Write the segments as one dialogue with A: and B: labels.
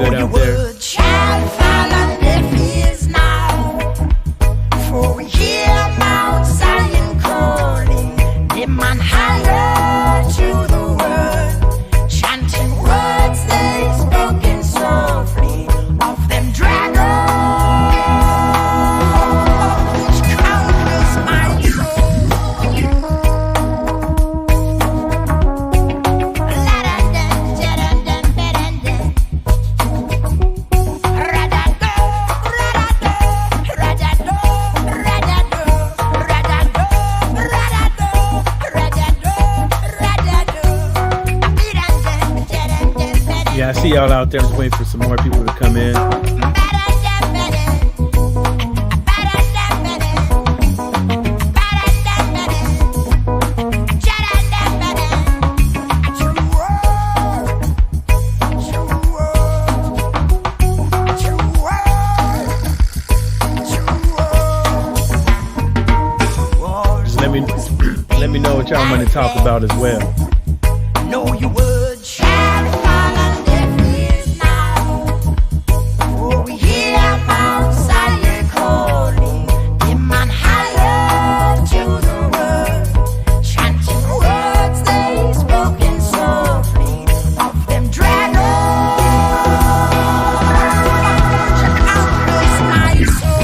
A: good out there.
B: Child, fall on deaf ears now. For we hear Mount Zion calling, the man higher to the world, chanting words they spoken softly of them dragons which covers my
A: Yeah, I see y'all out there. I'm just waiting for some more people to come in. Just let me know what y'all want to talk about as well.
B: Know your word shall fall on deaf ears now. For we hear Mount Zion calling, the man higher to the world, chanting words they spoken softly of them dragons. Covers my soul.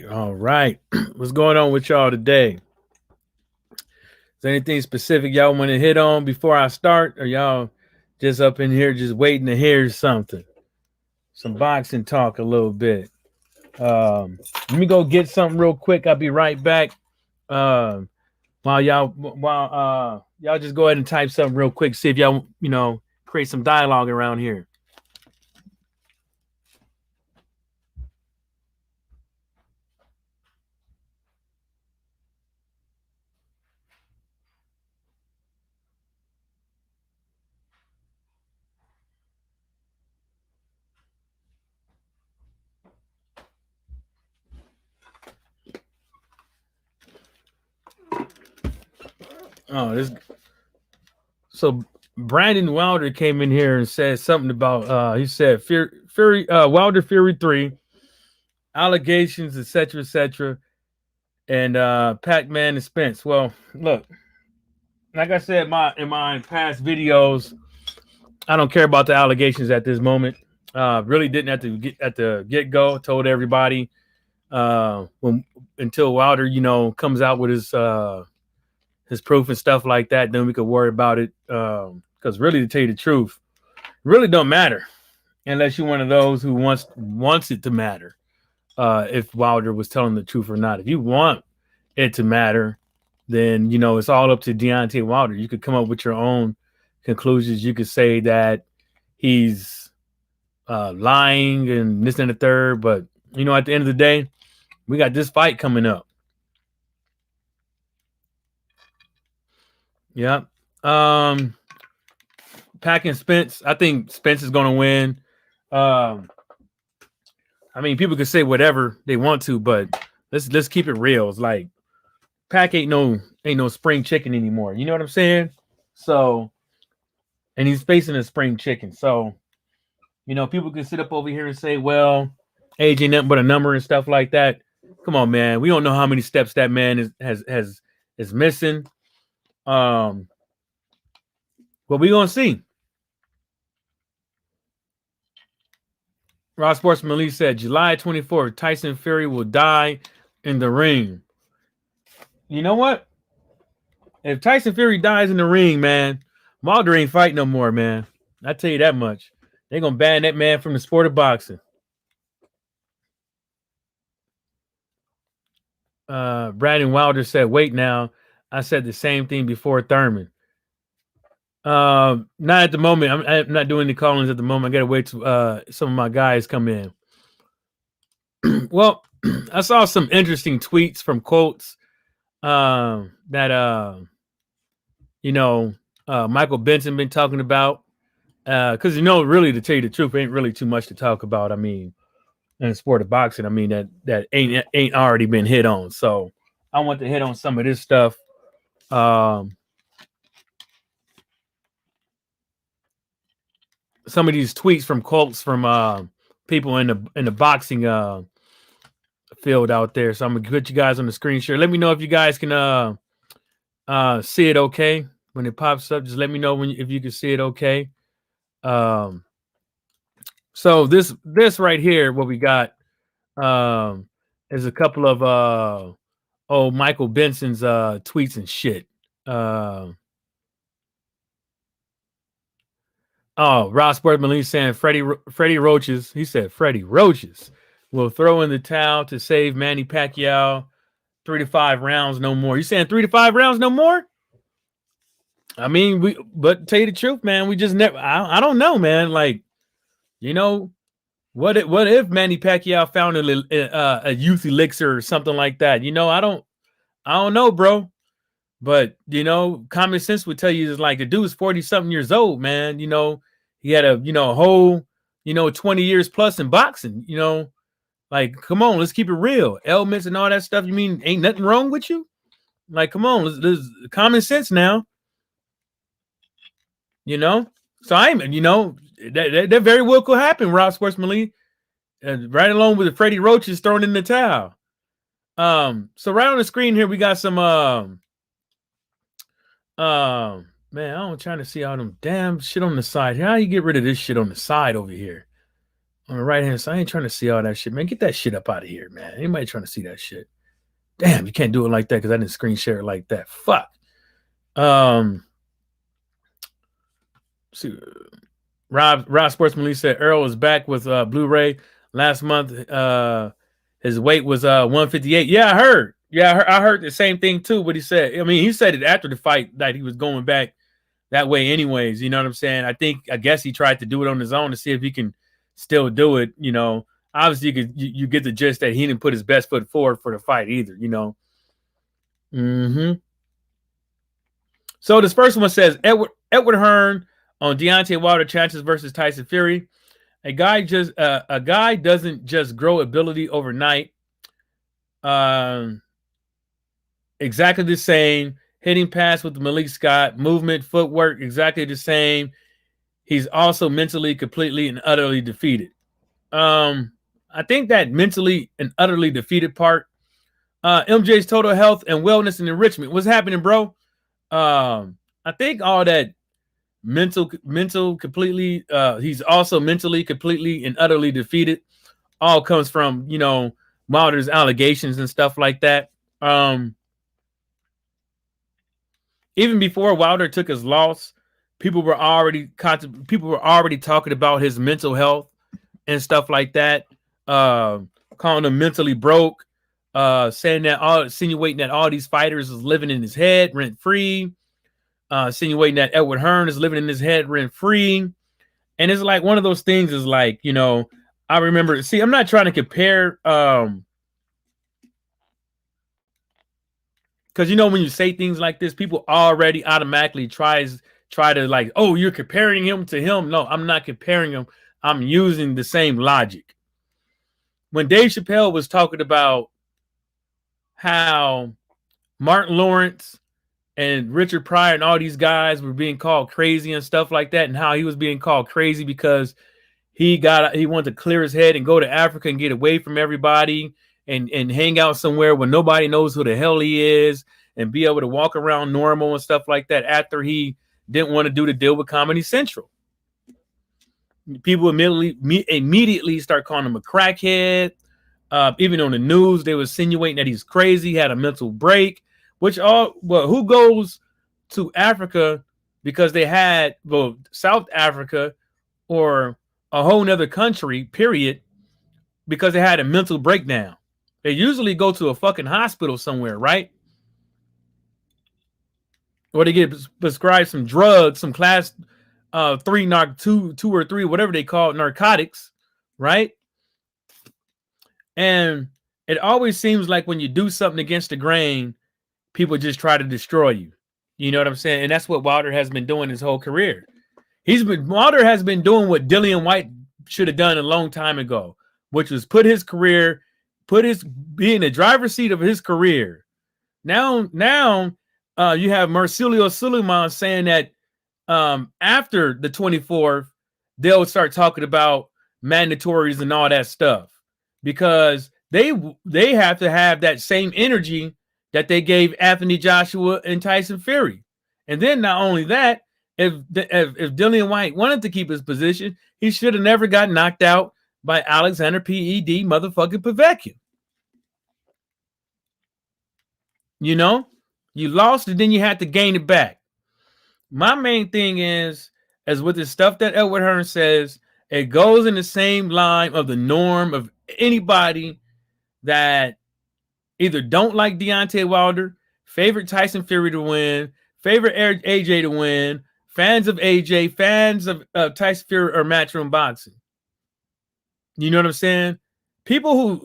A: All right. What's going on with y'all today? Is there anything specific y'all want to hit on before I start? Or y'all just up in here just waiting to hear something? Some boxing talk a little bit. Let me go get something real quick. I'll be right back. While y'all just go ahead and type something real quick. See if y'all, create some dialogue around here. So Brandon Wilder came in here and said something about he said Wilder Fury 3 allegations, etc., and Pac-Man and Spence. Well, look, like I said in my past videos, I don't care about the allegations at this moment. Really didn't have to get at the get-go. Told everybody until Wilder, comes out with his proof and stuff like that, then we could worry about it. Because really, to tell you the truth, it really don't matter unless you're one of those who wants it to matter. If Wilder was telling the truth or not. If you want it to matter, then it's all up to Deontay Wilder. You could come up with your own conclusions. You could say that he's lying and this and the third, but at the end of the day, we got this fight coming up. Yeah. Pac and Spence. I think Spence is going to win. I mean, people could say whatever they want to, but let's keep it real. It's like Pac ain't no spring chicken anymore. You know what I'm saying? So, and he's facing a spring chicken. So, people can sit up over here and say, well, age ain't nothing but a number and stuff like that. Come on, man. We don't know how many steps that man is missing. But we're gonna see. Raw Sportsman Lee said July 24th, Tyson Fury will die in the ring. You know what? If Tyson Fury dies in the ring, man, Wilder ain't fighting no more, man. I tell you that much. They're gonna ban that man from the sport of boxing. Brandon Wilder said, wait now. I said the same thing before Thurman. Not at the moment. I'm not doing the callings at the moment. I gotta wait till some of my guys come in. Well, I saw some interesting tweets from quotes that Michael Benson been talking about. Because really, to tell you the truth, ain't really too much to talk about. I mean, in the sport of boxing, I mean that ain't already been hit on. So I want to hit on some of this stuff. Some of these tweets from quotes from people in the boxing field out there. So I'm gonna put you guys on the screen share. Let me know if you guys can see it okay when it pops up. Just let me know if you can see it okay. So this right here, what we got is a couple of Michael Benson's tweets and shit. Ross Sportsman saying Freddie Roaches. He said Freddie Roaches will throw in the towel to save Manny Pacquiao. 3 to 5 rounds, no more. You saying 3 to 5 rounds, no more? I mean, but tell you the truth, man, we just never. I don't know, man. Like, what if Manny Pacquiao found a youth elixir or something like that? I don't know, bro. But common sense would tell you is like the dude's 40-something years old, man. He had a whole 20 years plus in boxing. Like, come on, let's keep it real. Elements and all that stuff. You mean ain't nothing wrong with you? Like, come on, there's common sense now. So that very well could happen. Rob Sportsman Lee, right along with the Freddie Roaches thrown in the towel. So right on the screen here we got some man, I'm trying to see all them damn shit on the side. How you get rid of this shit on the side over here? On the right hand side, I ain't trying to see all that shit, man. Get that shit up out of here, man. Anybody trying to see that shit? Damn, you can't do it like that because I didn't screen share it like that. Fuck. See, Rob Sportsman Lee said Earl is back with Blu-ray. Last month, his weight was 158. Yeah, I heard. Yeah, I heard the same thing too. What he said. I mean, he said it after the fight that he was going back that way, anyways. You know what I'm saying? I guess he tried to do it on his own to see if he can still do it. Obviously, you get the gist that he didn't put his best foot forward for the fight either. So this first one says Edward Hearn on Deontay Wilder chances versus Tyson Fury. A guy doesn't just grow ability overnight. Exactly the same. Hitting pass with Malik Scott, movement, footwork, exactly the same. He's also mentally, completely, and utterly defeated. I think that mentally and utterly defeated part. MJ's total health and wellness and enrichment. What's happening, bro? I think all that mental completely. He's also mentally, completely, and utterly defeated. All comes from Wilder's allegations and stuff like that. Even before Wilder took his loss, people were already talking about his mental health and stuff like that. Calling him mentally broke, insinuating that all these fighters is living in his head rent free, insinuating that Edward Hearn is living in his head rent free. And it's like one of those things is like, I remember, I'm not trying to compare, because when you say things like this, people already automatically try to like, oh, you're comparing him to him. No, I'm not comparing him. I'm using the same logic. When Dave Chappelle was talking about how Martin Lawrence and Richard Pryor and all these guys were being called crazy and stuff like that, and how he was being called crazy because he wanted to clear his head and go to Africa and get away from everybody and hang out somewhere where nobody knows who the hell he is and be able to walk around normal and stuff like that after he didn't want to do the deal with Comedy Central. People immediately start calling him a crackhead. Even on the news, they were insinuating that he's crazy, had a mental break, who goes to Africa because they had South Africa or a whole nother country, period, because they had a mental breakdown. They usually go to a fucking hospital somewhere, right? or they get prescribed some drugs, some class 3 2 or 3, whatever they call it, narcotics, right? And it always seems like when you do something against the grain, people just try to destroy you. You know what I'm saying? And that's what Wilder has been doing his whole career. Wilder has been doing what Dillian Whyte should have done a long time ago, which was be in the driver's seat of his career. Now, you have Marsilio Sulaiman saying that after the 24th, they'll start talking about mandatories and all that stuff, because they have to have that same energy that they gave Anthony Joshua and Tyson Fury. And then not only that, if Dillian Whyte wanted to keep his position, he should have never got knocked out by Alexander P.E.D. motherfucking Povetkin. You know, you lost and then you had to gain it back. My main thing is with the stuff that Edward Hearn says, it goes in the same line of the norm of anybody that either don't like Deontay Wilder, favorite Tyson Fury to win, favorite AJ to win, fans of AJ, fans of Tyson Fury or Matchroom Boxing. You know what I'm saying? People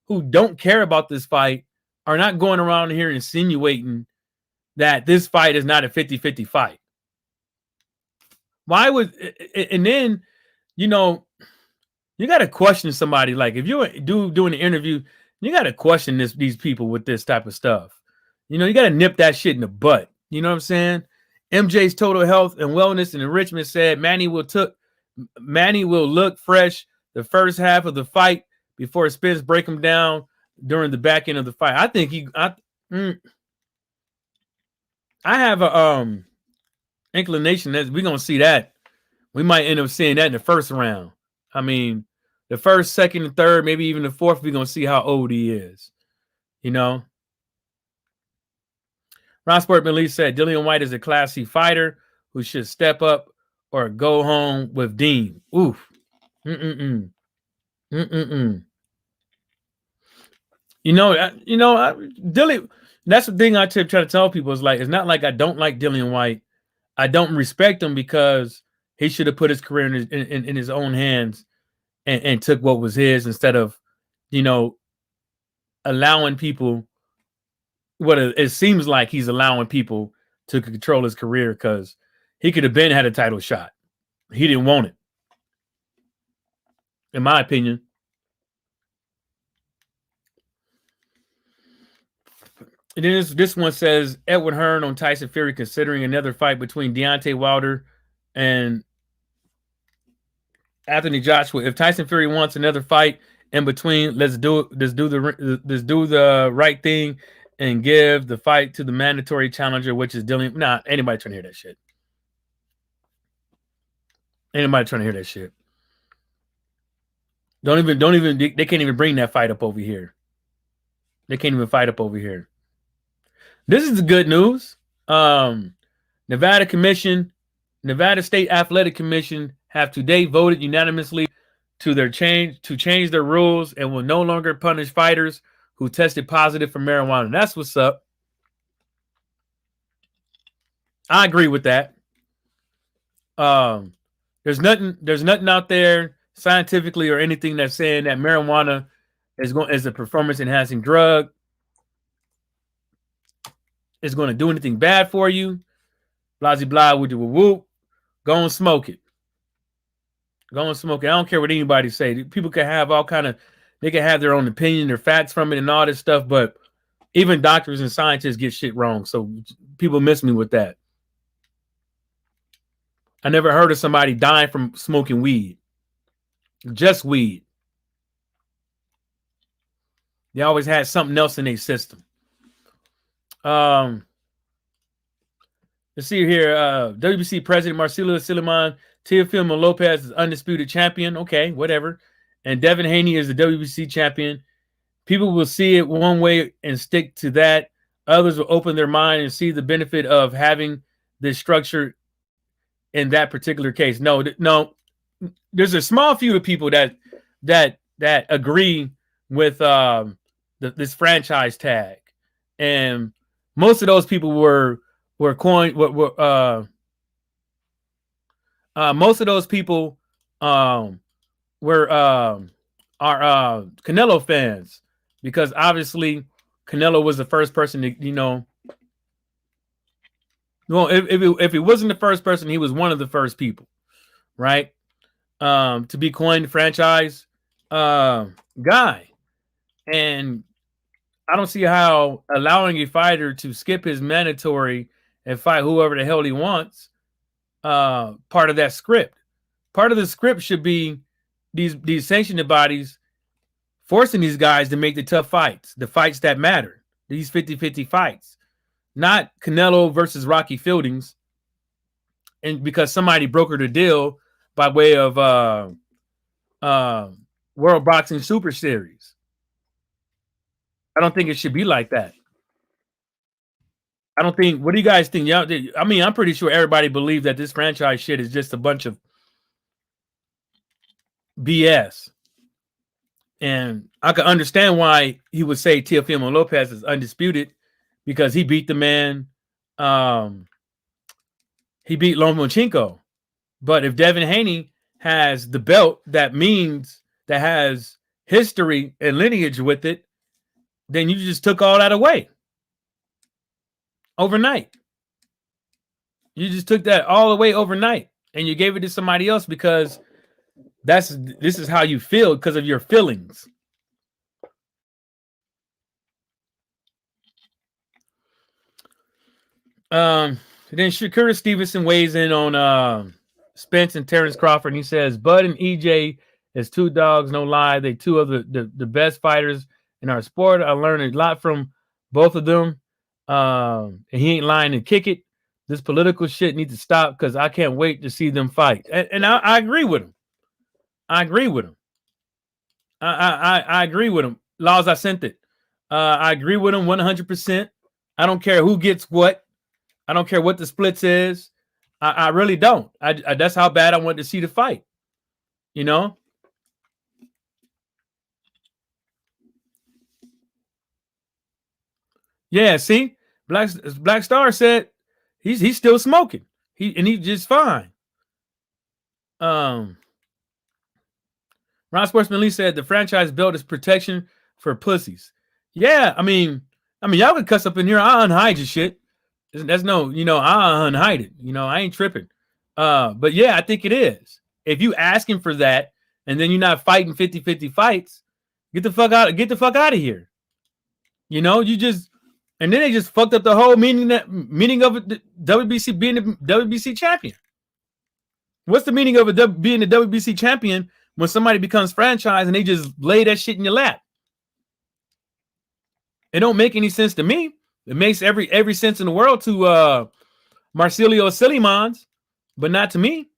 A: who don't care about this fight are not going around here insinuating that this fight is not a 50-50 fight. Why would, and then, you know, you got to question somebody. Like if you're doing an interview, you got to question these people with this type of stuff. You know, you got to nip that shit in the butt. You know what I'm saying? MJ's Total Health and Wellness and Enrichment said Manny will look fresh the first half of the fight before Spence break him down during the back end of the fight. I think I have a inclination that we're gonna see that. We might end up seeing that in the first round. I mean, the first, second, and third, maybe even the fourth, we're gonna see how old he is. You know. Ron Sport Belief said Dillian Whyte is a Class C fighter who should step up or go home with Dean. Oof. You know, Dillian. That's the thing I try to tell people is like, it's not like I don't like Dillian Whyte. I don't respect him because he should have put his career in his own hands and took what was his instead of, you know, allowing people. What it seems like he's allowing people to control his career, because he could have had a title shot. He didn't want it, in my opinion. And then this one says Edward Hearn on Tyson Fury considering another fight between Deontay Wilder and Anthony Joshua. If Tyson Fury wants another fight in between, let's do the right thing and give the fight to the mandatory challenger, which is Dillian. Nah, anybody trying to hear that shit. Anybody trying to hear that shit. Don't even, they can't even bring that fight up over here. They can't even fight up over here. This is the good news. Nevada State Athletic Commission have today voted unanimously to change their rules and will no longer punish fighters who tested positive for marijuana. That's what's up. I agree with that. There's nothing out there scientifically or anything that's saying that marijuana is a performance enhancing drug. It's going to do anything bad for you. Blah, blah, whoop. Go and smoke it. Go and smoke it. I don't care what anybody say. People can have they can have their own opinion, their facts from it and all this stuff, but even doctors and scientists get shit wrong. So people miss me with that. I never heard of somebody dying from smoking weed. Just weed. They always had something else in their system. Let's see here. WBC President Marcelo Sulaiman, Teofimo Lopez is undisputed champion. Okay, whatever. And Devin Haney is the WBC champion. People will see it one way and stick to that. Others will open their mind and see the benefit of having this structure in that particular case. No. There's a small few of people that agree with this franchise tag. And most of those people were coined. Most of those people were are Canelo fans, because obviously Canelo was the first person to, you know. Well, if he wasn't the first person, he was one of the first people, right? To be coined franchise guy. And I don't see how allowing a fighter to skip his mandatory and fight whoever the hell he wants, part of that script. Part of the script should be these sanctioning bodies forcing these guys to make the tough fights, the fights that matter, these 50-50 fights, not Canelo versus Rocky Fieldings, and because somebody brokered a deal by way of World Boxing Super Series. I don't think it should be like that. I don't think. What do you guys think? Yeah, I mean, I'm pretty sure everybody believes that this franchise shit is just a bunch of BS. And I can understand why he would say Teofimo Lopez is undisputed, because he beat the man. He beat Lomachenko. But if Devin Haney has the belt, that has history and lineage with it, then you just took all that away overnight. You just took that all away overnight, and you gave it to somebody else because this is how you feel, because of your feelings. Then Shakur Stevenson weighs in on Spence and Terrence Crawford, and he says Bud and EJ as two dogs, no lie. They two of the best fighters in our sport. I learned a lot from both of them. And he ain't lying to kick it. This political shit needs to stop, because I can't wait to see them fight. And I agree with him. I agree with him. I agree with him. Laws, I sent it. I agree with him 100%. I don't care who gets what. I don't care what the splits is. I really don't. I that's how bad I want to see the fight. You know? Yeah, see? Black Star said he's still smoking. He's just fine. Ron Sportsman Lee said the franchise belt is protection for pussies. Yeah, I mean, y'all can cuss up in here. I unhide your shit. That's no, I unhide it. I ain't tripping. But yeah, I think it is. If you asking for that, and then you're not fighting 50-50 fights, get the fuck out of here. You just, and then they just fucked up the whole meaning of the WBC being the WBC champion. What's the meaning of being the WBC champion when somebody becomes franchise and they just lay that shit in your lap? It don't make any sense to me. It makes every sense in the world to Marcelo Silimans, but not to me.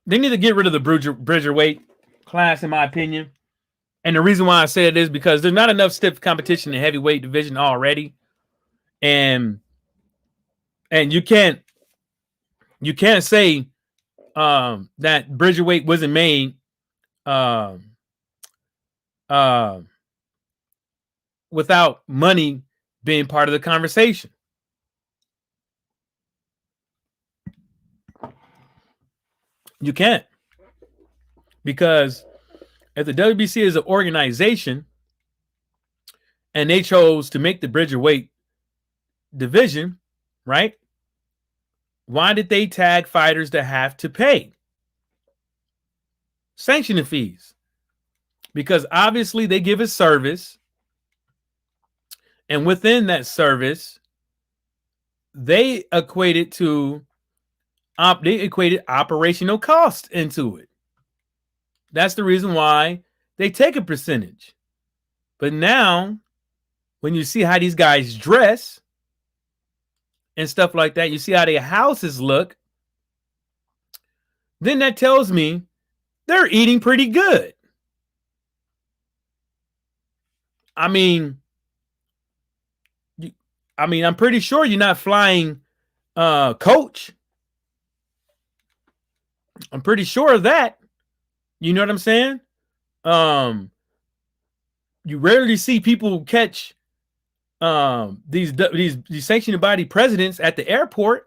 A: They need to get rid of the Bridgerweight class, in my opinion. And the reason why I say it is because there's not enough stiff competition in the heavyweight division already. And you can't say that Bridgerweight wasn't made without money being part of the conversation. You can't. Because if the WBC is an organization and they chose to make the Bridgerweight division, right? Why did they tag fighters that have to pay sanctioning fees? Because obviously they give a service, and within that service, they equated operational cost into it. That's the reason why they take a percentage. But now, when you see how these guys dress and stuff like that, you see how their houses look, then that tells me they're eating pretty good. I'm pretty sure you're not flying coach. I'm pretty sure of that. You know what I'm saying? you rarely see people catch these sanctioned body presidents at the airport.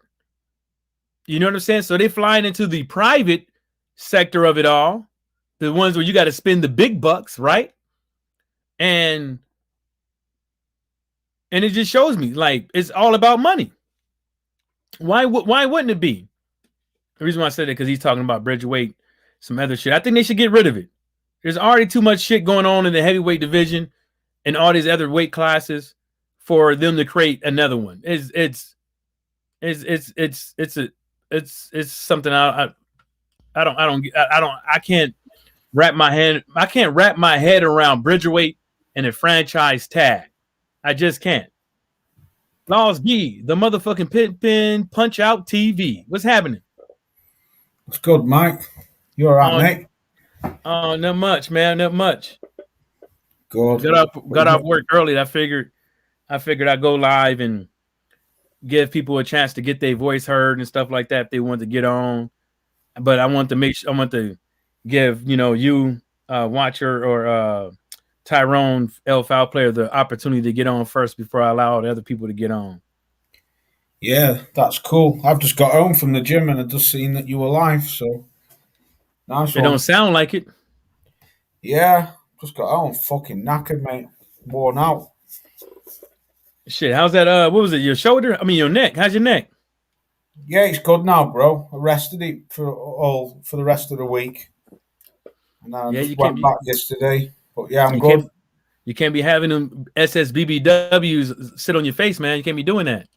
A: You know what I'm saying? So they flying into the private sector of it all, the ones where you got to spend the big bucks, right? And it just shows me like it's all about money. Why wouldn't it be? The reason why I said it because he's talking about Bridgeweight, some other shit. I think they should get rid of it. There's already too much shit going on in the heavyweight division and all these other weight classes for them to create another one. It's something I can't wrap my head around Bridgerweight and a franchise tag. I just can't. Laws B, the motherfucking pin punch out TV. What's happening?
C: It's good, Mike. You all right, mate?
A: Oh, not much, man. Not much.
C: Good.
A: Got off work early. I figured I'd go live and give people a chance to get their voice heard and stuff like that if they want to get on. But I want to give you Watcher or Tyrone L Foul Player the opportunity to get on first before I allow the other people to get on.
C: Yeah, that's cool. I've just got home from the gym and I just seen that you were live, so nice.
A: It don't sound like it.
C: Yeah, just got home fucking knackered, mate. Worn out.
A: Shit, how's that? What was it? Your shoulder? I mean, your neck. How's your neck?
C: Yeah, it's good now, bro. I rested it for the rest of the week, and I just went back yesterday. But yeah, I'm good.
A: You can't be having them SSBBWs sit on your face, man. You can't be doing that.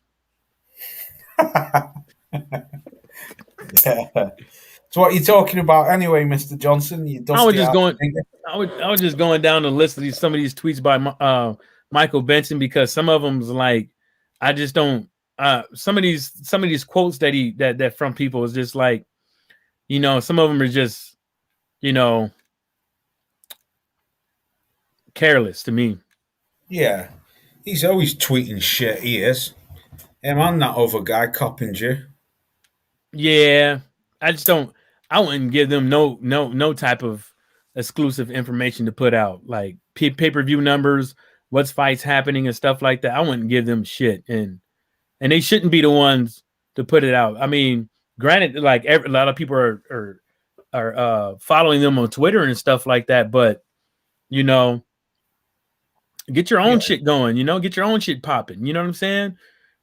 C: Yeah. So what are you talking about anyway, Mr. Johnson?
A: I was just going down the list of some of these tweets by Michael Benson because some of them's like I just don't. Some of these quotes that from people is just like, some of them are just, careless to me.
C: Yeah, he's always tweeting shit. He is. Him and that other guy, Coppinger.
A: Yeah, I just don't. I wouldn't give them no type of exclusive information to put out, like pay-per-view numbers, what's fights happening and stuff like that. I wouldn't give them shit, and they shouldn't be the ones to put it out. I mean, granted, like a lot of people are following them on Twitter and stuff like that, but get your own shit going. Get your own shit popping. You know what I'm saying?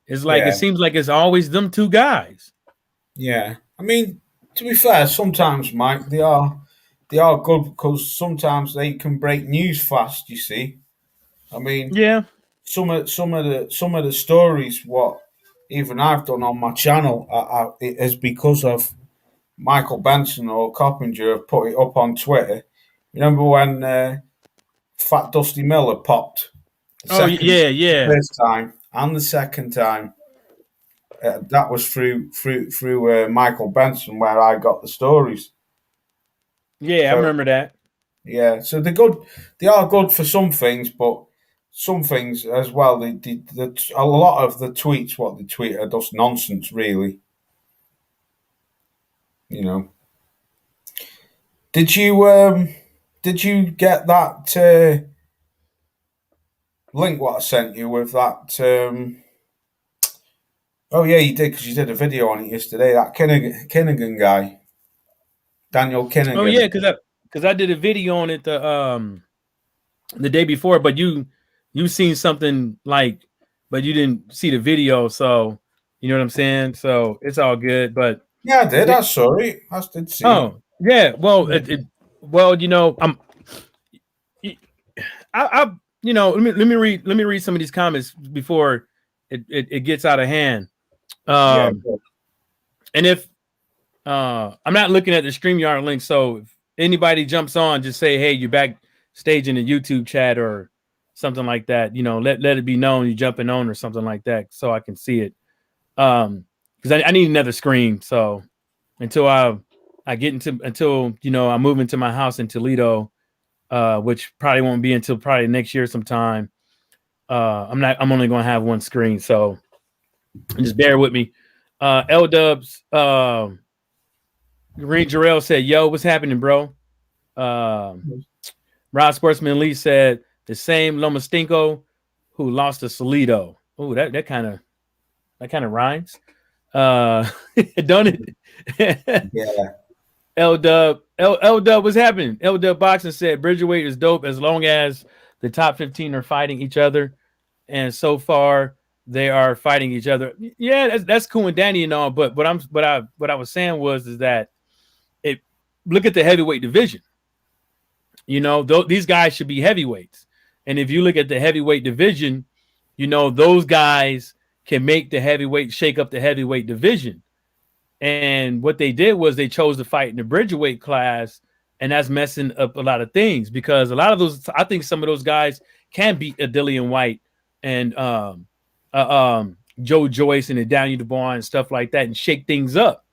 A: It's like It seems like it's always them two guys.
C: Yeah, I mean, to be fair, sometimes, Mike, they are good because sometimes they can break news fast. You see, I mean,
A: yeah,
C: some of the stories what even I've done on my channel it is because of Michael Benson or Coppinger have put it up on Twitter. Remember when Fat Dusty Miller popped? First time and the second time. That was through Michael Benson where I got the stories.
A: Yeah, so, I remember that.
C: Yeah, so they're good. They are good for some things, but some things as well. A lot of the tweets, what they tweet, are just nonsense, really. Did you get that link? What I sent you with that? Oh yeah, you did because you did a video on it yesterday. That Kinnigan guy, Daniel Kinnigan.
A: Oh yeah, because I did a video on it the day before, but you seen something like, but you didn't see the video, so you know what I'm saying. So it's all good, but
C: yeah, I did. I saw it. I did see.
A: Oh yeah, well, let me read some of these comments before it gets out of hand. And if I'm not looking at the StreamYard link, so if anybody jumps on, just say, hey, you're backstage in the YouTube chat or something like that. Let it be known you're jumping on or something like that so I can see it. Because I need another screen. So until I move into my house in Toledo, which probably won't be until probably next year sometime. I'm only going to have one screen. So just bear with me. L Dubs, Green Jarrell said, yo, what's happening, bro? Rod Sportsman Lee said the same Lomachenko who lost to Salido. Oh, that kind of rhymes. Don't it?
C: Yeah.
A: L Dub, what's happening? L Dub Boxing said Bridgerweight is dope as long as the top 15 are fighting each other, and so far they are fighting each other. Yeah, that's cool and dandy and all, but what I was saying is that it look at the heavyweight division. You know, these guys should be heavyweights, and if you look at the heavyweight division, you know those guys can make the heavyweight shake up the heavyweight division. And what they did was they chose to fight in the Bridgerweight class, and that's messing up a lot of things because a lot of those, I think some of those guys can beat a Dillian White and Joe Joyce and a Daniel Dubois and stuff like that and shake things up.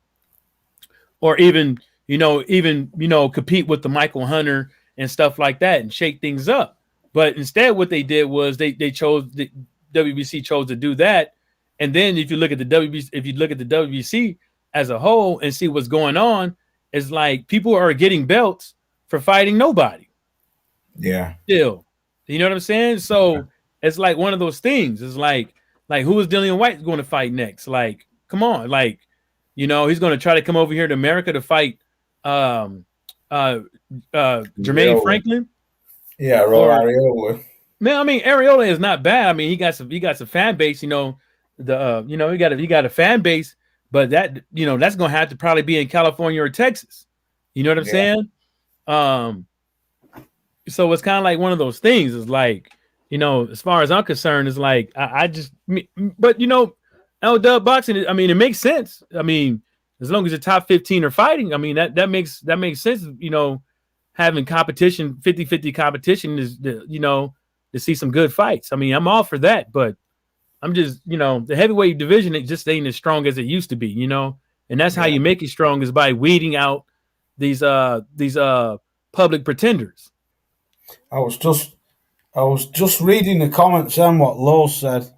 A: Or even compete with the Michael Hunter and stuff like that and shake things up. But instead, what they did was the WBC chose to do that. And then if you look at the WBC as a whole and see what's going on, it's like people are getting belts for fighting nobody.
C: Yeah.
A: Still. You know what I'm saying? So it's like one of those things. It's like who is Dillian White going to fight next? Like, come on. Like, you know, he's going to try to come over here to America to fight Jermaine Franklin.
C: Yeah, Ariola.
A: Man, I mean, Ariola is not bad. I mean, he got some fan base, he got a fan base. But that, you know, that's going to have to probably be in California or Texas. You know what I'm saying? So it's kind of like one of those things. It's like, you know, as far as I'm concerned, it's like, but you know, L-Dub boxing, I mean, it makes sense. I mean, as long as the top 15 are fighting, I mean, that makes sense, you know, having competition, 50-50 competition is, you know, to see some good fights. I mean, I'm all for that, but I'm just, you know, the heavyweight division, it just ain't as strong as it used to be, you know, and that's how you make it strong is by weeding out these public pretenders.
C: I was just reading the comments and what Lowe said,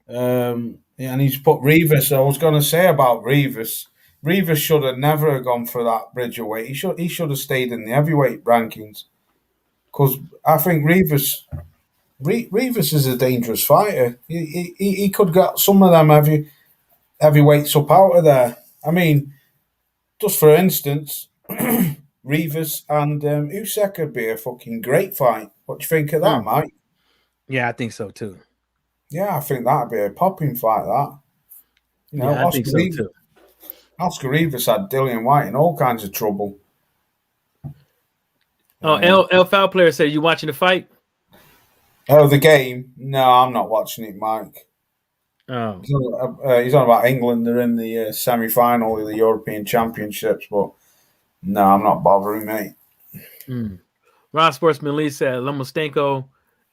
C: and he's put Rivas. I was going to say about Rivas. Rivas should have never gone for that Bridgerweight. He should have stayed in the heavyweight rankings because I think Rivas is a dangerous fighter. He could get some of them heavyweights up out of there. I mean, just for instance, Rivas and Usyk would be a fucking great fight. What do you think of that, Mike?
A: Yeah, I think so too.
C: Yeah, I think that'd be a popping fight. That, you know,
A: I think so too.
C: Oscar Rivas had Dillian White in all kinds of trouble.
A: Oh, L Foul Player said, "You watching the fight?"
C: Oh, the game? No, I'm not watching it, Mike.
A: Oh,
C: he's on about England. They're in the semi-final of the European Championships, but no, I'm not bothering, mate.
A: Ron Sportsman Lee said Lomachenko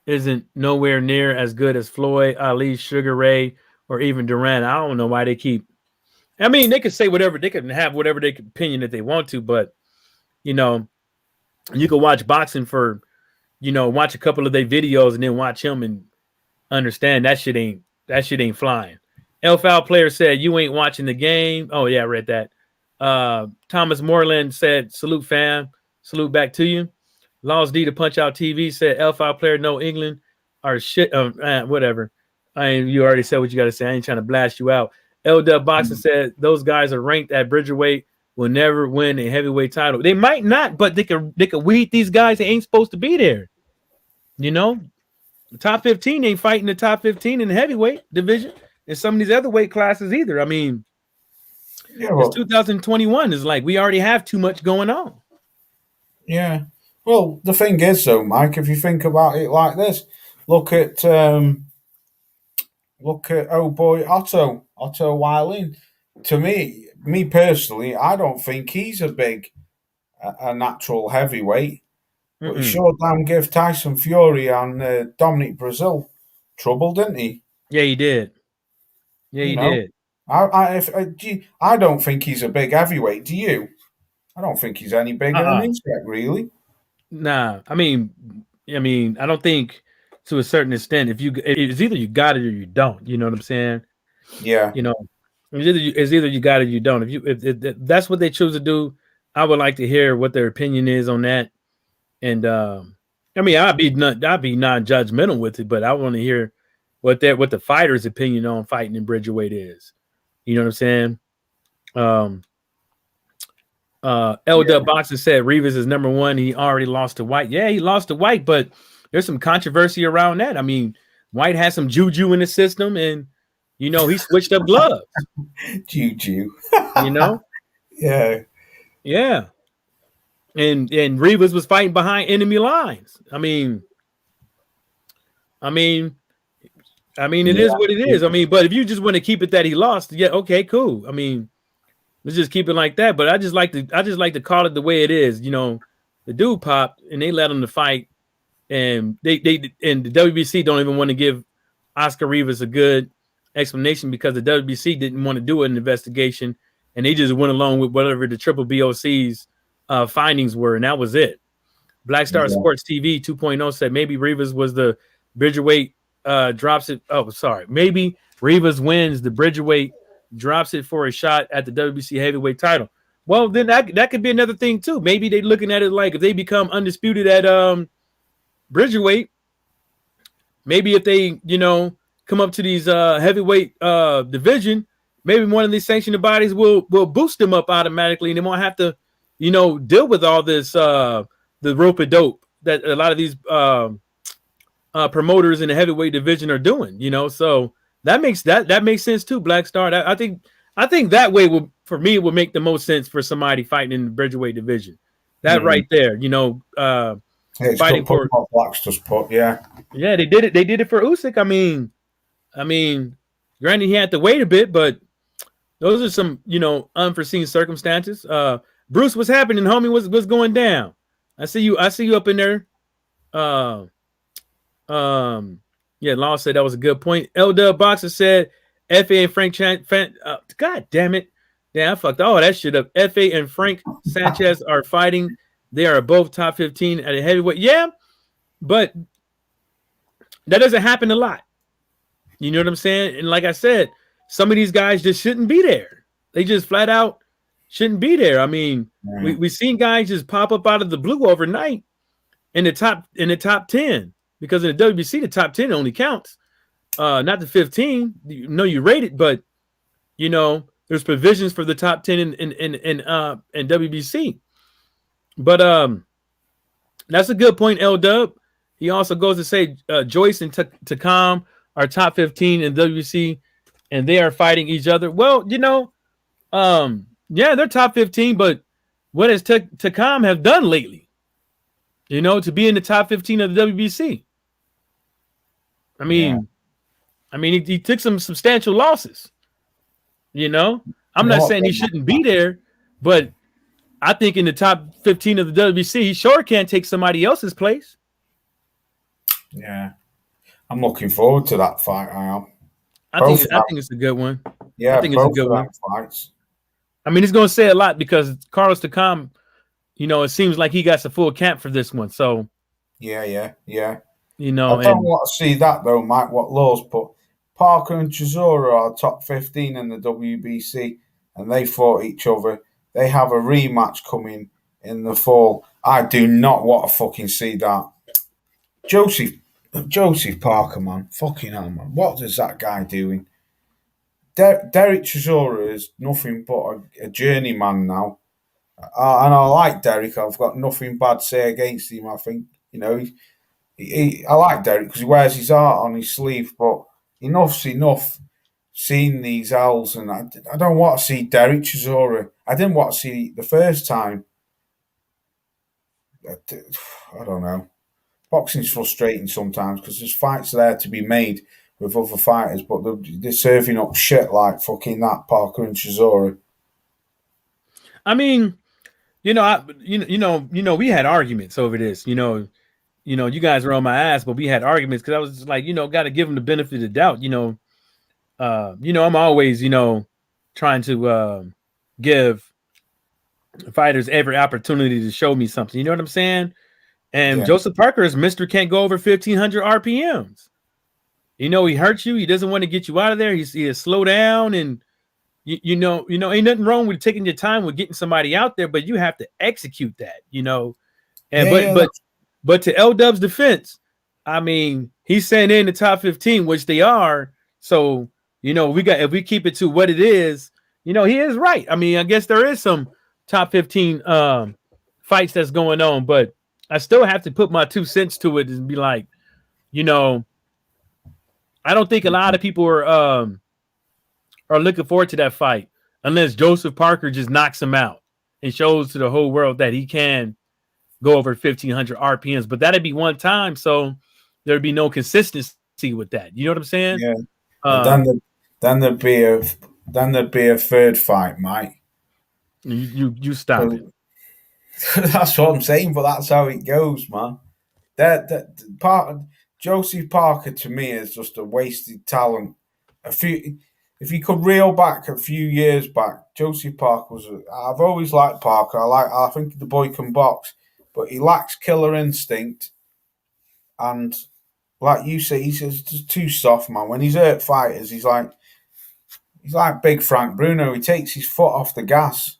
A: isn't nowhere near as good as Floyd, Ali, Sugar Ray, or even Duran. I don't know why they keep. I mean, they could say whatever, they can have whatever their opinion that they want to, but you know, you can watch boxing for, you know, watch a couple of their videos and then watch him and understand that shit ain't flying. L Foul Player said you ain't watching the game. Oh yeah, I read that. Thomas Moreland said salute fam, salute back to you. Laws D to Punch Out TV said L Foul Player no England or shit. Whatever. You already said what you got to say. I ain't trying to blast you out. LW Boxing said those guys are ranked at Bridgerweight will never win a heavyweight title. They might not, but they could weed these guys that ain't supposed to be there. You know, the top 15 ain't fighting the top 15 in the heavyweight division and some of these other weight classes either. I mean, it's 2021. Is like we already have too much going on.
C: Yeah. Well, the thing is, though, Mike, if you think about it like this, look at oh boy Otto Wylin. To me personally, I don't think he's a natural heavyweight. But he sure damn gave Tyson Fury and Dominic Brazil trouble, didn't he?
A: Yeah, he did. Yeah, he did.
C: I don't think he's a big heavyweight. Do you? I don't think he's any bigger than Usyk, really.
A: Nah, I mean, I don't think to a certain extent. It's either you got it or you don't. You know what I'm saying?
C: Yeah.
A: You know, it's either you got it or you don't. If that's what they choose to do, I would like to hear what their opinion is on that. And I mean, I'd be non-judgmental with it, but I want to hear what the fighter's opinion on fighting in Bridgerweight is. You know what I'm saying? LW Boxer said Rivas is number one. He already lost to White. Yeah, he lost to White, but there's some controversy around that. I mean, White has some juju in the system, and you know he switched up gloves.
C: Juju.
A: You know,
C: Yeah.
A: And Rivas was fighting behind enemy lines. I mean, it is what it is. I mean, but if you just want to keep it that he lost, yeah, okay, cool. I mean, let's just keep it like that. But I just like to call it the way it is. You know, the dude popped and they let him to fight, and they and the WBC don't even want to give Oscar Rivas a good explanation because the WBC didn't want to do an investigation, and they just went along with whatever the Triple BOC's findings were, and that was it. Black Star Sports TV 2.0 said maybe Rivas was the Bridgerweight drops it. Oh, sorry. Maybe Rivas wins the Bridgerweight, drops it for a shot at the WBC heavyweight title. Well, then that could be another thing too. Maybe they're looking at it like if they become undisputed at Bridgerweight, maybe if they, you know, come up to these heavyweight division, maybe one of these sanctioning bodies will boost them up automatically, and they won't have to, you know, deal with all this the rope a dope that a lot of these promoters in the heavyweight division are doing, you know. So that makes sense too, Black Star. I think that way will, for me, it would make the most sense for somebody fighting in the Bridgerweight division. That right there, you know, fighting for
C: Black's just put, yeah,
A: they did it. They did it for Usyk. I mean, granted he had to wait a bit, but those are some, you know, unforeseen circumstances. Bruce, what's happening, homie? What's going down? I see you up in there. Yeah, Law said that was a good point. LW Boxer said FA and Frank God damn it. Yeah, I fucked all that shit up. FA and Frank Sanchez are fighting. They are both top 15 at a heavyweight. Yeah, but that doesn't happen a lot. You know what I'm saying? And like I said, some of these guys just shouldn't be there. They just flat out shouldn't be there. I mean, we've seen guys just pop up out of the blue overnight in the top 10, because in the WBC the top 10 only counts, not the 15. You know, you rate it, but you know there's provisions for the top 10 in WBC. But that's a good point, L-Dub. He also goes to say Joyce and Takam are top 15 in WBC, and they are fighting each other. Well, you know, yeah, they're top 15, but what has Takam have done lately? You know, to be in the top 15 of the WBC. I mean, he took some substantial losses. You know, I'm not saying he shouldn't be there, but I think in the top 15 of the WBC, he sure can't take somebody else's place.
C: Yeah, I'm looking forward to that fight. I am.
A: I think it's a good one.
C: Yeah,
A: I think it's a good one.
C: Fights.
A: I mean, it's going to say a lot because Carlos Takam, you know, it seems like he got the full camp for this one. So,
C: yeah.
A: You know,
C: I don't want to see that though, Mike. What Laws put Parker and Chisora are top 15 in the WBC, and they fought each other. They have a rematch coming in the fall. I do not want to fucking see that. Joseph Parker, man, fucking hell, man. What is that guy doing? Derek Chisora is nothing but a journeyman now. And I like Derek. I've got nothing bad to say against him. I think, you know, I like Derek because he wears his heart on his sleeve, but enough's enough seeing these owls, and I don't want to see Derek Chisora. I didn't want to see the first time. I don't know. Boxing's frustrating sometimes because there's fights there to be made with other fighters, but they're serving up shit like fucking that Parker and Chisora.
A: I mean, you know, we had arguments over this. You know, you guys were on my ass, but we had arguments because I was just like, you know, got to give them the benefit of the doubt. You know, I'm always, you know, trying to give fighters every opportunity to show me something. You know what I'm saying? And Joseph Parker is Mr. Can't go over 1,500 RPMs. You know, he hurts you. He doesn't want to get you out of there. He's slow down, and you know, ain't nothing wrong with taking your time with getting somebody out there, but you have to execute that, you know. And But to L Dub's defense, I mean, he's saying they're in the top 15, which they are. So, if we keep it to what it is, he is right. I mean, I guess there is some top 15 fights that's going on, but I still have to put my 2 cents to it and be like, I don't think a lot of people are looking forward to that fight unless Joseph Parker just knocks him out and shows to the whole world that he can go over 1,500 RPMs. But that'd be one time, so there'd be no consistency with that. You know what I'm saying?
C: Yeah. Then there'd be a third fight, Mike.
A: You stop it.
C: That's what I'm saying, but that's how it goes, man. Joseph Parker to me is just a wasted talent. If you could reel back a few years back, Joseph Parker I've always liked Parker. I think the boy can box, but he lacks killer instinct. And like you say, he's just too soft, man. When he's hurt fighters, he's like big Frank Bruno. He takes his foot off the gas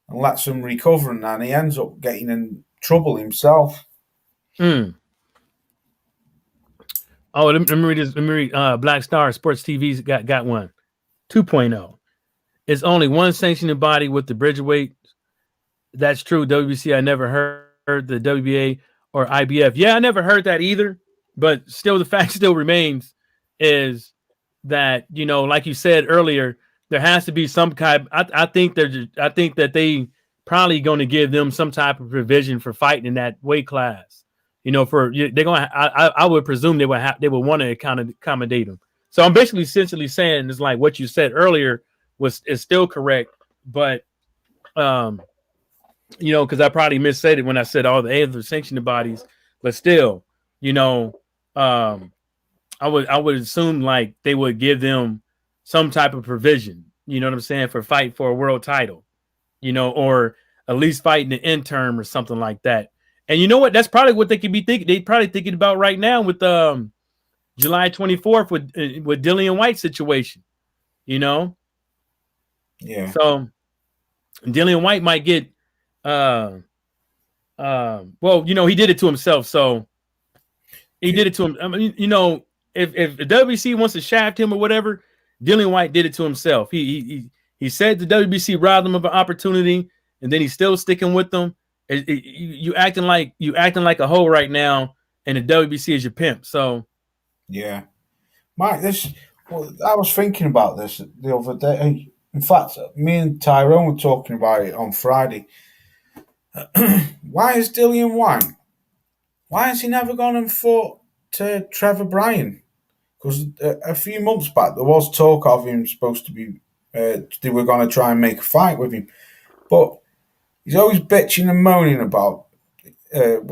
C: and lets them recover, and then he ends up getting in trouble himself.
A: Oh, let me read this. Let me read. Black Star Sports TV's got one. 2.0. It's only one sanctioning body with the Bridgerweight. That's true. WBC, I never heard the WBA or IBF. Yeah, I never heard that either. But still, the fact still remains is that, like you said earlier, there has to be some kind. I think that they probably going to give them some type of provision for fighting in that weight class. They're going. I would presume they would want to kind of accommodate them. So I'm basically essentially saying it's like what you said earlier is still correct, but because I probably missaid it when I said all the other sanctioning bodies, but still, I would assume like they would give them some type of provision, you know what I'm saying, for fight for a world title, or at least fighting the interim or something like that. And you know what? That's probably what they could be thinking. They probably thinking about right now with July 24th with Dillian White situation,
C: Yeah.
A: So Dillian White might get he did it to himself. So he did it to him. I mean, if the WBC wants to shaft him or whatever, Dillian White did it to himself. He said the WBC robbed him of an opportunity, and then he's still sticking with them. You acting like a hoe right now, and the WBC is your pimp. So,
C: yeah, Mike. I was thinking about this the other day. In fact, me and Tyrone were talking about it on Friday. Why is Dillian White? Why has he never gone and fought to Trevor Bryan? Because a few months back there was talk of him supposed to be. They were going to try and make a fight with him, but he's always bitching and moaning about.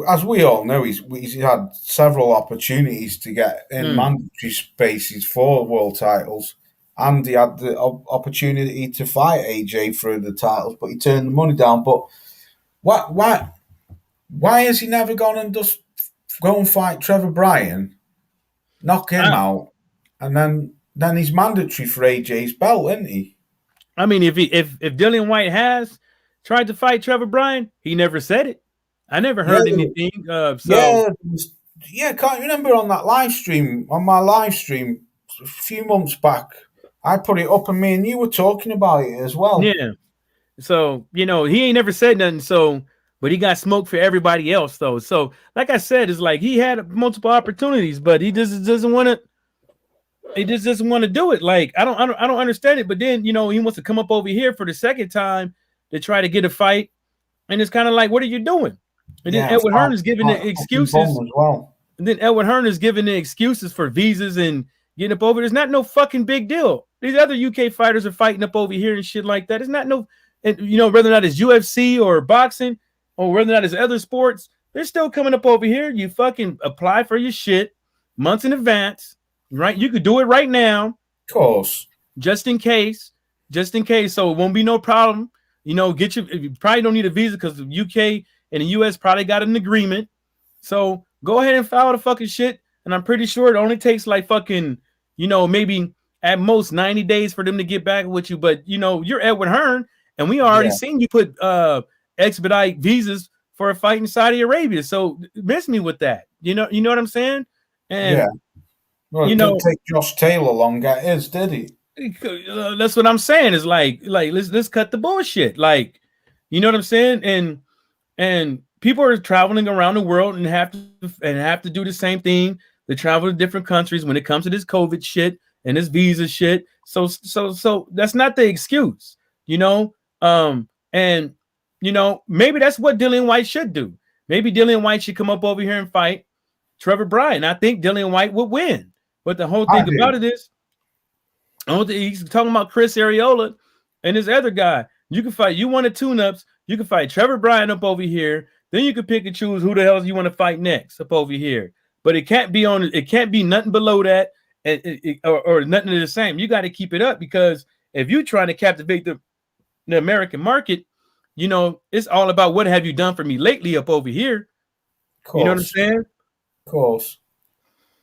C: As we all know, he's had several opportunities to get in mandatory spaces for world titles, and he had the opportunity to fight AJ for the titles, but he turned the money down. But why has he never gone and just go and fight Trevor Bryan, knock him out, and then he's mandatory for AJ's belt, isn't he?
A: I mean, if Dillian White has tried to fight Trevor Bryan, he never said it. I never heard anything. Can't
C: you remember on that live stream, on my live stream a few months back, I put it up and me and you were talking about it as well.
A: Yeah. So, he ain't never said nothing. So, but he got smoked for everybody else though. So, like I said, it's like he had multiple opportunities, but he just doesn't want to. He just doesn't want to do it. Like I don't understand it. But then he wants to come up over here for the second time to try to get a fight, and it's kind of like, what are you doing? And then Edward Hearn is giving the excuses.
C: As well.
A: And then Edward Hearn is giving the excuses for visas and getting up over. There's not no fucking big deal. These other UK fighters are fighting up over here and shit like that. It's not no, and whether or not it's UFC or boxing or whether or not it's other sports, they're still coming up over here. You fucking apply for your shit months in advance, right? You could do it right now.
C: Of course.
A: Just in case. So it won't be no problem. You probably don't need a visa because the UK and the US probably got an agreement. So go ahead and file the fucking shit. And I'm pretty sure it only takes like fucking, maybe at most 90 days for them to get back with you. But, you're Edward Hearn, and we already seen you put expedite visas for a fight in Saudi Arabia. So miss me with that. You know what I'm saying? And
C: Yeah. Well,
A: you
C: it
A: know,
C: didn't take Josh Taylor long at his, did he?
A: that's what I'm saying. Is like let's cut the bullshit. Like, you know what I'm saying? And people are traveling around the world and have to do the same thing. They travel to different countries when it comes to this COVID shit and this visa shit. So that's not the excuse, you know. And you know, maybe that's what Dillian White should do. Maybe Dillian White should come up over here and fight Trevor Bryan. I think Dillian White would win. But the whole thing about it is, he's talking about Chris Arreola and this other guy. You can fight. You want to tune-ups. You can fight Trevor Bryan up over here. Then you can pick and choose who the hell you want to fight next up over here. But it can't be on. It can't be nothing below that, or nothing the same. You got to keep it up, because if you're trying to captivate the American market, you know, it's all about what have you done for me lately up over here. You know what I'm saying?
C: Of course.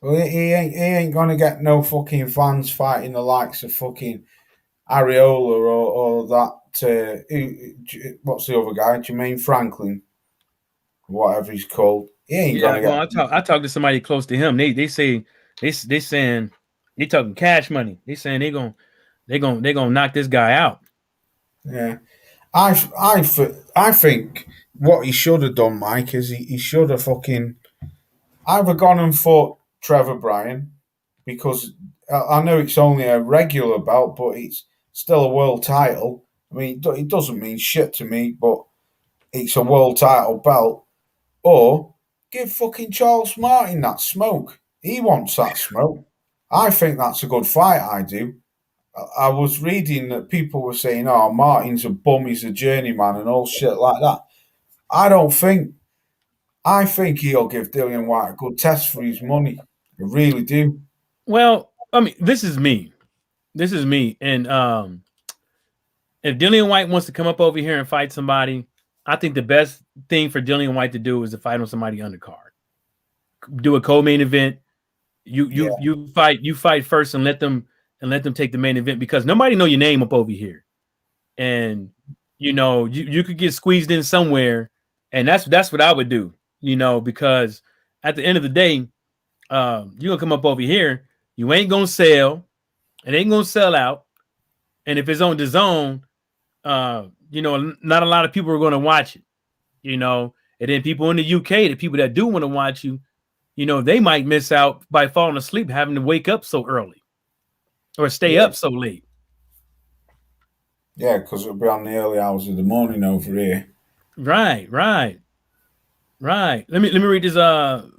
C: Well, he ain't gonna get no fucking fans fighting the likes of fucking Areola or that. What's the other guy? Jermaine Franklin, whatever he's called. He ain't gonna get.
A: I talked to somebody close to him. They saying they talking cash money. They saying they gonna knock this guy out.
C: Yeah, I think what he should have done, Mike, is he should have fucking either gone and fought Trevor Bryan, because I know it's only a regular belt, but it's still a world title. I mean, it doesn't mean shit to me, but it's a world title belt. Or give fucking Charles Martin that smoke. He wants that smoke. I think that's a good fight, I do. I was reading that people were saying, oh, Martin's a bum, he's a journeyman and all shit like that. I think he'll give Dillian White a good test for his money. I really do.
A: Well, I mean, this is me. And if Dillian White wants to come up over here and fight somebody, I think the best thing for Dillian White to do is to fight on somebody undercard. Do a co-main event. You fight first and let them take the main event, because nobody know your name up over here. And you know, you could get squeezed in somewhere, and that's what I would do, you know, because at the end of the day, you're gonna come up over here, you ain't gonna sell, it ain't gonna sell out. And if it's on the zone, you know, not a lot of people are going to watch it, you know. And then people in the UK, the people that do want to watch you, you know, they might miss out by falling asleep, having to wake up so early or stay up so late.
C: Yeah, because it'll be on the early hours of the morning over here.
A: Right. Let me read this. Green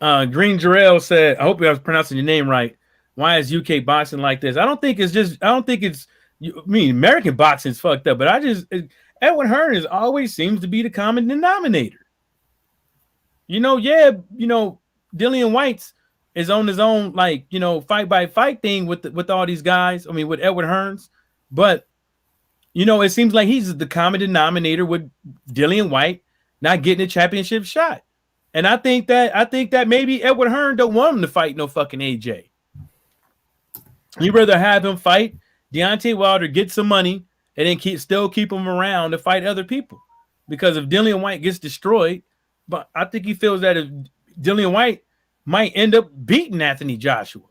A: Jarrell said, I hope I was pronouncing your name right. Why is UK boxing like this? I don't think it's I mean, American boxing is fucked up, but Edwin Hearn always seems to be the common denominator. You know, Dillian White's is on his own, like, you know, fight by fight thing with all these guys. I mean, with Edwin Hearns, but you know, it seems like he's the common denominator with Dillian White not getting a championship shot. And I think that maybe Edwin Hearn don't want him to fight no fucking AJ. You'd rather have him fight Deontay Wilder, get some money, and then still keep him around to fight other people. Because if Dillian White gets destroyed, but I think he feels that if Dillian White might end up beating Anthony Joshua.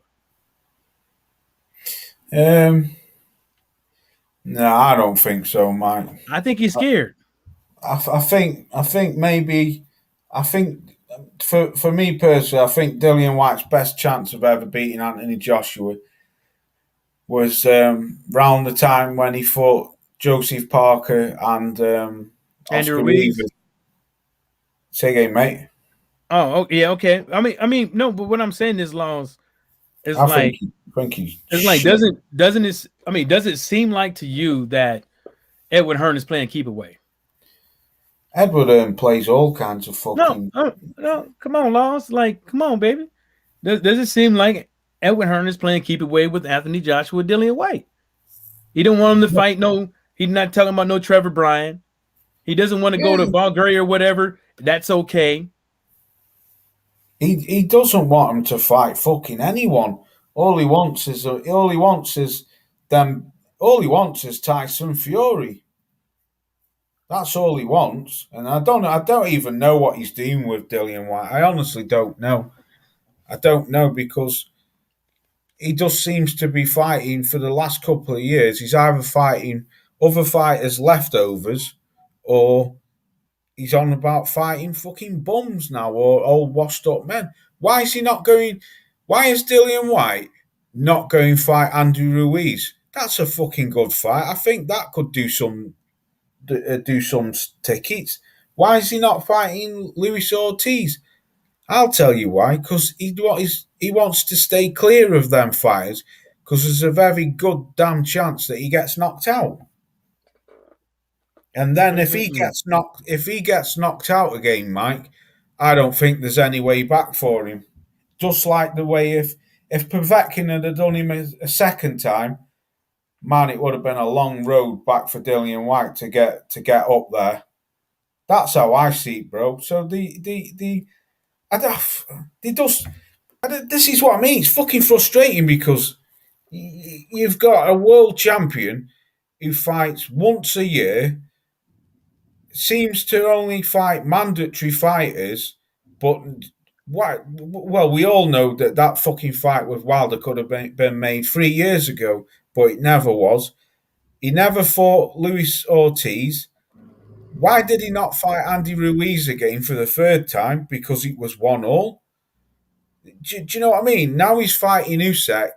C: No, I don't think so, Mike.
A: I think he's scared.
C: I think for me personally, I think Dillian White's best chance of ever beating Anthony Joshua was round the time when he fought Joseph Parker and
A: Andrew Ruiz.
C: Say again, mate.
A: Oh, yeah, okay. I mean, no, but what I'm saying is, Laws, is does it seem like to you that Edward Hearn is playing keep away?
C: Edward Hearn plays all kinds of fucking.
A: No, come on, Laws. Like, come on, baby. Does it seem like Edward Hearn is playing keep away with Anthony Joshua, Dillian White? He don't want him to fight. No, he's not talking about no Trevor Bryan. He doesn't want to go to Bulgaria or whatever. That's okay.
C: He doesn't want him to fight fucking anyone. All he wants is Tyson Fury. That's all he wants. And I don't even know what he's doing with Dillian White. I honestly don't know. I don't know because he just seems to be fighting for the last couple of years. He's either fighting other fighters' leftovers or he's on about fighting fucking bums now or old washed up men. Why is he not going? Why is Dillian White not going to fight Andy Ruiz? That's a fucking good fight. I think that could do some tickets. Why is he not fighting Luis Ortiz? I'll tell you why. Because he wants to stay clear of them fighters. Because there's a very good damn chance that he gets knocked out. And then if he gets knocked out again, Mike, I don't think there's any way back for him. Just like the way if Povetkin had done him a second time, man, it would have been a long road back for Dillian White to get up there. That's how I see it, bro. So this is what I mean. It's fucking frustrating because you've got a world champion who fights once a year, seems to only fight mandatory fighters, but why? Well, we all know that fucking fight with Wilder could have been made 3 years ago, but it never was. He never fought Luis Ortiz. Why did he not fight Andy Ruiz again for the third time? Because it was 1-1. Do you know what I mean? Now he's fighting Usyk.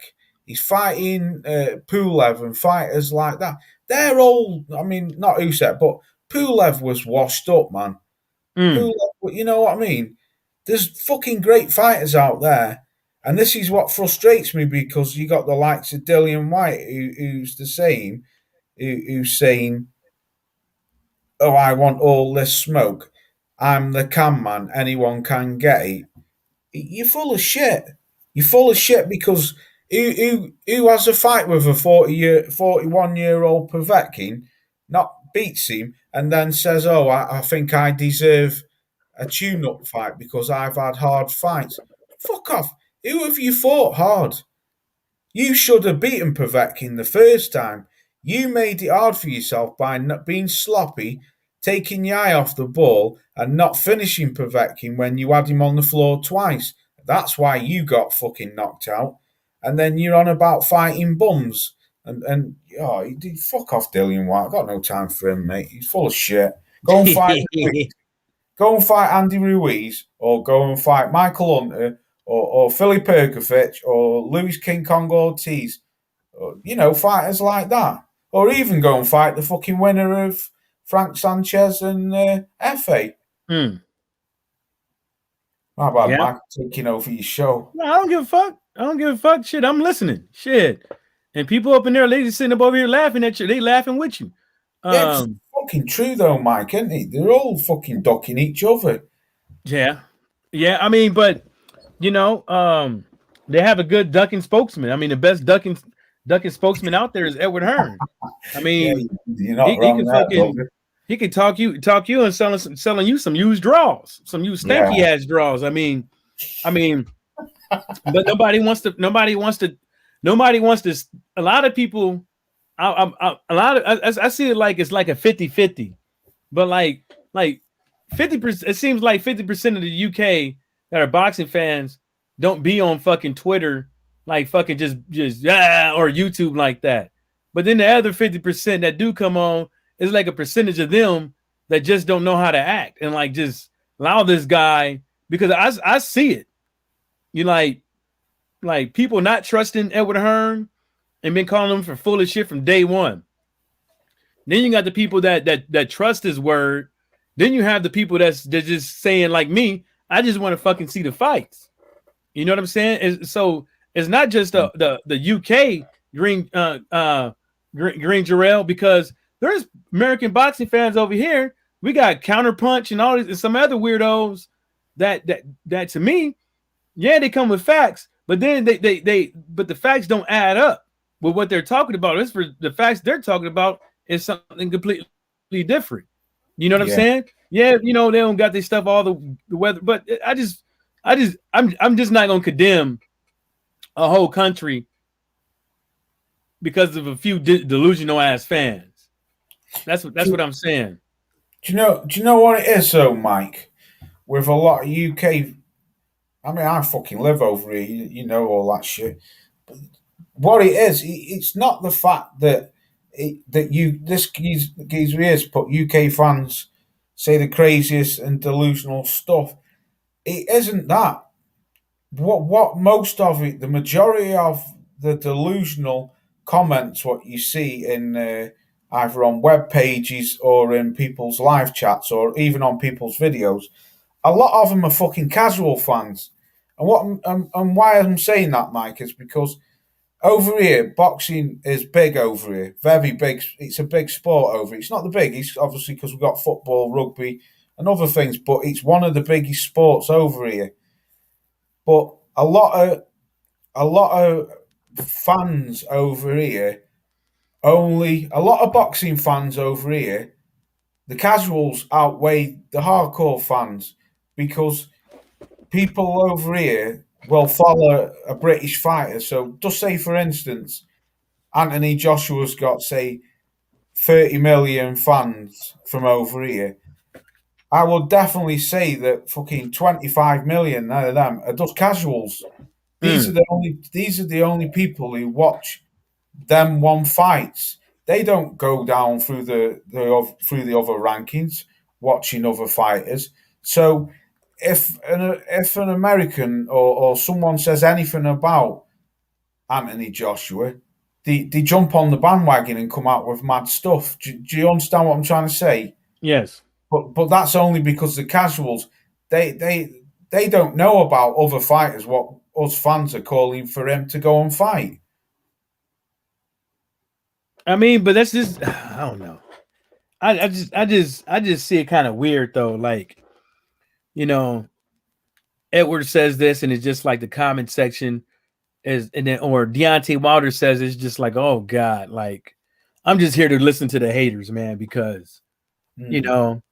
C: He's fighting Pulev and fighters like that. They're all, I mean, not Usyk, but Pulev was washed up, man. Pulev, you know what I mean? There's fucking great fighters out there. And this is what frustrates me because you got the likes of Dillian White, who's the same, who's saying, oh, I want all this smoke. I'm the can man. Anyone can get it. You're full of shit. You're full of shit because who has a fight with a 41-year-old Povetkin, not beats him, and then says, oh, I think I deserve a tune-up fight because I've had hard fights. Fuck off. Who have you fought hard? You should have beaten Povetkin the first time. You made it hard for yourself by not being sloppy, taking your eye off the ball, and not finishing Povetkin when you had him on the floor twice. That's why you got fucking knocked out. And then you're on about fighting bums. And fuck off, Dillian White. I've got no time for him, mate. He's full of shit. Go and fight. Go and fight Andy Ruiz, or go and fight Michael Hunter, or Philly Perkovic, or Luis King Kong Ortiz. Or, fighters like that. Or even go and fight the fucking winner of Frank Sanchez and Efe. How about Mike taking over your show?
A: No, I don't give a fuck. I don't give a fuck. Shit, I'm listening. Shit. And people up in there, they just sitting up over here laughing at you. They laughing with you.
C: It's fucking true though, Mike, isn't it? They're all fucking ducking each other.
A: Yeah. Yeah, I mean, but they have a good ducking spokesman. I mean, the best ducking spokesman out there is Edward Hearn. I mean,
C: you're not wrong.
A: He can talk you and selling you some used draws, some used stanky ass draws. I mean, but nobody wants to. A lot of people. I see it like it's like a 50-50, but like 50%. It seems like 50% of the UK that are boxing fans don't be on fucking Twitter, like fucking just or YouTube like that. But then the other 50% that do come on is like a percentage of them that just don't know how to act and like just allow this guy, because I see it. You like people not trusting Edward Hearn and been calling him for full of shit from day one. Then you got the people that trust his word. Then you have the people that's just saying like me, I just want to fucking see the fights. You know what I'm saying? So it's not just the UK Green Jarrell, because there's American boxing fans over here. We got Counterpunch and all these and some other weirdos that to me, yeah, they come with facts, but then but the facts don't add up with what they're talking about. It's for the facts they're talking about is something completely different. You know what I'm saying? Yeah, they don't got this stuff all the weather, but I'm just not gonna condemn a whole country because of a few delusional ass fans. That's what I'm saying.
C: Do you know what it is though, Mike? With a lot of UK, I mean, I fucking live over here. You know all that shit. What it is, it's not the fact that this geezer is put UK fans say the craziest and delusional stuff. It isn't that. What most of it, the majority of the delusional comments, what you see in either on web pages or in people's live chats or even on people's videos, a lot of them are fucking casual fans. And why I'm saying that, Mike, is because over here, boxing is big over here, very big. It's a big sport over here. It's not the biggest, obviously, because we've got football, rugby, and other things, but it's one of the biggest sports over here. But a lot of fans over here, only a lot of boxing fans over here, the casuals outweigh the hardcore fans because people over here will follow a British fighter. So, just say for instance, Anthony Joshua's got say 30 million fans from over here. I will definitely say that fucking 25 million out of them are just casuals. These are the only people who watch them one fights. They don't go down through through the other rankings watching other fighters. So if an American or someone says anything about Anthony Joshua, they jump on the bandwagon and come out with mad stuff. Do you understand what I'm trying to say?
A: Yes.
C: But that's only because the casuals they don't know about other fighters. What us fans are calling for him to go and fight.
A: I mean, but that's just I don't know. I just see it kind of weird though. Like, you know, Edward says this, and it's just like the comment section is, and then or Deontay Wilder says it's just like, oh God, like I'm just here to listen to the haters, man, because you know,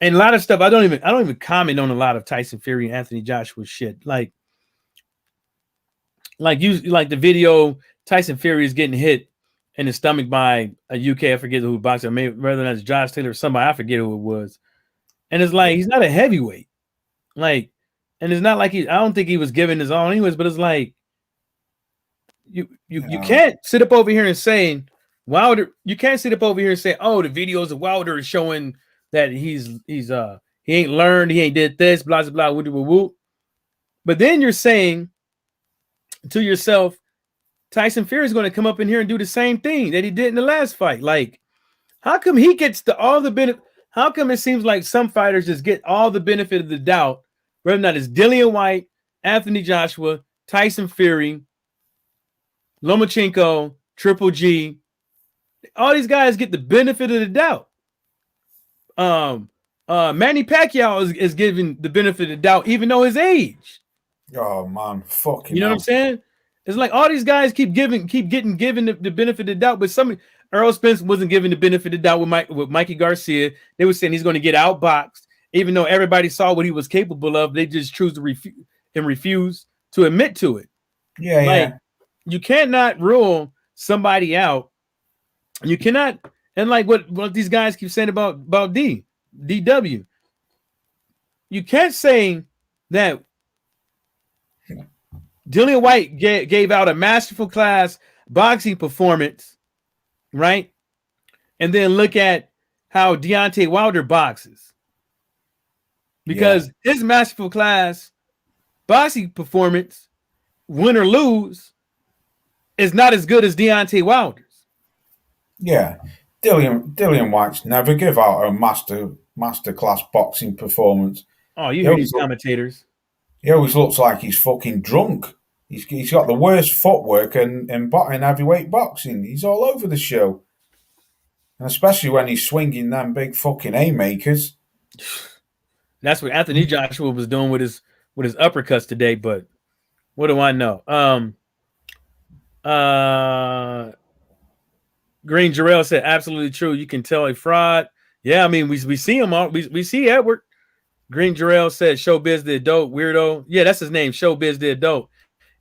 A: and a lot of stuff I don't even comment on a lot of Tyson Fury and Anthony Joshua shit. Like the video Tyson Fury is getting hit in the stomach by a UK, I forget who boxer, maybe rather than it's Josh Taylor or somebody, I forget who it was. And it's like he's not a heavyweight. Like, and it's not like I don't think he was giving his all anyways, but it's like you can't sit up over here and say Wilder, you can't sit up over here and say, oh, the videos of Wilder is showing that he ain't learned, he ain't did this, blah blah blah, woo woo woo. But then you're saying to yourself, Tyson Fury is going to come up in here and do the same thing that he did in the last fight. Like, how come he gets all the benefit? How come it seems like some fighters just get all the benefit of the doubt, whether or not it's Dillian White, Anthony Joshua, Tyson Fury, Lomachenko, Triple G, all these guys get the benefit of the doubt. Manny Pacquiao is given the benefit of the doubt, even though his age.
C: Oh man, fucking.
A: You know what I'm saying? It's like all these guys keep getting given the benefit of the doubt, but Earl Spence wasn't given the benefit of the doubt with Mikey Garcia. They were saying he's going to get outboxed, even though everybody saw what he was capable of. They just choose to refuse to admit to it.
C: Yeah, yeah.
A: You cannot rule somebody out. You cannot, and like what these guys keep saying about DW. You can't say that Dillian White gave out a masterful class boxing performance, right? And then look at how Deontay Wilder boxes. Because his masterful class boxing performance, win or lose, is not as good as Deontay Wilder's.
C: Yeah. Dillian White's never give out a master class boxing performance.
A: Oh, you hear these commentators.
C: He always looks like he's fucking drunk. He's got the worst footwork in heavyweight boxing. He's all over the show. And especially when he's swinging them big fucking haymakers.
A: That's what Anthony Joshua was doing with his uppercuts today, but what do I know? Green Jarrell said absolutely true. You can tell a fraud. Yeah, I mean we see him all. We see Edward. Green Jarrell said Showbiz the adult weirdo. Yeah, that's his name, Showbiz the adult.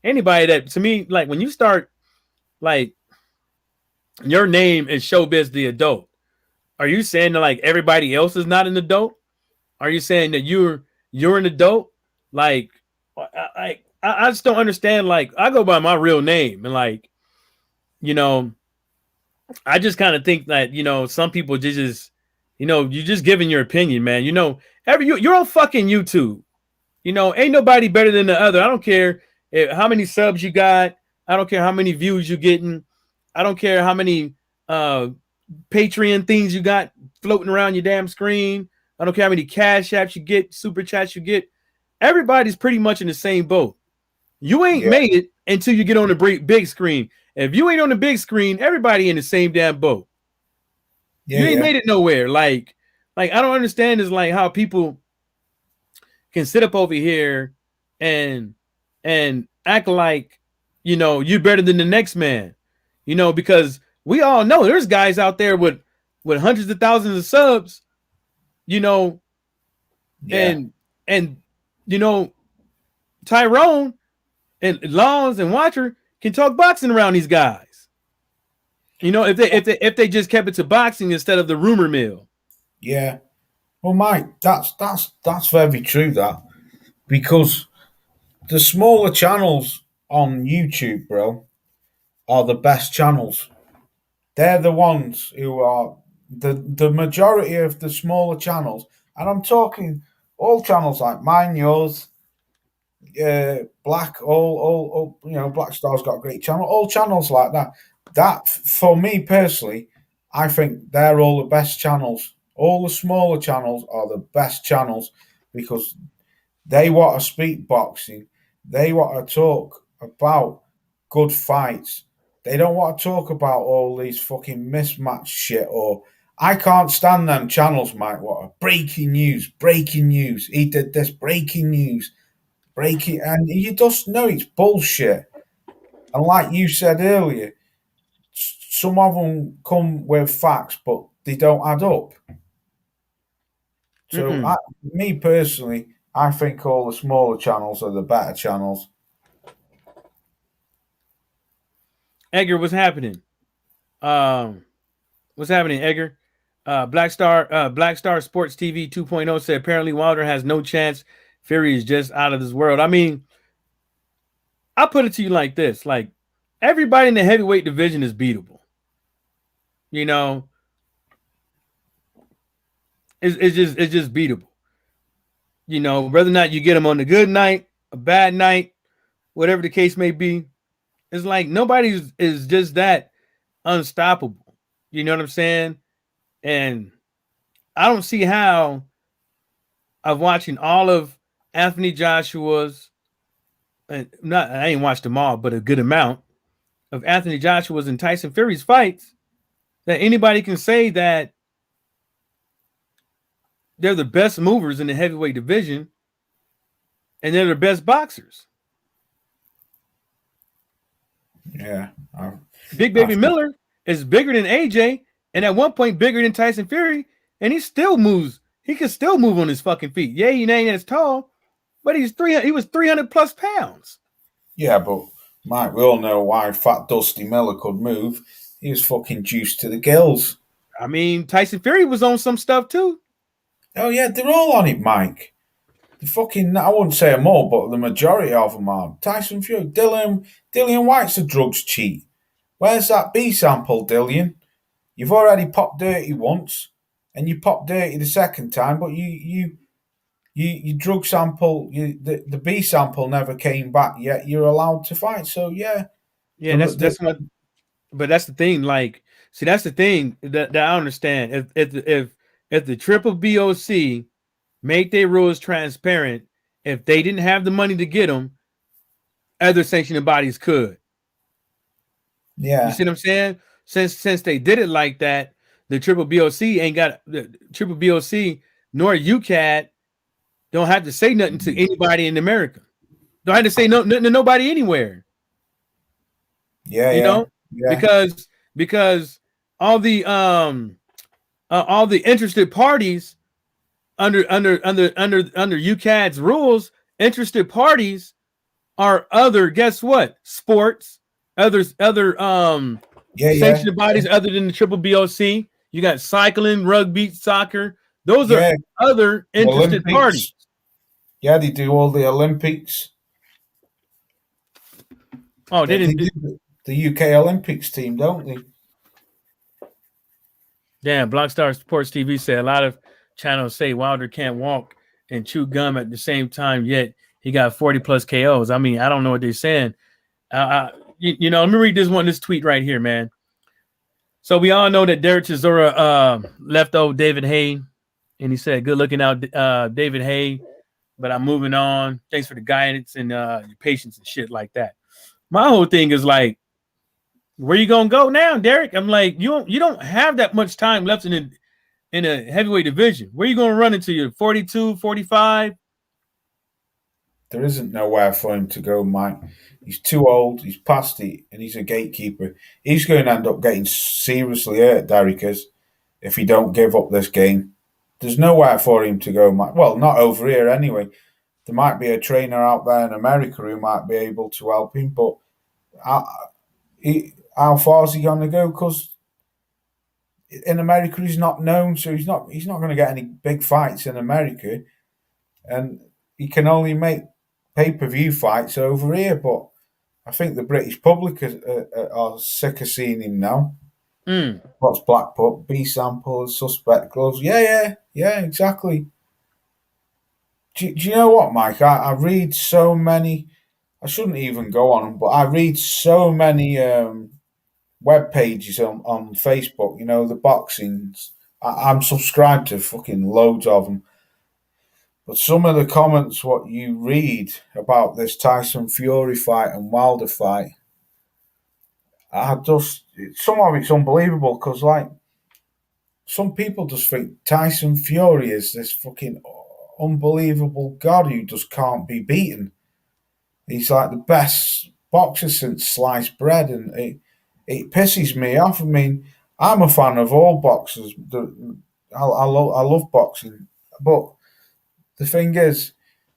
A: Anybody that, to me, like when you start, like your name is Showbiz the adult, Are you saying that like everybody else is not an adult? Are you saying that you're an adult? Like, I just don't understand. Like, I go by my real name, and like, you know, I just kind of think that some people just you're just giving your opinion, man. You're on fucking YouTube. Ain't nobody better than the other. I don't care how many subs you got. I don't care how many views you're getting. I don't care how many Patreon things you got floating around your damn screen. I don't care how many cash apps you get, super chats you get. Everybody's pretty much in the same boat. You ain't made it until you get on the big screen. If you ain't on the big screen, everybody in the same damn boat. You ain't made it nowhere. Like I don't understand is like how people can sit up over here and act like you're better than the next man. Because we all know there's guys out there with hundreds of thousands of subs, and Tyrone and Lawns and Watcher can talk boxing around these guys. If they just kept it to boxing instead of the rumor mill.
C: Yeah. Well, Mike, that's very true, that, because the smaller channels on YouTube, bro, are the best channels. They're the ones who are the majority of the smaller channels, and I'm talking all channels like mine, yours, Black, all Black Star's got a great channel. All channels like that. That, for me personally, I think they're all the best channels. All the smaller channels are the best channels because they want to speak boxing. They want to talk about good fights. They don't want to talk about all these fucking mismatch shit. Or I can't stand them channels, Mike. What breaking news? He did this. Breaking news. And you just know it's bullshit. And like you said earlier, some of them come with facts, but they don't add up. So, me personally, I think all the smaller channels are the better channels.
A: Edgar, what's happening? What's happening, Edgar? Black Star Sports TV 2.0 said apparently Wilder has no chance. Fury is just out of this world. I mean, I'll put it to you like this: like everybody in the heavyweight division is beatable. It's just beatable. Whether or not you get them on the good night, a bad night, whatever the case may be, it's like nobody is just that unstoppable. You know what I'm saying? And I don't see how of watching all of Anthony Joshua's, and I ain't watched them all, but a good amount of Anthony Joshua's and Tyson Fury's fights, that anybody can say that they're the best movers in the heavyweight division and they're the best boxers.
C: Yeah.
A: Big Baby Miller is bigger than AJ and at one point bigger than Tyson Fury, and he still moves. He can still move on his fucking feet. Yeah, he ain't as tall, but he was 300 plus pounds.
C: Yeah, but Mike, we all know why Fat Dusty Miller could move. He was fucking juiced to the gills.
A: I mean, Tyson Fury was on some stuff too.
C: Oh yeah, they're all on it, Mike. I wouldn't say them all, but the majority of them are. Tyson Fury, Dillian White's a drugs cheat. Where's that B sample, Dillian? You've already popped dirty once, and you popped dirty the second time, but you drug sample, the B sample never came back yet. You're allowed to fight, so yeah.
A: Yeah, that's what. But that's the thing. Like, see, that's the thing that I understand. If the triple BOC made their rules transparent, if they didn't have the money to get them, other sanctioning bodies could.
C: Yeah,
A: you see what I'm saying? Since they did it like that, the triple BOC ain't got the triple BOC nor UCAD don't have to say nothing to anybody in America. Don't have to say nothing to nobody anywhere.
C: Yeah,
A: you know, because all the interested parties under UCAD's rules, interested parties are other, guess what? Sports, other sanctioned bodies other than the triple BOC. You got cycling, rugby, soccer. Those
C: Yeah,
A: are other interested
C: Olympics.
A: parties.
C: Yeah, they do all the Olympics.
A: Oh,
C: They
A: didn't.
C: do the UK Olympics team, don't they?
A: Damn, Blockstar Sports TV said a lot of channels say Wilder can't walk and chew gum at the same time, yet he got 40 plus KOs. I mean, I don't know what they're saying. Let me read this tweet right here, man. So we all know that Derek Chisora left old David Haye, and he said, "Good looking out, David Haye, but I'm moving on. Thanks for the guidance and your patience and shit like that." My whole thing is like, where you gonna go now, Derek? I'm like, you don't have that much time left in a heavyweight division. Where you gonna run into your 42, 45?
C: There isn't nowhere for him to go, Mike. He's too old. He's past it, and he's a gatekeeper. He's going to end up getting seriously hurt, Derek is, if he don't give up this game. There's nowhere for him to go, Mike. Well, not over here anyway. There might be a trainer out there in America who might be able to help him, but how far is he going to go? Because in America he's not known, so he's not going to get any big fights in America, and he can only make pay-per-view fights over here. But I think the British public are sick of seeing him now. What's Black Pup, B sample, suspect gloves? Yeah, exactly. Do you know what, Mike? I read so many. I shouldn't even go on them, but I read so many web pages on Facebook. You know, the boxings. I'm subscribed to fucking loads of them. But some of the comments, what you read about this Tyson Fury fight and Wilder fight, some of it's unbelievable because, like, some people just think Tyson Fury is this fucking unbelievable god who just can't be beaten. He's like the best boxer since sliced bread, and it pisses me off. I mean, I'm a fan of all boxers. I love boxing, but the thing is,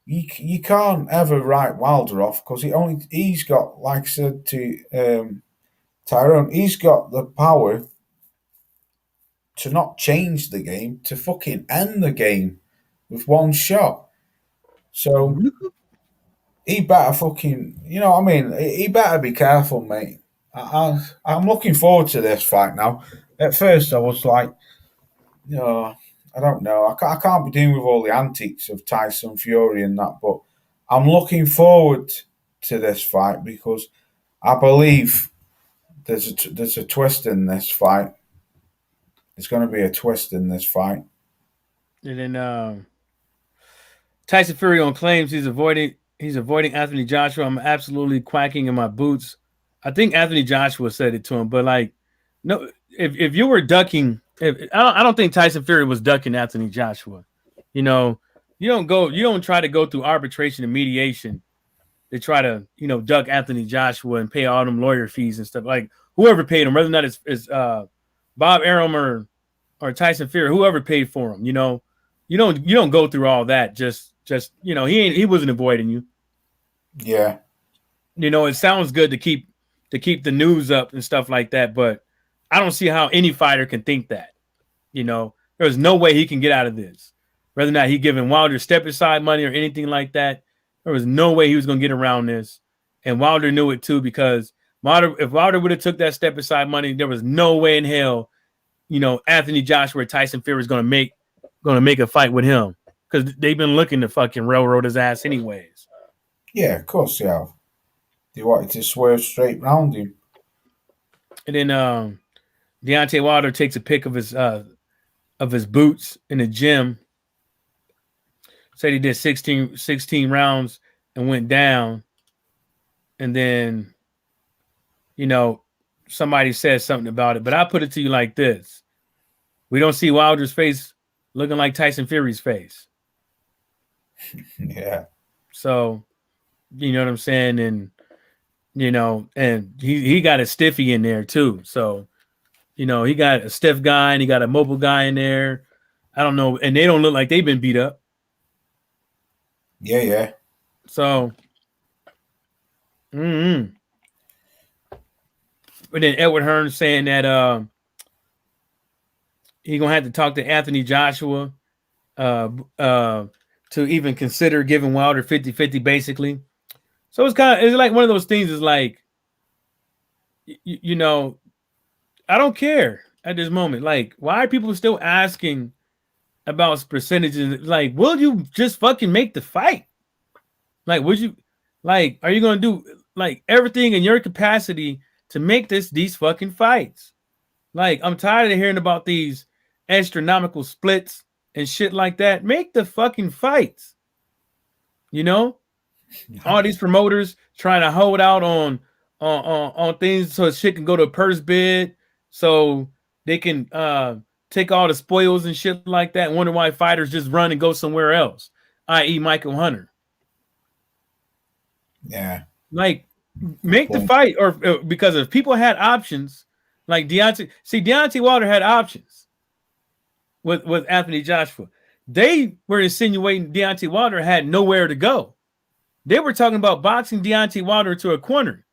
C: you can't ever write Wilder off because he's got, like I said to Tyrone, he's got the power to not change the game, to fucking end the game with one shot. So he better fucking, you know what I mean? He better be careful, mate. I'm looking forward to this fight now. At first, I was like, I don't know. I can't be dealing with all the antics of Tyson Fury and that, but I'm looking forward to this fight because I believe there's a twist in this fight. There's going to be a twist in this fight.
A: And then Tyson Fury on claims he's avoiding Anthony Joshua. I'm absolutely quacking in my boots. I think Anthony Joshua said it to him, but like, no, if you were ducking, I don't think Tyson Fury was ducking Anthony Joshua. You know, you don't try to go through arbitration and mediation to try to, duck Anthony Joshua and pay all them lawyer fees and stuff. Like whoever paid him, whether or not it's Bob Arum or Tyson Fury, whoever paid for him, you don't go through all that. Just he wasn't avoiding you.
C: Yeah.
A: It sounds good to keep the news up and stuff like that, but I don't see how any fighter can think that. There's no way he can get out of this. Whether or not he giving Wilder step aside money or anything like that, there was no way he was going to get around this. And Wilder knew it too, because if Wilder would have took that step aside money, there was no way in hell, Anthony Joshua or Tyson Fury is going to make a fight with him, because they've been looking to fucking railroad his ass anyways.
C: Yeah, of course they have. They wanted to swerve straight round him. And
A: then Deontay Wilder takes a pic of his boots in the gym. Said he did 16 rounds and went down. And then, somebody said something about it. But I put it to you like this. We don't see Wilder's face looking like Tyson Fury's face.
C: Yeah.
A: So, you know what I'm saying? And, and he got a stiffy in there too. So, he got a stiff guy and he got a mobile guy in there. I don't know. And they don't look like they've been beat up.
C: Yeah.
A: So, But then Edward Hearn saying that He gonna have to talk to Anthony Joshua to even consider giving Wilder 50-50 basically. So it's like one of those things is like, you know, I don't care at this moment. Like, why are people still asking about percentages? Like, will you just fucking make the fight? Like, would you, like, are you gonna do like everything in your capacity to make these fucking fights? Like, I'm tired of hearing about these astronomical splits and shit like that. Make the fucking fights. You know, all these promoters trying to hold out on things so shit can go to a purse bid, so they can take all the spoils and shit like that. And wonder why fighters just run and go somewhere else, i.e., Michael Hunter.
C: Yeah,
A: like make the fight, or because if people had options, like Deontay Wilder had options with Anthony Joshua. They were insinuating Deontay Wilder had nowhere to go. They were talking about boxing Deontay Wilder to a corner.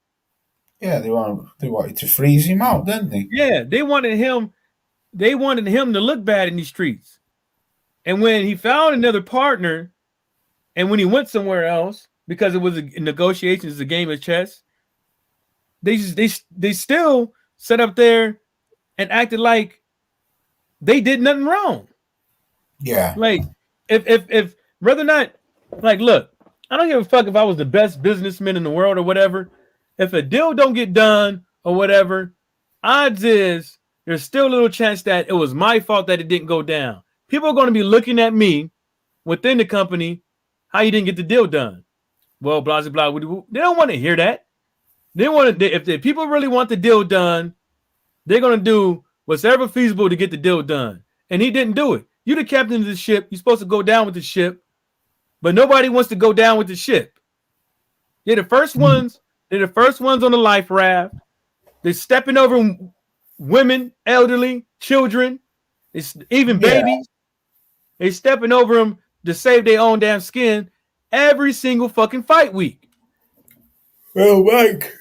C: Yeah, they wanted to freeze him out, didn't they?
A: Yeah, they wanted him to look bad in these streets. And when he found another partner, and when he went somewhere else, because it was a negotiations, a game of chess, they still sat up there and acted like they did nothing wrong.
C: Yeah.
A: Like, if rather not, like, look, I don't give a fuck if I was the best businessman in the world or whatever. If a deal don't get done or whatever, odds is there's still a little chance that it was my fault that it didn't go down. People are going to be looking at me within the company, how you didn't get the deal done. Well, blah, blah, blah. They don't want to hear that. They want to, if the people really want the deal done, they're going to do what's ever feasible to get the deal done. And he didn't do it. You're the captain of the ship. You're supposed to go down with the ship, but nobody wants to go down with the ship. They're the first ones. They're the first ones on the life raft. They're stepping over women, elderly, children, even babies. They're stepping over them to save their own damn skin every single fucking fight week.
C: Well, Mike,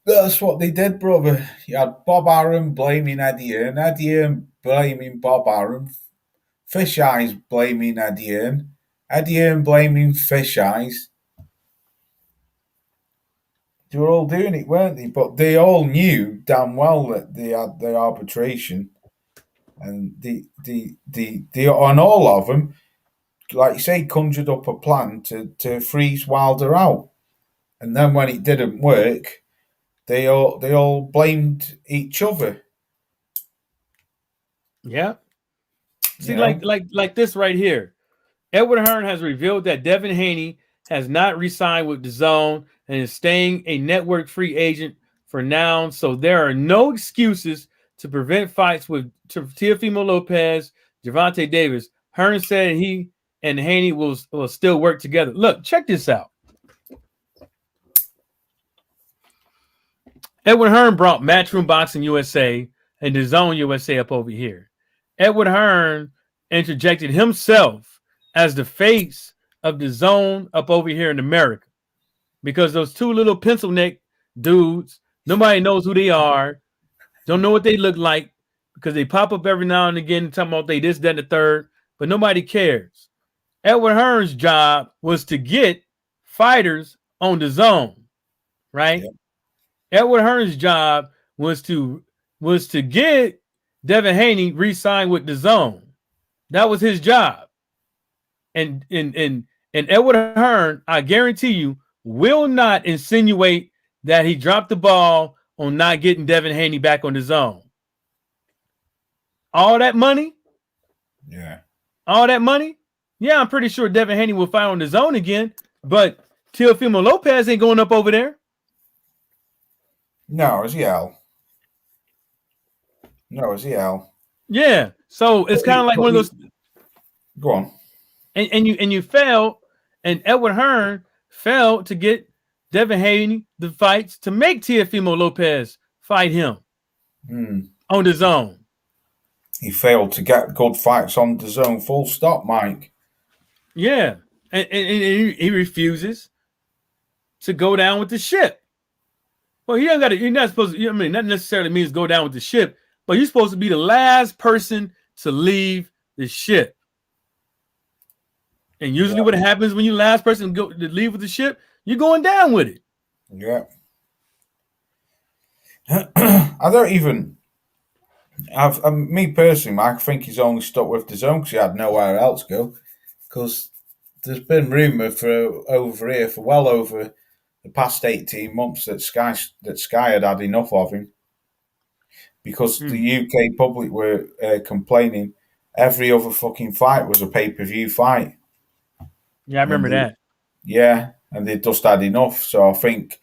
C: that's what they did, brother. You had Bob Arum blaming Eddie Hearn, Eddie Hearn blaming Bob Arum, Fish Eyes blaming Eddie Hearn blaming Fish Eyes. They were all doing it, weren't they? But they all knew damn well that they had the arbitration, and the on all of them, like you say, conjured up a plan to freeze Wilder out. And then when it didn't work, they all blamed each other.
A: Yeah. See, like this right here. Edward Hearn has revealed that Devin Haney has not re-signed with DAZN and is staying a network free agent for now. So there are no excuses to prevent fights with Teofimo Lopez, Gervonta Davis. Hearn said he and Haney will still work together. Look, check this out. Edward Hearn brought Matchroom Boxing USA and DAZN USA up over here. Edward Hearn interjected himself as the face of DAZN up over here in America, because those two little pencil neck dudes, nobody knows who they are, don't know what they look like, because they pop up every now and again talking about they this, that, and the third, but nobody cares. Edward Hearn's job was to get fighters on DAZN, right? Yep. Edward Hearn's job was to get Devin Haney re-signed with DAZN. That was his job. And Edward Hearn, I guarantee you, will not insinuate that he dropped the ball on not getting Devin Haney back on DAZN. All that money?
C: Yeah.
A: All that money? Yeah, I'm pretty sure Devin Haney will fight on DAZN again, but Teofimo Lopez ain't going up over there.
C: No, it's Yale.
A: Yeah, so it's kind of like one of those.
C: Go on.
A: And you failed, and Edward Hearn failed to get Devin Haney the fights to make Teofimo Lopez fight him on DAZN.
C: He failed to get good fights on DAZN. Full stop, Mike.
A: Yeah, and he refuses to go down with the ship. Well, you're not supposed to. I mean, not necessarily means go down with the ship, but you're supposed to be the last person to leave the ship. And usually
C: Yeah.
A: what happens when you last person to leave with the ship, you're going down with it.
C: Yeah. I don't even. Me personally, Mike, I think he's only stuck with the zone because he had nowhere else to go. Because there's been rumour for over here for well over the past 18 months that Sky had enough of him because the UK public were complaining every other fucking fight was a pay-per-view fight.
A: Yeah, I remember that.
C: Yeah, and they just had enough. So I think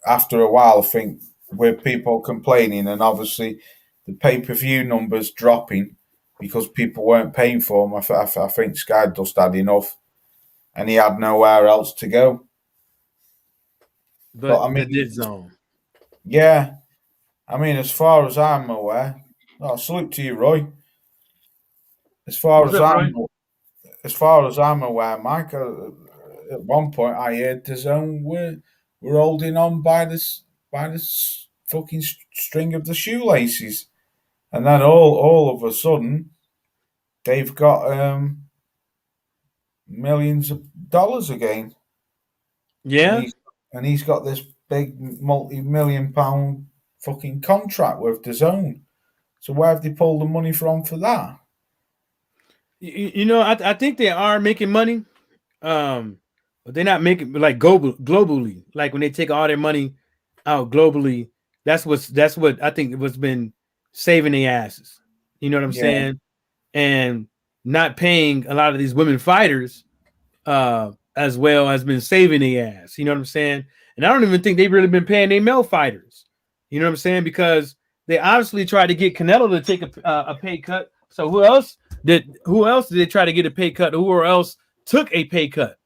C: after a while, I think with people complaining and obviously the pay-per-view numbers dropping because people weren't paying for them, I think Sky just had enough, and he had nowhere else to go.
A: But
C: I mean,
A: the dead zone.
C: Yeah, I mean, as far as I'm aware, salute to you, Roy. As far
A: What's
C: as
A: up,
C: I'm
A: Roy?
C: as far as I'm aware, Mike, at one point I heard the zone were holding on by this fucking string of the shoelaces, and then all of a sudden they've got millions of dollars again.
A: Yeah.
C: And he's got this big multi-million-pound fucking contract with the zone. So where have they pulled the money from for that?
A: You know, I think they are making money. But they're not making like globally. Like when they take all their money out globally, that's what I think what's been saving their asses. You know what I'm saying? And not paying a lot of these women fighters as well has been saving their ass. You know what I'm saying? And I don't even think they've really been paying their male fighters. You know what I'm saying? Because they obviously tried to get Canelo to take a pay cut. So who else did they try to get a pay cut? Who else took a pay cut?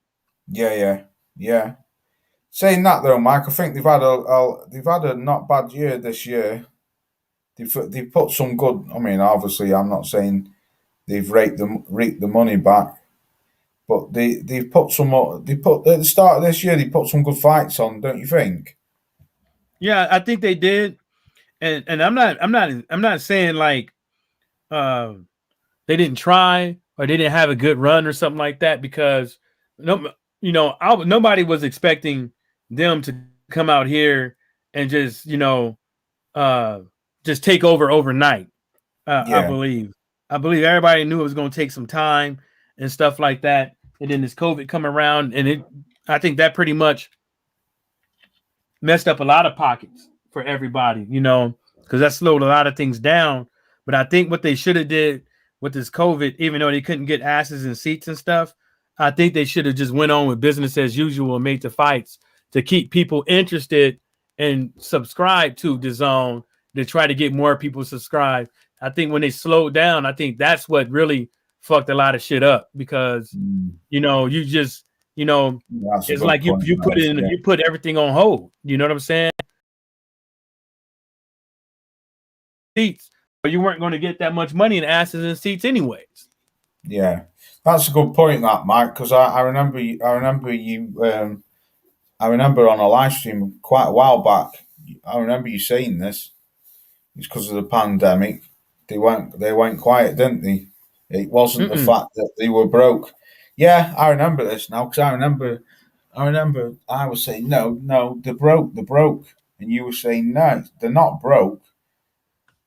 C: Yeah. Saying that though, Mike, I think they've had a not bad year this year. They've put some good. I mean, obviously, I'm not saying they've reaped the money back, but they've put some. They put at the start of this year. They put some good fights on, don't you think?
A: Yeah, I think they did, and I'm not saying like they didn't try or they didn't have a good run or something like that because nobody was expecting them to come out here and just just take over overnight. I believe everybody knew it was going to take some time and stuff like that, and then this COVID come around, and I think that pretty much messed up a lot of pockets for everybody, because that slowed a lot of things down. But I think what they should have did with this COVID, even though they couldn't get asses and seats and stuff, I think they should have just went on with business as usual and made the fights to keep people interested and subscribe to the zone to try to get more people subscribed. I think when they slowed down, I think that's what really fucked a lot of shit up because, you just, it's like you put everything on hold. You know what I'm saying? Seats, but you weren't going to get that much money in asses and seats anyways.
C: Yeah, that's a good point, that Mike. Because I remember on a live stream quite a while back. I remember you saying this. It's because of the pandemic. They went quiet, didn't they? It wasn't the fact that they were broke. Yeah, I remember this now because I remember I was saying no, they're broke, and you were saying no, they're not broke.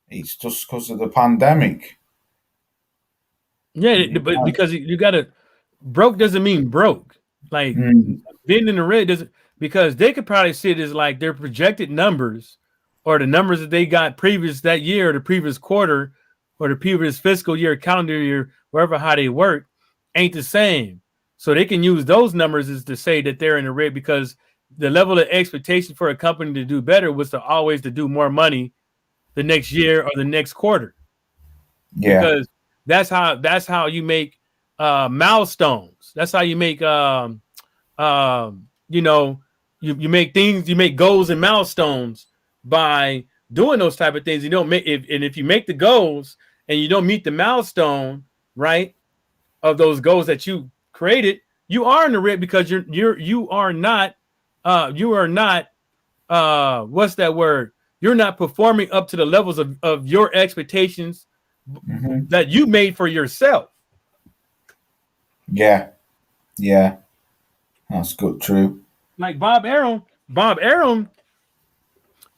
C: It's just because of the pandemic.
A: Yeah, but because you gotta broke doesn't mean broke. Like being in the red doesn't, because they could probably see it as like their projected numbers or the numbers that they got previous that year or the previous quarter or the previous fiscal year, calendar year, wherever how they work, ain't the same. So they can use those numbers as to say that they're in the red because the level of expectation for a company to do better was to always to do more money the next year or the next quarter. Yeah. Because that's how you make milestones. That's how you make you make things, you make goals and milestones by doing those type of things. You don't make if you make the goals and you don't meet the milestone, right, of those goals that you created, you are in the red because you are not what's that word? You're not performing up to the levels of your expectations
C: Mhm.
A: that you made for yourself.
C: Yeah. Yeah. That's good. True.
A: Like Bob Arum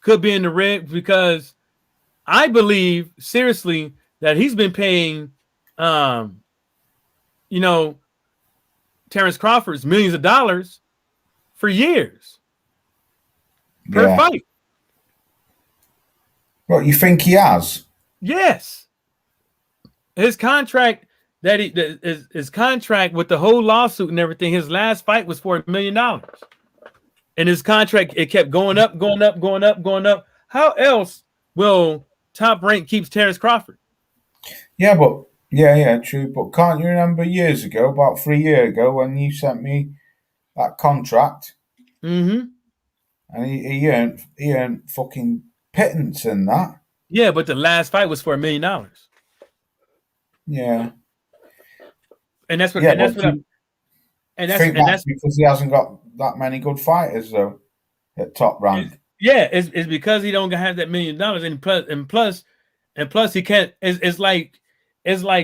A: could be in the red because I believe seriously that he's been paying, um, you know, Terrence Crawford's millions of dollars for years per
C: Yeah.
A: fight.
C: What you think he has?
A: Yes, his contract his contract with the whole lawsuit and everything. His last fight was for $1 million, and his contract it kept going up, going up, going up, going up. How else will Top Rank keeps Terrence Crawford?
C: Yeah, but yeah, true. But can't you remember years ago, about 3 years ago, when you sent me that contract
A: Mm-hmm.
C: and he earned fucking pittance in that?
A: Yeah, but the last fight was for $1 million,
C: Yeah.
A: and that's what
C: Yeah,
A: and that's
C: but
A: what
C: do
A: I,
C: you
A: and that's
C: think
A: and
C: that's
A: that's
C: because he hasn't got that many good fighters though at top rank?
A: yeah, it's because he don't have that $1 million, and plus he can't. It's like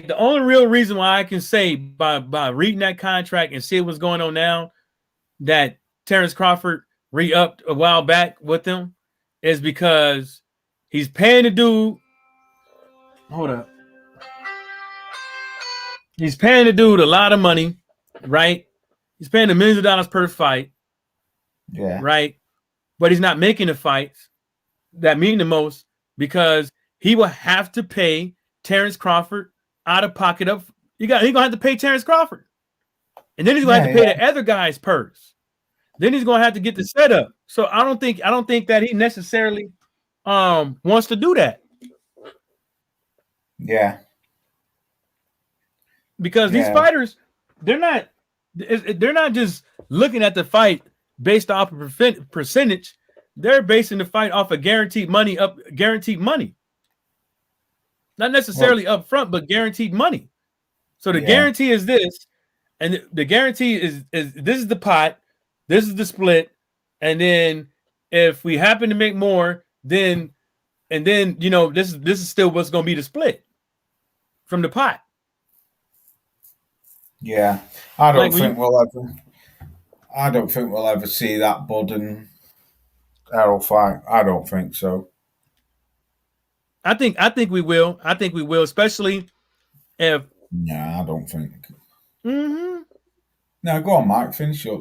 A: the only real reason why I can say by reading that contract and see what's going on now that Terrence Crawford re-upped a while back with him is because he's paying the dude. Hold up, he's paying the dude a lot of money, right? He's paying the millions of dollars per fight,
C: Yeah.
A: right? But he's not making the fights that mean the most because he will have to pay Terrence Crawford out of pocket of he's gonna have to pay Terrence Crawford. And then he's gonna have to pay
C: Yeah.
A: the other guy's purse. Then he's gonna have to get the setup. So I don't think that he necessarily wants to do that.
C: Yeah.
A: Because these
C: Yeah.
A: fighters, they're not just looking at the fight based off of percentage. They're basing the fight off of guaranteed money. Not necessarily up front, but guaranteed money. So the guarantee is this, and the guarantee is this is the pot, this is the split, and then if we happen to make more, then this is still what's going to be the split from the pot.
C: Yeah. I don't
A: Like
C: think we'll ever see that Bud and Errol fight. I don't think so.
A: I think we will. I think we will, especially if.
C: Yeah, I don't think.
A: Mm-hmm.
C: Now go on, Mike. Finish up.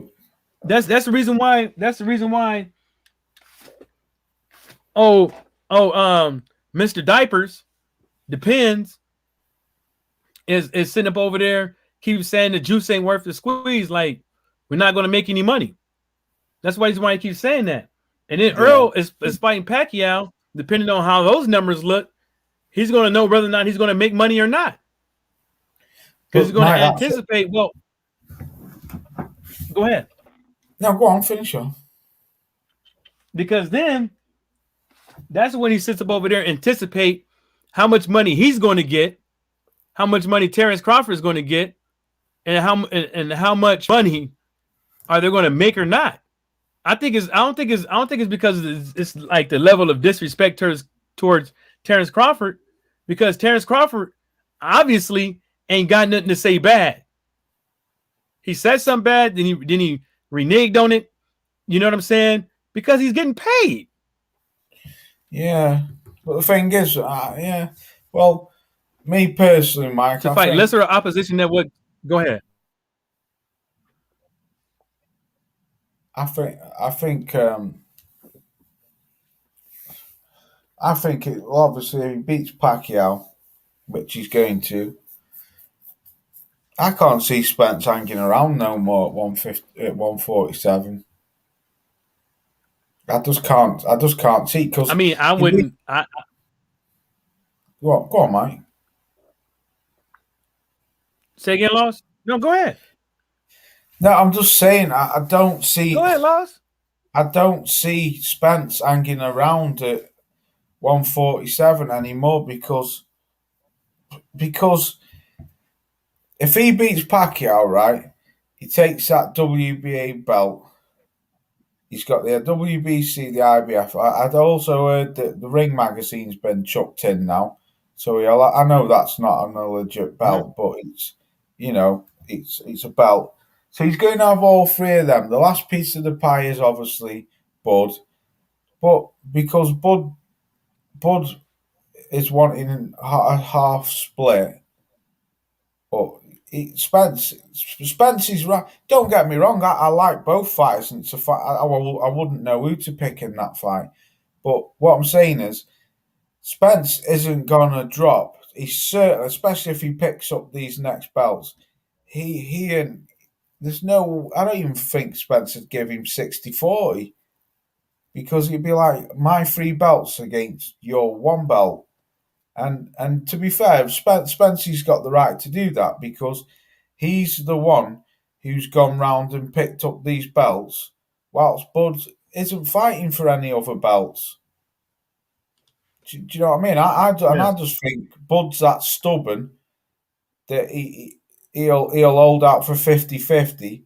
A: That's the reason why. That's the reason why. Oh, Mr. Diapers depends. Is sitting up over there, keeps saying the juice ain't worth the squeeze. Like we're not going to make any money. That's why he keeps saying that. And then Earl is fighting Pacquiao. Depending on how those numbers look, he's going to know whether or not he's going to make money or not. Because he's going to anticipate. Well, go ahead.
C: No, go on, finish up.
A: Because then that's when he sits up over there and anticipate how much money he's going to get, how much money Terrence Crawford is going to get, and how much money are they going to make or not. I don't think it's because it's like the level of disrespect towards Terrence Crawford, because Terrence Crawford obviously ain't got nothing to say bad. He said something bad, then he reneged on it. You know what I'm saying? Because he's getting paid.
C: Yeah, but the thing is, yeah. Well, me personally, Mike,
A: to fight lesser opposition that would go ahead.
C: I think it obviously if he beats Pacquiao, which he's going to. I can't see Spence hanging around no more at 150 at 147. I just can't see because
A: I mean, I wouldn't.
C: Go on, Mike.
A: Say again, Loss? No, go ahead.
C: No, I'm just saying I don't see.
A: Go ahead, Loss.
C: I don't see Spence hanging around at 147 anymore because if he beats Pacquiao, right, he takes that WBA belt. He's got the WBC, the IBF. I'd also heard that the Ring magazine's been chucked in now. So yeah, I know that's not a legit belt, but it's it's a belt. So he's going to have all three of them. The last piece of the pie is obviously Bud, but because Bud is wanting a half split, but Spence is right. Don't get me wrong. I like both fighters, and it's a fight. I wouldn't know who to pick in that fight. But what I'm saying is, Spence isn't gonna drop. He's certain, especially if he picks up these next belts. He and there's no. I don't even think Spence would give him 60-40 because he'd be like my three belts against your one belt. And to be fair, Spencer's got the right to do that because he's the one who's gone round and picked up these belts, whilst Bud isn't fighting for any other belts. Do you know what I mean? And I just think Bud's that stubborn that he'll hold out for 50-50.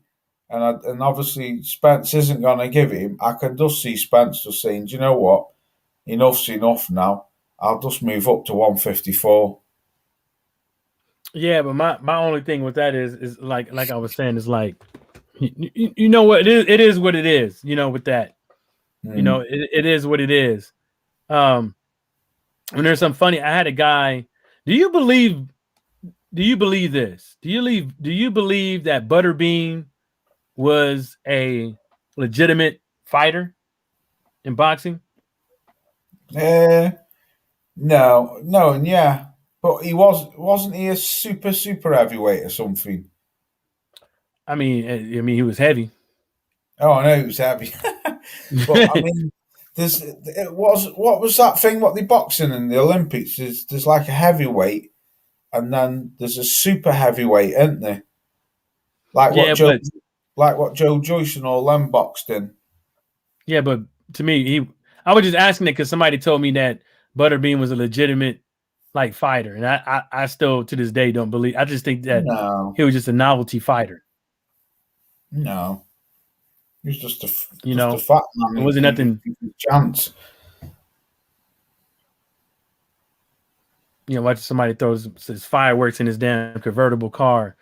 C: And obviously Spence isn't going to give him. I can just see Spence just saying, do you know what? Enough's enough now. I'll just move up to 154.
A: Yeah, but my only thing with that is like I was saying is like you know what it is what it is, you know, with that. You know, it is what it is. And there's some funny. I had a guy. Do you believe this? Do you believe that Butterbean was a legitimate fighter in boxing?
C: No, and yeah, but wasn't he a super heavyweight or something?
A: I mean, he was heavy.
C: Oh, I know he was heavy, but I mean, what was that thing? What they boxing in the Olympics? There's like a heavyweight, and then there's a super heavyweight, isn't there? Like what Joe Joyce and all them boxed in.
A: Yeah, but to me, I was just asking it because somebody told me that Butterbean was a legitimate like fighter, and I still to this day don't believe. I just think that he was just a novelty fighter.
C: No, he was just a
A: fat man. It wasn't nothing.
C: Chance.
A: You know, watch somebody throws fireworks in his damn convertible car.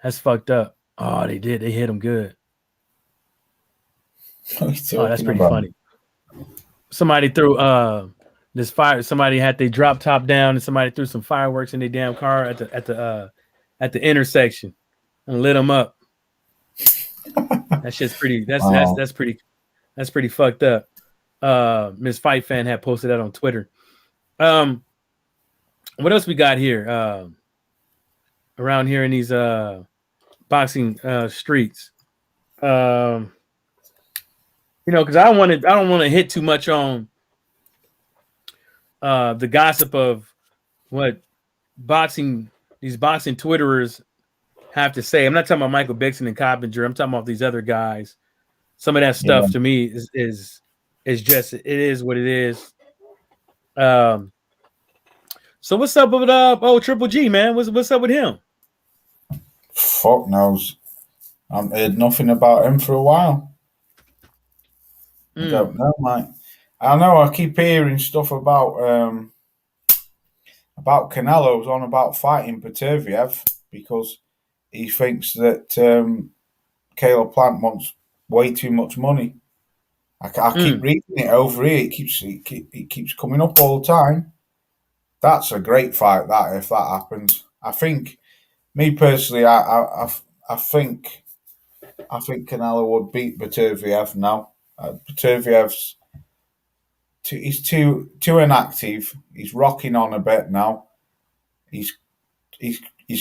A: That's fucked up. Oh, they did. They hit him good. Oh, that's pretty funny. Somebody threw this fire. Somebody had they drop top down, and somebody threw some fireworks in their damn car at the intersection and lit them up. That shit's pretty. That's pretty fucked up. Miss Fight Fan had posted that on Twitter. What else we got here? Around here in these boxing streets. You know, because I don't want to hit too much on the gossip of what these boxing Twitterers have to say. I'm not talking about Michael Bickson and Coppinger. I'm talking about these other guys. Some of that stuff to me is just it is what it is. So what's up with Triple G, man? What's up with him?
C: Fuck knows. I haven't heard nothing about him for a while. I don't know, mate. I know I keep hearing stuff about Canelo's on about fighting Petreviev because he thinks that Caleb Plant wants way too much money. I keep reading it over here. It keeps coming up all the time. That's a great fight. That if that happens, I think. Me personally, I think Canelo would beat Petreviev now. Petrviev's he's too inactive. He's rocking on a bit now. He's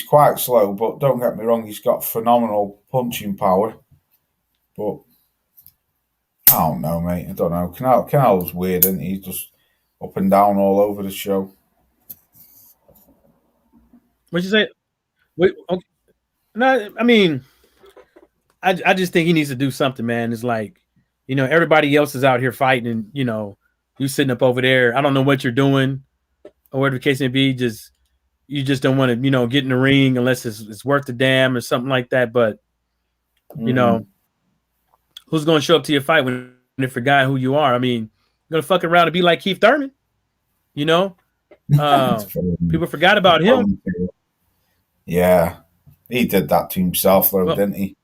C: quite slow, but don't get me wrong, he's got phenomenal punching power. But I don't know, mate. I don't know. Canelo's weird, isn't he? He's just up and down all over the show.
A: What'd you say? Wait, okay. No, I mean, I just think he needs to do something, man. It's like, you know, everybody else is out here fighting, and you know, you sitting up over there. I don't know what you're doing, or whatever the case may be. You just don't want to, you know, get in the ring unless it's worth the damn or something like that. But you know, who's going to show up to your fight when they forgot who you are? I mean, you're gonna fuck around and be like Keith Thurman, you know? People forgot about him.
C: Yeah, he did that to himself, though,
A: Well,
C: didn't he?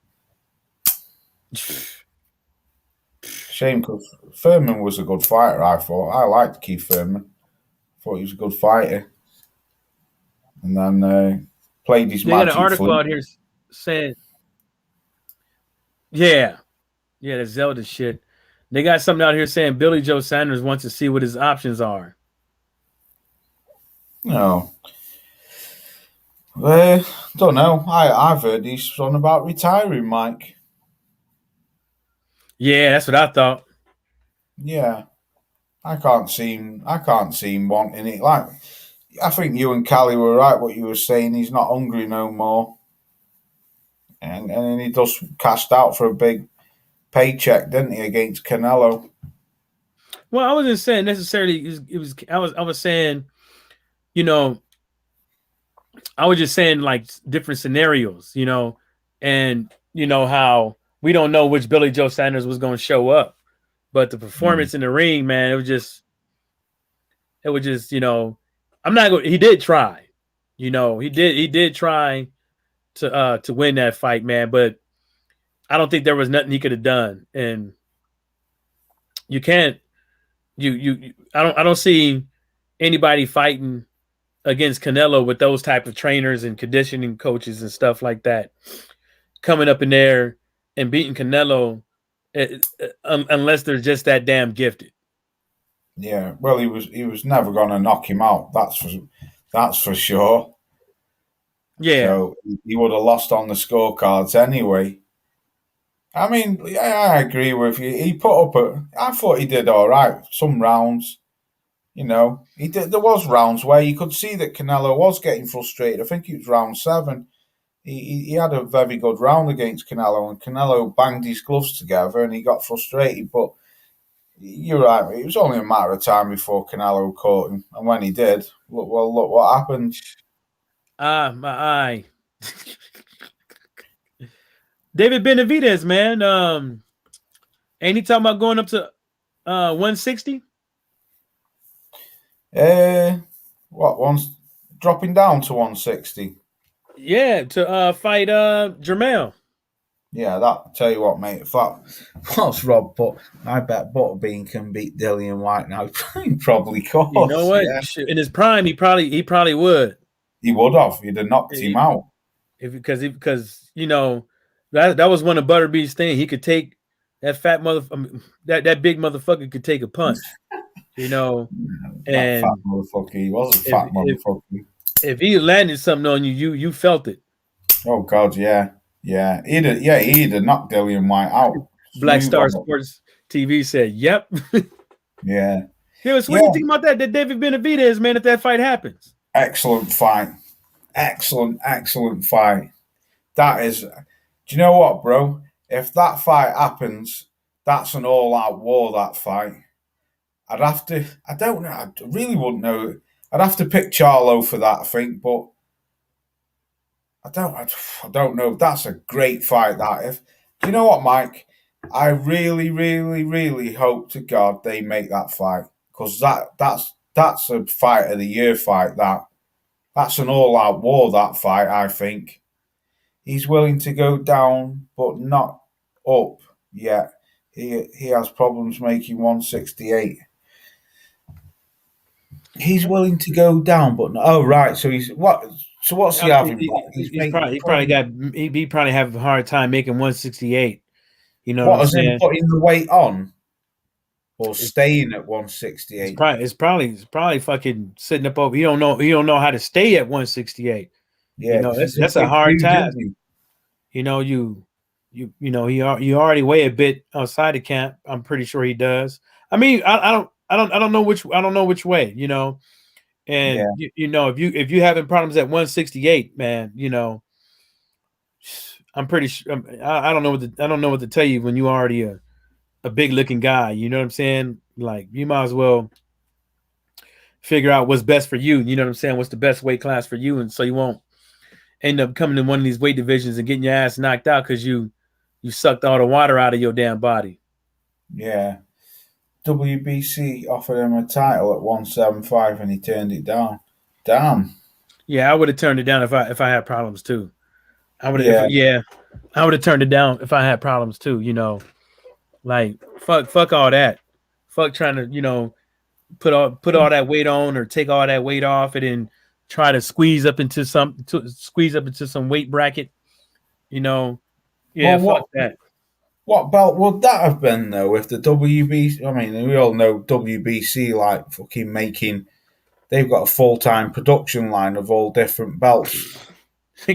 C: Shame, because Furman was a good fighter. I thought I liked Keith Furman. Thought he was a good fighter, and then played his
A: they got an
C: magic
A: article
C: flute.
A: out here saying, yeah, the Zelda shit. They got something out here saying Billy Joe Sanders wants to see what his options are.
C: No, don't know. I've heard he's on about retiring, Mike.
A: Yeah, that's what I thought.
C: Yeah, I can't see him wanting it. Like, I think you and Callie were right. What you were saying, he's not hungry no more, and then he just cashed out for a big paycheck, didn't he, against Canelo?
A: Well, I wasn't saying necessarily. I was saying, you know, I was just saying like different scenarios, and how we don't know which Billy Joe Sanders was going to show up, but the performance in the ring, man, it was just, I'm not going. He did try, he did try to win that fight, man, but I don't think there was nothing he could have done, and you can't, I don't see anybody fighting against Canelo with those type of trainers and conditioning coaches and stuff like that coming up in there and beating Canelo unless they're just that damn gifted.
C: Yeah, well, he was never going to knock him out. That's for sure.
A: Yeah.
C: So he would have lost on the scorecards anyway. I mean, yeah, I agree with you. He put up I thought he did all right. Some rounds, he did. There was rounds where you could see that Canelo was getting frustrated. I think it was round 7. He had a very good round against Canelo, and Canelo banged his gloves together, and he got frustrated. But you're right. It was only a matter of time before Canelo caught him, and when he did, look what happened.
A: My eye. David Benavidez, man. Ain't he talking about going up to 160?
C: One's dropping down to 160.
A: Yeah, to fight Jermell.
C: Yeah, tell you what, mate. If that was Rob, but I bet Butterbean can beat Dillian White now. He probably could.
A: You know what? Yeah. In his prime, he probably would.
C: He would have. He'd have knocked him out.
A: Because that was one of Butterbean's things. He could take that fat that big motherfucker could take a punch. And
C: that fat motherfucker. He was a fat motherfucker.
A: If he landed something on you felt it.
C: Oh God, yeah. Yeah, he'd have knocked Dillian White out.
A: Black Star Sports TV said, "Yep."
C: Yeah.
A: What do you think about that? That David Benavidez, man, if that fight happens.
C: Excellent fight. Excellent fight. That is. Do you know what, bro? If that fight happens, that's an all-out war. That fight. I'd have to. I don't know. I really wouldn't know. I'd have to pick Charlo for that, I think, but. I don't know. That's a great fight. Do you know what, Mike? I really, really, really hope to God they make that fight, because that's a fight of the year fight. That's an all-out war. That fight, I think. He's willing to go down, but not up yet. He has problems making 168. He's willing to go down, but not, oh right. So he's what? So what's he having?
A: He probably have a hard time making 168. You know
C: what I'm saying? Putting the weight on or staying at 168?
A: It's probably fucking sitting up over. He don't know how to stay at 168.
C: Yeah,
A: that's a hard task. You already weigh a bit outside the camp. I'm pretty sure he does. I mean, I don't know which way. And if you having problems at 168, man, I'm pretty sure. I don't know what to tell you when you already a big looking guy. You know what I'm saying? Like, you might as well figure out what's best for you. You know what I'm saying? What's the best weight class for you, and so you won't end up coming in one of these weight divisions and getting your ass knocked out because you sucked all the water out of your damn body.
C: Yeah. WBC offered him a title at 175 and he turned it down. Damn.
A: Yeah, I would have turned it down if I had problems too. I would have.
C: Yeah.
A: I would have turned it down if I had problems too. You know, like fuck all that. Fuck trying to put all that weight on or take all that weight off and then try to squeeze up into some weight bracket. You know, yeah,
C: Well,
A: fuck that.
C: What belt would that have been though? If the WBC, I mean, we all know WBC like fucking making. They've got a full-time production line of all different belts.
A: They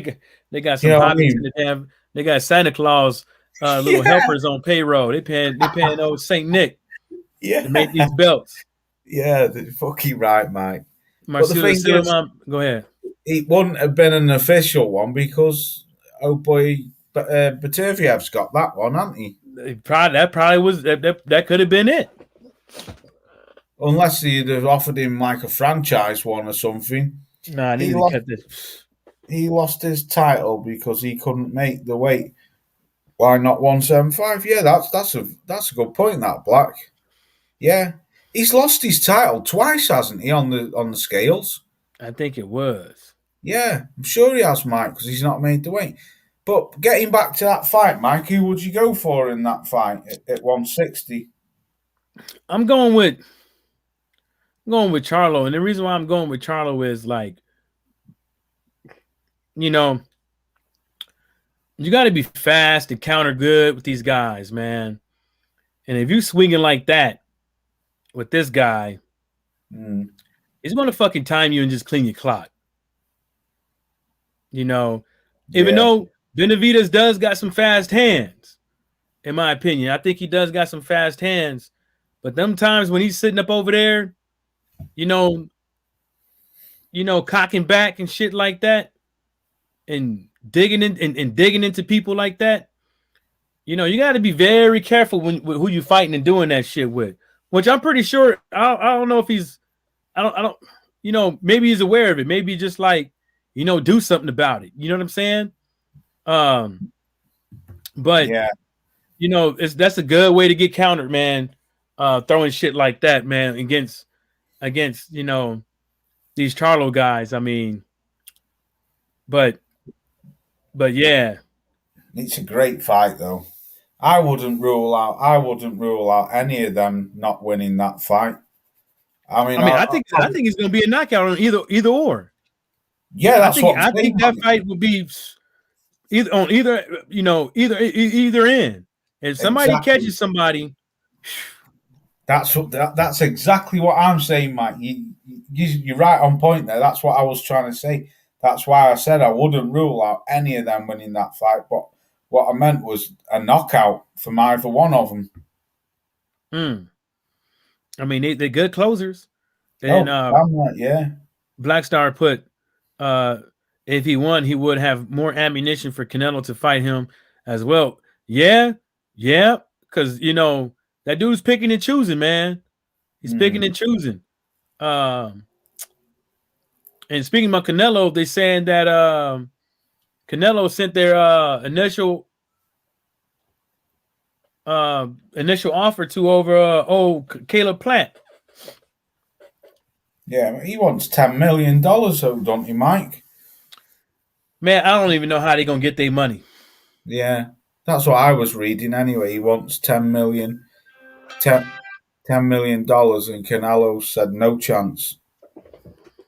A: got some
C: You know what I
A: hobbies
C: mean?
A: in the damn. They got Santa Claus little
C: Yeah.
A: helpers on payroll. They paying old Saint Nick
C: Yeah,
A: to make these belts.
C: yeah, they're fucking right, Mike.
A: Marcelo
C: thing is-
A: Silva, go ahead.
C: It wouldn't have been an official one because oh boy, Bataviev's got that one, hasn't he?
A: That probably was that could have been it.
C: Unless he'd have offered him like a franchise one or something.
A: Nah, I need
C: He
A: to
C: lost-
A: cut this.
C: He lost his title because he couldn't make the weight. Why not 175? Yeah, that's a good point. That Black. Yeah, he's lost his title twice, hasn't he? On the scales.
A: I think it was.
C: Yeah, I'm sure he has, Mike, because he's not made the weight. But getting back to that fight, Mike, who would you go for in that fight at 160?
A: I'm going with Charlo, and the reason why I'm going with Charlo is like, you got to be fast and counter good with these guys, man. And if you swinging like that with this guy, he's going to fucking time you and just clean your clock. Even though Benavidez does got some fast hands, in my opinion. I think he does got some fast hands. But them times when he's sitting up over there, cocking back and shit like that, and digging into people like that, you got to be very careful with who you fighting and doing that shit with. Which I'm pretty sure. I don't know if he's. I don't. Maybe he's aware of it. Maybe just like, do something about it. You know what I'm saying? But
C: Yeah.
A: that's a good way to get countered, man. Throwing shit like that, man, against these Charlo guys. I mean, but yeah,
C: It's a great fight, though. I wouldn't rule out any of them not winning that fight.
A: I think it's going to be a knockout on either or.
C: Yeah, that's what
A: I think that fight would be either end. If somebody catches somebody,
C: that's exactly what I'm saying, Mike. You're right on point there. That's what I was trying to say. That's why I said I wouldn't rule out any of them winning that fight. But what I meant was a knockout from either one of them.
A: I mean, they're good closers.
C: And
A: yeah. Blackstar put, if he won, he would have more ammunition for Canelo to fight him as well. Yeah, because that dude's picking and choosing, man. He's picking and choosing. And speaking about Canelo, they're saying that Canelo sent their initial offer to over Caleb Plant.
C: Yeah, he wants $10 million, though, don't he, Mike?
A: Man, I don't even know how they're gonna get their money.
C: Yeah, that's what I was reading anyway. He wants $10 million, and Canelo said no chance.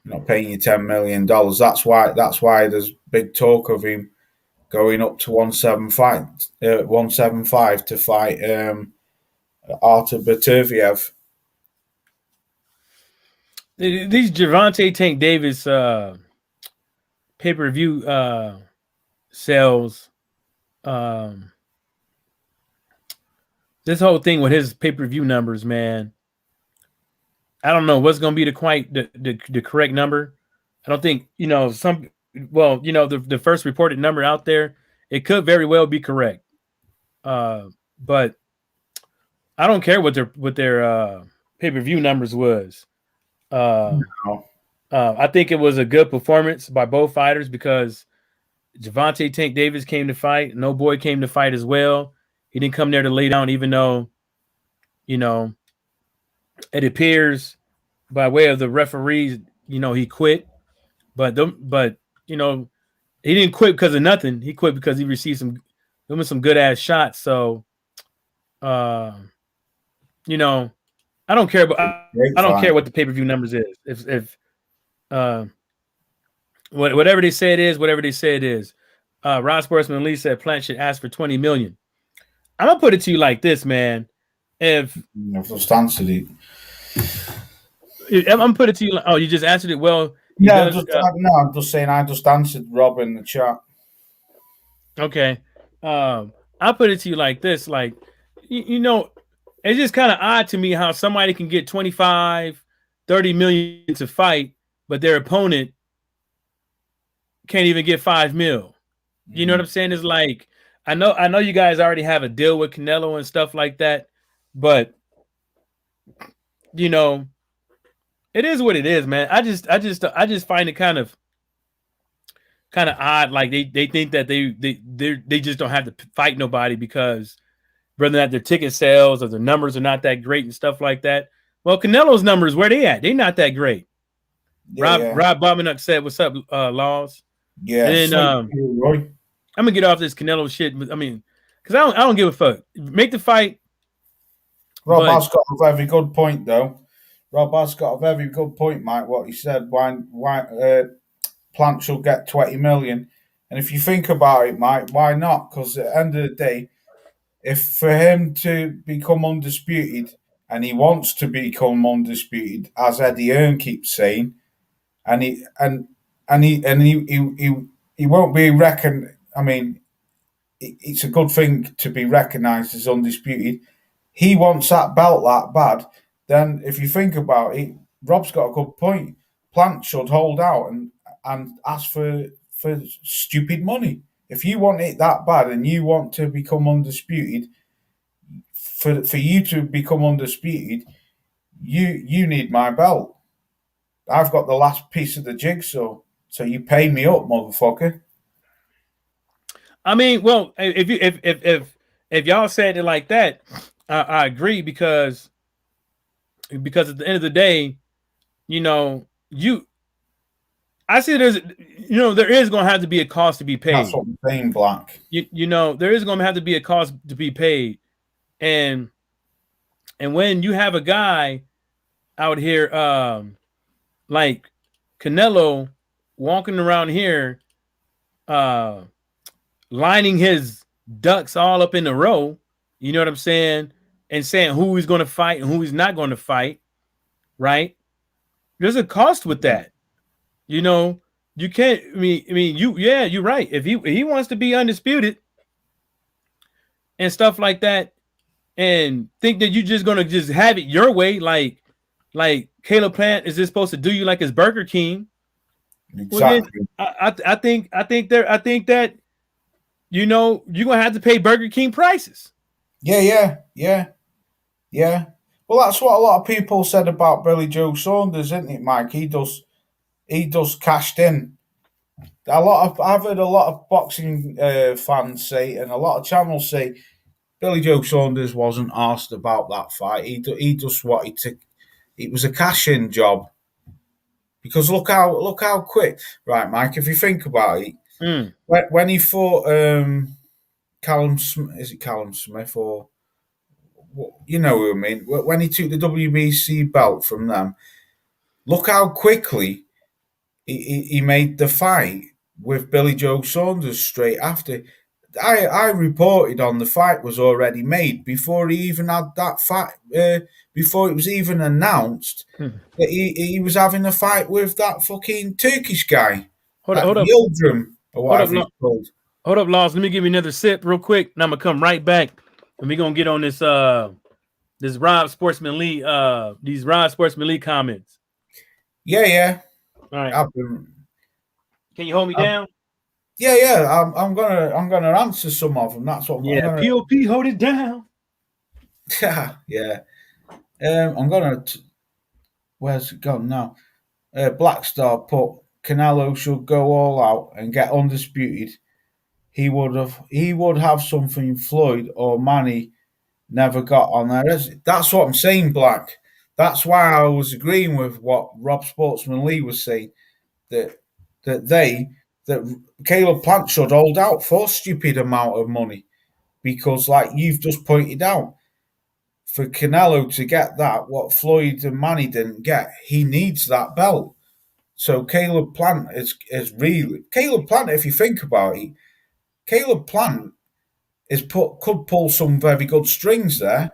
C: I'm not paying you $10 million. That's why there's big talk of him going up to 175 to fight Artur Beterbiev.
A: These Gervonta Tank Davis pay-per-view sales, this whole thing with his pay-per-view numbers, man, I don't know what's going to be the correct number. I don't think, the first reported number out there, it could very well be correct. But I don't care what their pay-per-view numbers was. I think it was a good performance by both fighters because Gervonta Tank Davis came to fight. No Boy came to fight as well. He didn't come there to lay down, even though, it appears by way of the referees, he quit. But he didn't quit because of nothing. He quit because he received some good ass shots. So, uh, I don't care. But I don't care what the pay per view numbers is. If whatever they say it is, whatever they say it is. Rod Sportsman Lee said Plant should ask for $20 million. I'm gonna put it to you like this, man. If
C: I've just answered it.
A: I'm gonna put it to you. You just answered it. Well,
C: No, I'm just saying. I just answered Rob in the chat.
A: Okay. I'll put it to you like this. Like, it's just kind of odd to me how somebody can get 25, 30 million to fight, but their opponent can't even get 5 mil. You know what I'm saying? It's like, I know you guys already have a deal with Canelo and stuff like that, but it is what it is, man. I just find it kind of odd. Like they think that they just don't have to fight nobody because whether or not their ticket sales or their numbers are not that great and stuff like that. Well, Canelo's numbers, where they at? They not that great. Yeah, Rob Bobanuk said, "What's up, Laws?"
C: Yeah.
A: And then I'm gonna get off this Canelo shit. I mean, because I don't give a fuck. Make the fight.
C: Rob has got a very good point, though. Rob has got a very good point, Mike. What he said, why Plant should get 20 million, and if you think about it, Mike, why not? Because at the end of the day, if for him to become undisputed, and he wants to become undisputed, as Eddie Hearn keeps saying, and he won't be reckoned. I mean, it's a good thing to be recognised as undisputed. He wants that belt that bad. Then, if you think about it, Rob's got a good point. Plant should hold out and ask for stupid money. If you want it that bad and you want to become undisputed, for you to become undisputed, you need my belt. I've got the last piece of the jigsaw, so you pay me up, motherfucker.
A: I mean, well, if y'all said it like that, I agree because at the end of the day, I see there is going to have to be a cost to be paid.
C: That's what I'm saying, Black.
A: There is going to have to be a cost to be paid, and when you have a guy out here like Canelo walking around here, lining his ducks all up in a row, you know what I'm saying, and saying who he's going to fight and who he's not going to fight, right? There's a cost with that. You can't. I mean, you're right. If he wants to be undisputed and stuff like that, and think that you're just gonna just have it your way, like Caleb Plant is just supposed to do you like his Burger King.
C: Exactly.
A: Well, I think that you're gonna have to pay Burger King prices.
C: Yeah. Well, that's what a lot of people said about Billy Joe Saunders, isn't it, Mike? He does cashed in. I've heard a lot of boxing fans say, and a lot of channels say, Billy Joe Saunders wasn't asked about that fight. He just wanted to. It was a cash-in job. Because look how quick, right, Mike? If you think about it, when he fought Callum Smith, or you know who I mean? When he took the WBC belt from them, look how quickly he made the fight with Billy Joe Saunders straight after. I reported on the fight was already made before he even had that fight. Before it was even announced that he was having a fight with that fucking Turkish guy,
A: hold up,
C: Yildirim, or whatever he's called.
A: Hold up, Laws. Let me give you another sip real quick, and I'm gonna come right back, and we're gonna get on this this Rob Sportsman Lee these Rob Sportsman Lee comments.
C: Yeah.
A: All right. Can you hold me down?
C: Yeah. I'm gonna answer some of them. That's what.
A: Yeah. POP, hold it down.
C: Yeah. I'm gonna. Where's it gone now? Black Star put Canelo should go all out and get undisputed. He would have something Floyd or Manny never got on there. That's what I'm saying, Black. That's why I was agreeing with what Rob Sportsman Lee was saying that that Caleb Plant should hold out for a stupid amount of money because, like you've just pointed out, for Canelo to get that, what Floyd and Manny didn't get, he needs that belt. So Caleb Plant is really Caleb Plant. If you think about it, Caleb Plant could pull some very good strings there.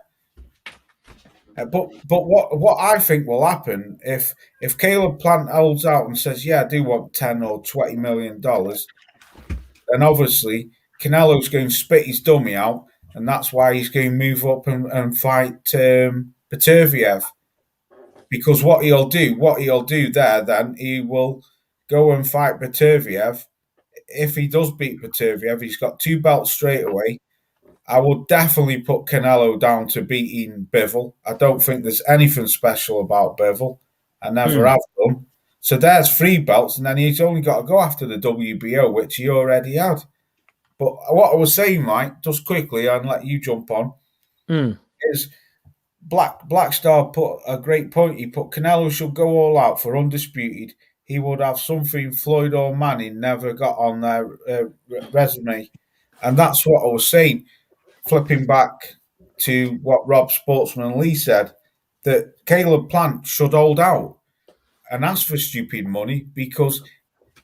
C: But what I think will happen if Caleb Plant holds out and says, "Yeah, I do want $10 or $20 million," then obviously Canelo's going to spit his dummy out, and that's why he's going to move up and fight Peterviev. Because what he'll do there, then he will go and fight Peterviev. If he does beat Peterviev, he's got 2 belts straight away. I would definitely put Canelo down to beating Bivol. I don't think there's anything special about Bivol. I never have done. So there's 3 belts, and then he's only got to go after the WBO, which he already had. But what I was saying, Mike, just quickly, and let you jump on, is Black Star put a great point. He put Canelo should go all out for undisputed. He would have something Floyd or Manny never got on their resume. And that's what I was saying. Flipping back to what Rob Sportsman Lee said, that Caleb Plant should hold out and ask for stupid money because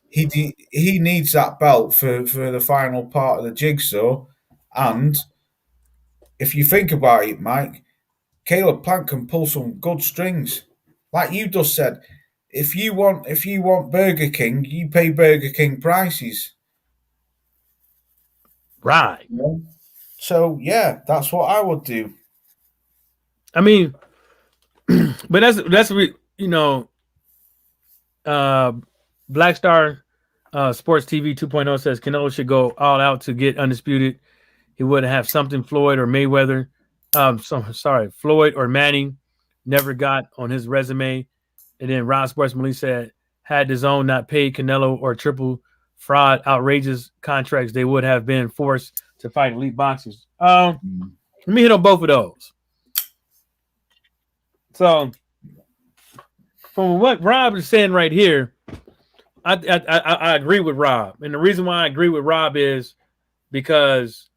C: he needs that belt for the final part of the jigsaw. And if you think about it, Mike, Caleb Plant can pull some good strings. Like you just said, if you want Burger King, you pay Burger King prices.
A: Right.
C: You know? So yeah, that's what I would do.
A: I mean, but that's Black Star Sports TV 2.0 says Canelo should go all out to get undisputed. He would have something Floyd or Mayweather. Floyd or Manning never got on his resume. And then Rob Sportsman said, had the zone not paid Canelo or triple fraud outrageous contracts, they would have been forced to fight elite boxers. Let me hit on both of those. So, from what Rob is saying right here, I agree with Rob, and the reason why I agree with Rob is because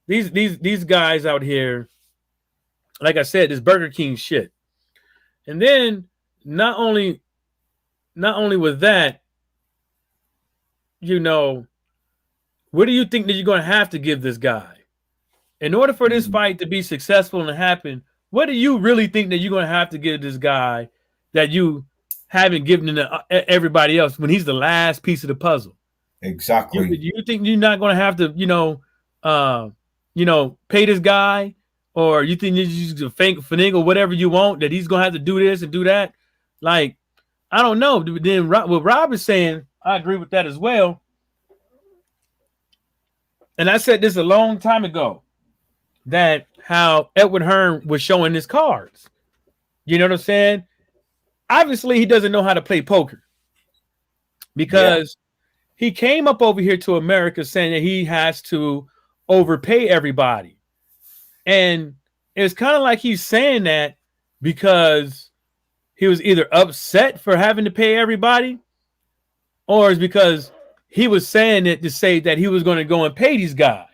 A: these guys out here, like I said, this Burger King shit, and then not only with that, what do you think that you're going to have to give this guy in order for this fight to be successful and happen? What do you really think that you're going to have to give this guy that you haven't given to everybody else when he's the last piece of the puzzle?
C: Exactly.
A: You think you're not going to have to, pay this guy, or you think you're just to finagle whatever you want that he's going to have to do this and do that? Like, I don't know. Then what Rob is saying, I agree with that as well. And I said this a long time ago, that how Edward Hearn was showing his cards. You know what I'm saying? Obviously, he doesn't know how to play poker because he came up over here to America saying that he has to overpay everybody. And it's kind of like he's saying that because he was either upset for having to pay everybody, or it's because he was saying it to say that he was going to go and pay these guys.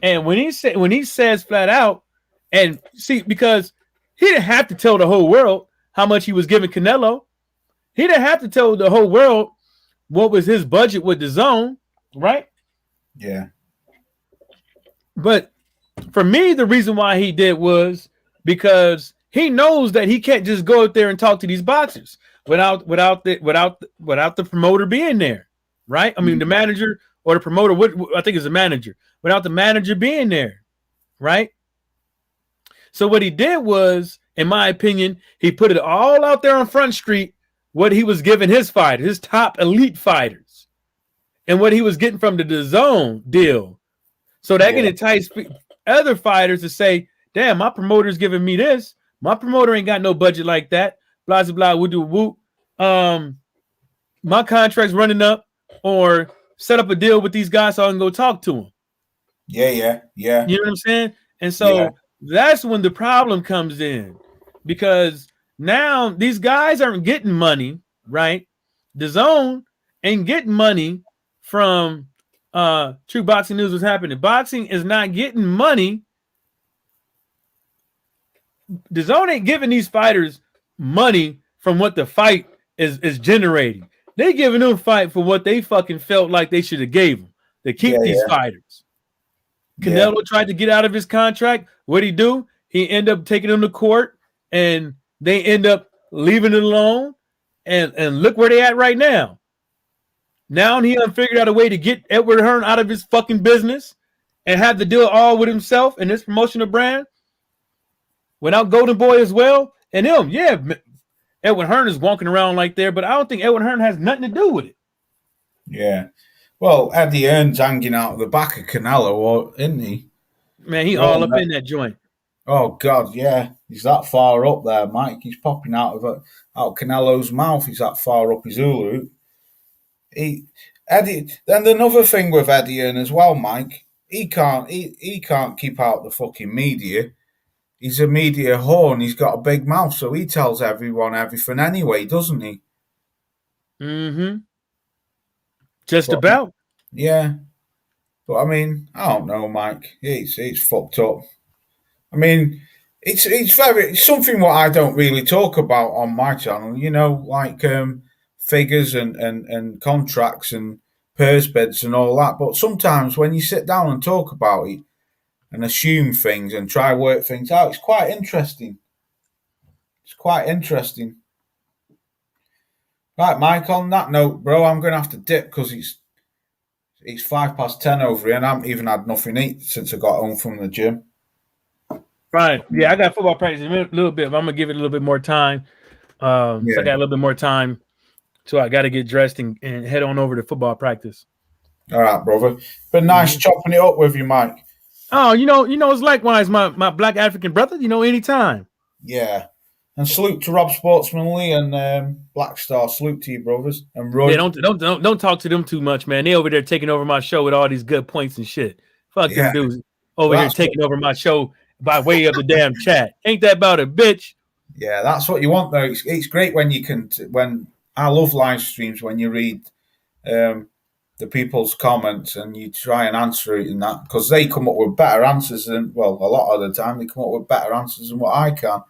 A: And when he says flat out, and see, because he didn't have to tell the whole world how much he was giving Canelo. He didn't have to tell the whole world what was his budget with the zone, right?
C: Yeah.
A: But for me, the reason why he did was because he knows that he can't just go out there and talk to these boxers without the promoter being there, right? I mean, the manager or the promoter, I think it's the manager, without the manager being there, right? So what he did was, in my opinion, he put it all out there on Front Street, what he was giving his fighters, his top elite fighters, and what he was getting from the DAZN deal. So that can entice other fighters to say, damn, my promoter's giving me this. My promoter ain't got no budget like that. Blah, blah, blah, woo, whoop. My contract's running up, or set up a deal with these guys so I can go talk to them.
C: Yeah.
A: You know what I'm saying? And so that's when the problem comes in, because Now these guys aren't getting money, right? The Zone ain't getting money from True Boxing News. What's happening? Boxing is not getting money. The Zone ain't giving these fighters money from what the fight is generating. They giving them fight for what they fucking felt like they should have gave them to keep these fighters. Canelo tried to get out of his contract. What'd he do? He ended up taking them to court, and they end up leaving it alone. And look where they at right now. Now he done figured out a way to get Edward Hearn out of his fucking business and have to do it all with himself and his promotional brand without Golden Boy as well. And him, yeah, Edward Hearn is walking around like there, but I don't think Edward Hearn has nothing to do with it.
C: Yeah. Well, Eddie Hearn's hanging out the back of Canelo, isn't he?
A: Man, he all up in that joint.
C: Oh, God, yeah. He's that far up there, Mike. He's popping out of Canelo's mouth. He's that far up his hula hoop. Eddie. Then another thing with Eddie Hearn as well, Mike. He can't keep out the fucking media. He's a media whore. He's got a big mouth, so he tells everyone everything anyway, doesn't he?
A: Mm-hmm. Just about.
C: Yeah. But I mean, I don't know, Mike. It's fucked up. I mean, it's something what I don't really talk about on my channel. You know, like figures and contracts and purse bids and all that. But sometimes when you sit down and talk about it and assume things and try work things out, it's quite interesting. It's quite interesting. Right, Mike, on that note, bro, I'm going to have to dip because it's 10:05 over here and I haven't even had nothing to eat since I got home from the gym.
A: Right. Yeah, I got football practice in a little bit, but I'm going to give it a little bit more time. So I got a little bit more time. So I got to get dressed and head on over to football practice.
C: All right, brother. Been nice chopping it up with you, Mike.
A: Oh, it's likewise, my black African brother, anytime.
C: Yeah. And salute to Rob Sportsman Lee and Black Star. Salute to you, brothers. And Roy.
A: Yeah, don't talk to them too much, man. They over there taking over my show with all these good points and shit. Fuck them dudes over here taking over my show by way of the damn chat. Ain't that about it, bitch?
C: Yeah, that's what you want, though. It's great when you can. When I love live streams when you read the people's comments and you try and answer it in that because they come up with better answers than a lot of the time they come up with better answers than what I can.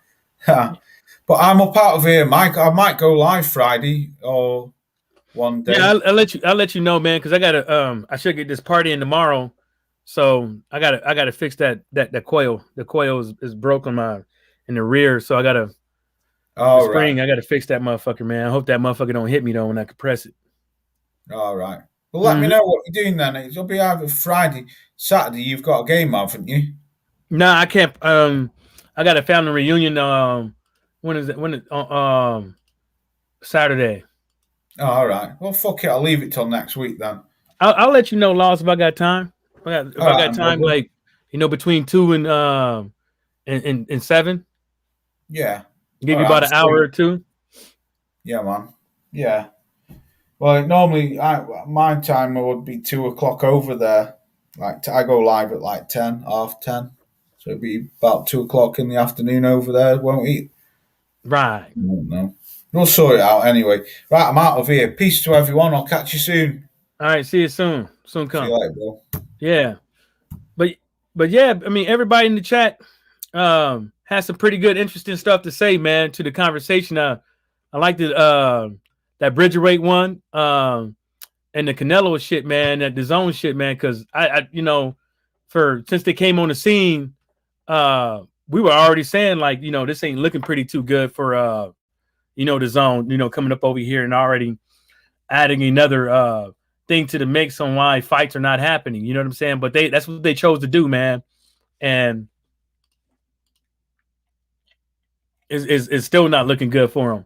C: But I'm up out of here, Mike. I might go live Friday or one day.
A: Yeah, I'll let you know, man, because I gotta I should get this party in tomorrow. So I gotta fix that coil. The coil is broken in the rear, so I gotta spring. Right. I gotta fix that motherfucker, man. I hope that motherfucker don't hit me though when I compress it.
C: All right. Well, let me know what you're doing then. It'll be either Friday, Saturday. You've got a game, haven't you?
A: No, I can't. I got a family reunion. When is it? Saturday.
C: Oh, all right. Well, fuck it. I'll leave it till next week then.
A: I'll let you know, Laws, if I got time. If I got time, like between 2 and 7.
C: Yeah.
A: Give you about an hour or two.
C: Yeah, man. Yeah. Well, normally my time would be 2 o'clock over there. Like I go live at like 10, half 10. So it'd be about 2 o'clock in the afternoon over there, won't it?
A: Right.
C: I don't know. We'll sort it out anyway. Right, I'm out of here. Peace to everyone. I'll catch you soon.
A: All right, see you soon. Soon come.
C: See you later, bro.
A: Yeah. But yeah, I mean, everybody in the chat has some pretty good, interesting stuff to say, man, to the conversation. I like that Bridgerweight one and the Canelo shit, man, that the zone shit, man, because I since they came on the scene, we were already saying like, this ain't looking pretty too good for the zone, coming up over here and already adding another thing to the mix on why fights are not happening. You know what I'm saying? But that's what they chose to do, man. And it's still not looking good for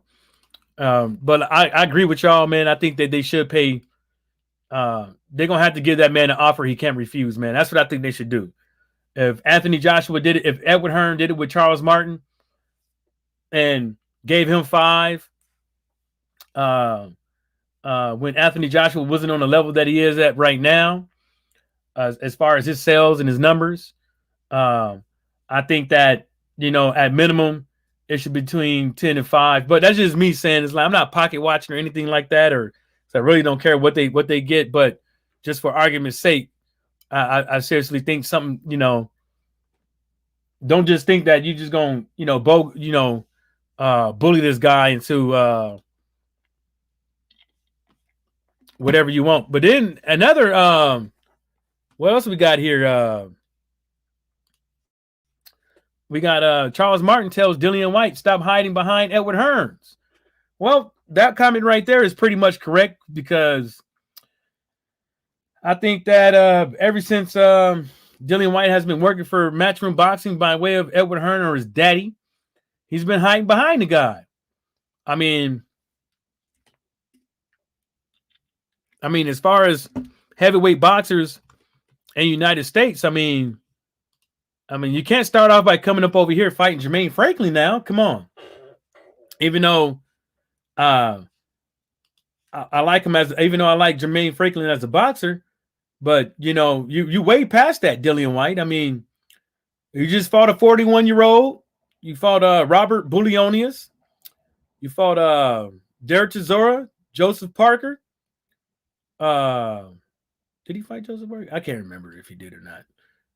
A: them. But I agree with y'all, man. I think that they should pay. They're gonna have to give that man an offer he can't refuse, man. That's what I think they should do. If Anthony Joshua did it, if Edward Hearn did it with Charles Martin and gave him 5, when Anthony Joshua wasn't on the level that he is at right now, as far as his sales and his numbers, I think that, at minimum, it should be between 10 and 5. But that's just me saying, it's like I'm not pocket watching or anything like that, or so I really don't care what they get. But just for argument's sake, I seriously think something, don't just think that you just gonna, bully this guy into whatever you want. But then another, what else we got here? We got Charles Martin tells Dillian White, stop hiding behind Edward Hearns. Well, that comment right there is pretty much correct, because I think that ever since Dillian White has been working for Matchroom Boxing by way of Edward Hearn or his daddy, he's been hiding behind the guy. I mean, as far as heavyweight boxers in the United States, I mean, you can't start off by coming up over here fighting Jermaine Franklin now. Come on. Even though I like him even though I like Jermaine Franklin as a boxer, but you way past that, Dillian White. I mean, you just fought a 41-year-old. You fought Robert Bulionius. You fought Derek Chisora, Joseph Parker. Did he fight Joseph Parker? I can't remember if he did or not.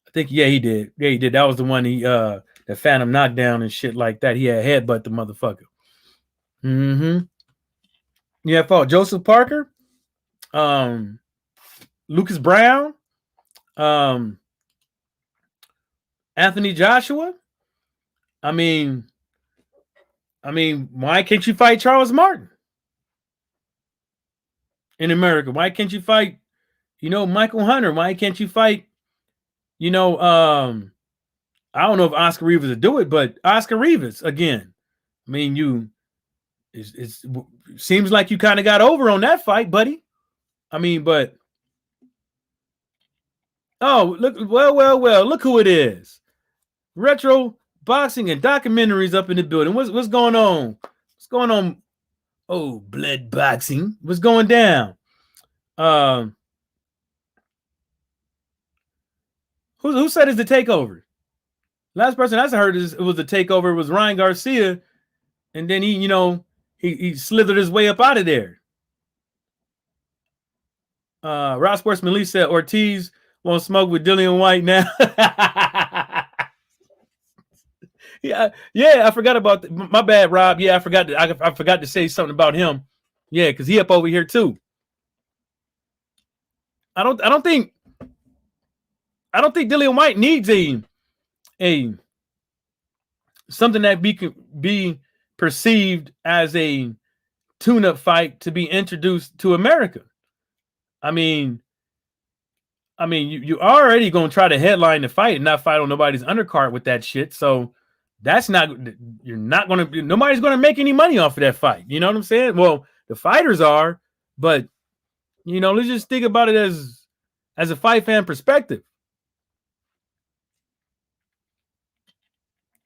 A: I think, yeah, he did. Yeah, he did. That was the one the Phantom knockdown and shit like that. He had headbutt the motherfucker. Mm-hmm. Yeah, fought Joseph Parker, Lucas Brown, Anthony Joshua. I mean, why can't you fight Charles Martin in America? Why can't you fight, Michael Hunter? Why can't you fight, I don't know if Oscar Rivas would do it, but Oscar Rivas, again, I mean, it seems like you kind of got over on that fight, buddy. I mean, but, oh, look, well, look who it is. Retro Boxing and Documentaries up in the building. What's going on? What's going on? Oh, Blood Boxing. What's going down? Who said it's the takeover? Last person I heard it was the takeover was Ryan Garcia, and then he slithered his way up out of there. Ross Sportsman Lee said Ortiz won't smoke with Dillian White now. Yeah, I forgot about my bad, Rob. Yeah, I forgot to say something about him. Yeah, because he up over here too. I don't think Dillian White needs a something that be perceived as a tune-up fight to be introduced to America. I mean, you already gonna try to headline the fight and not fight on nobody's undercard with that shit. So nobody's gonna make any money off of that fight. You know what I'm saying? Well, the fighters are, but let's just think about it as a fight fan perspective.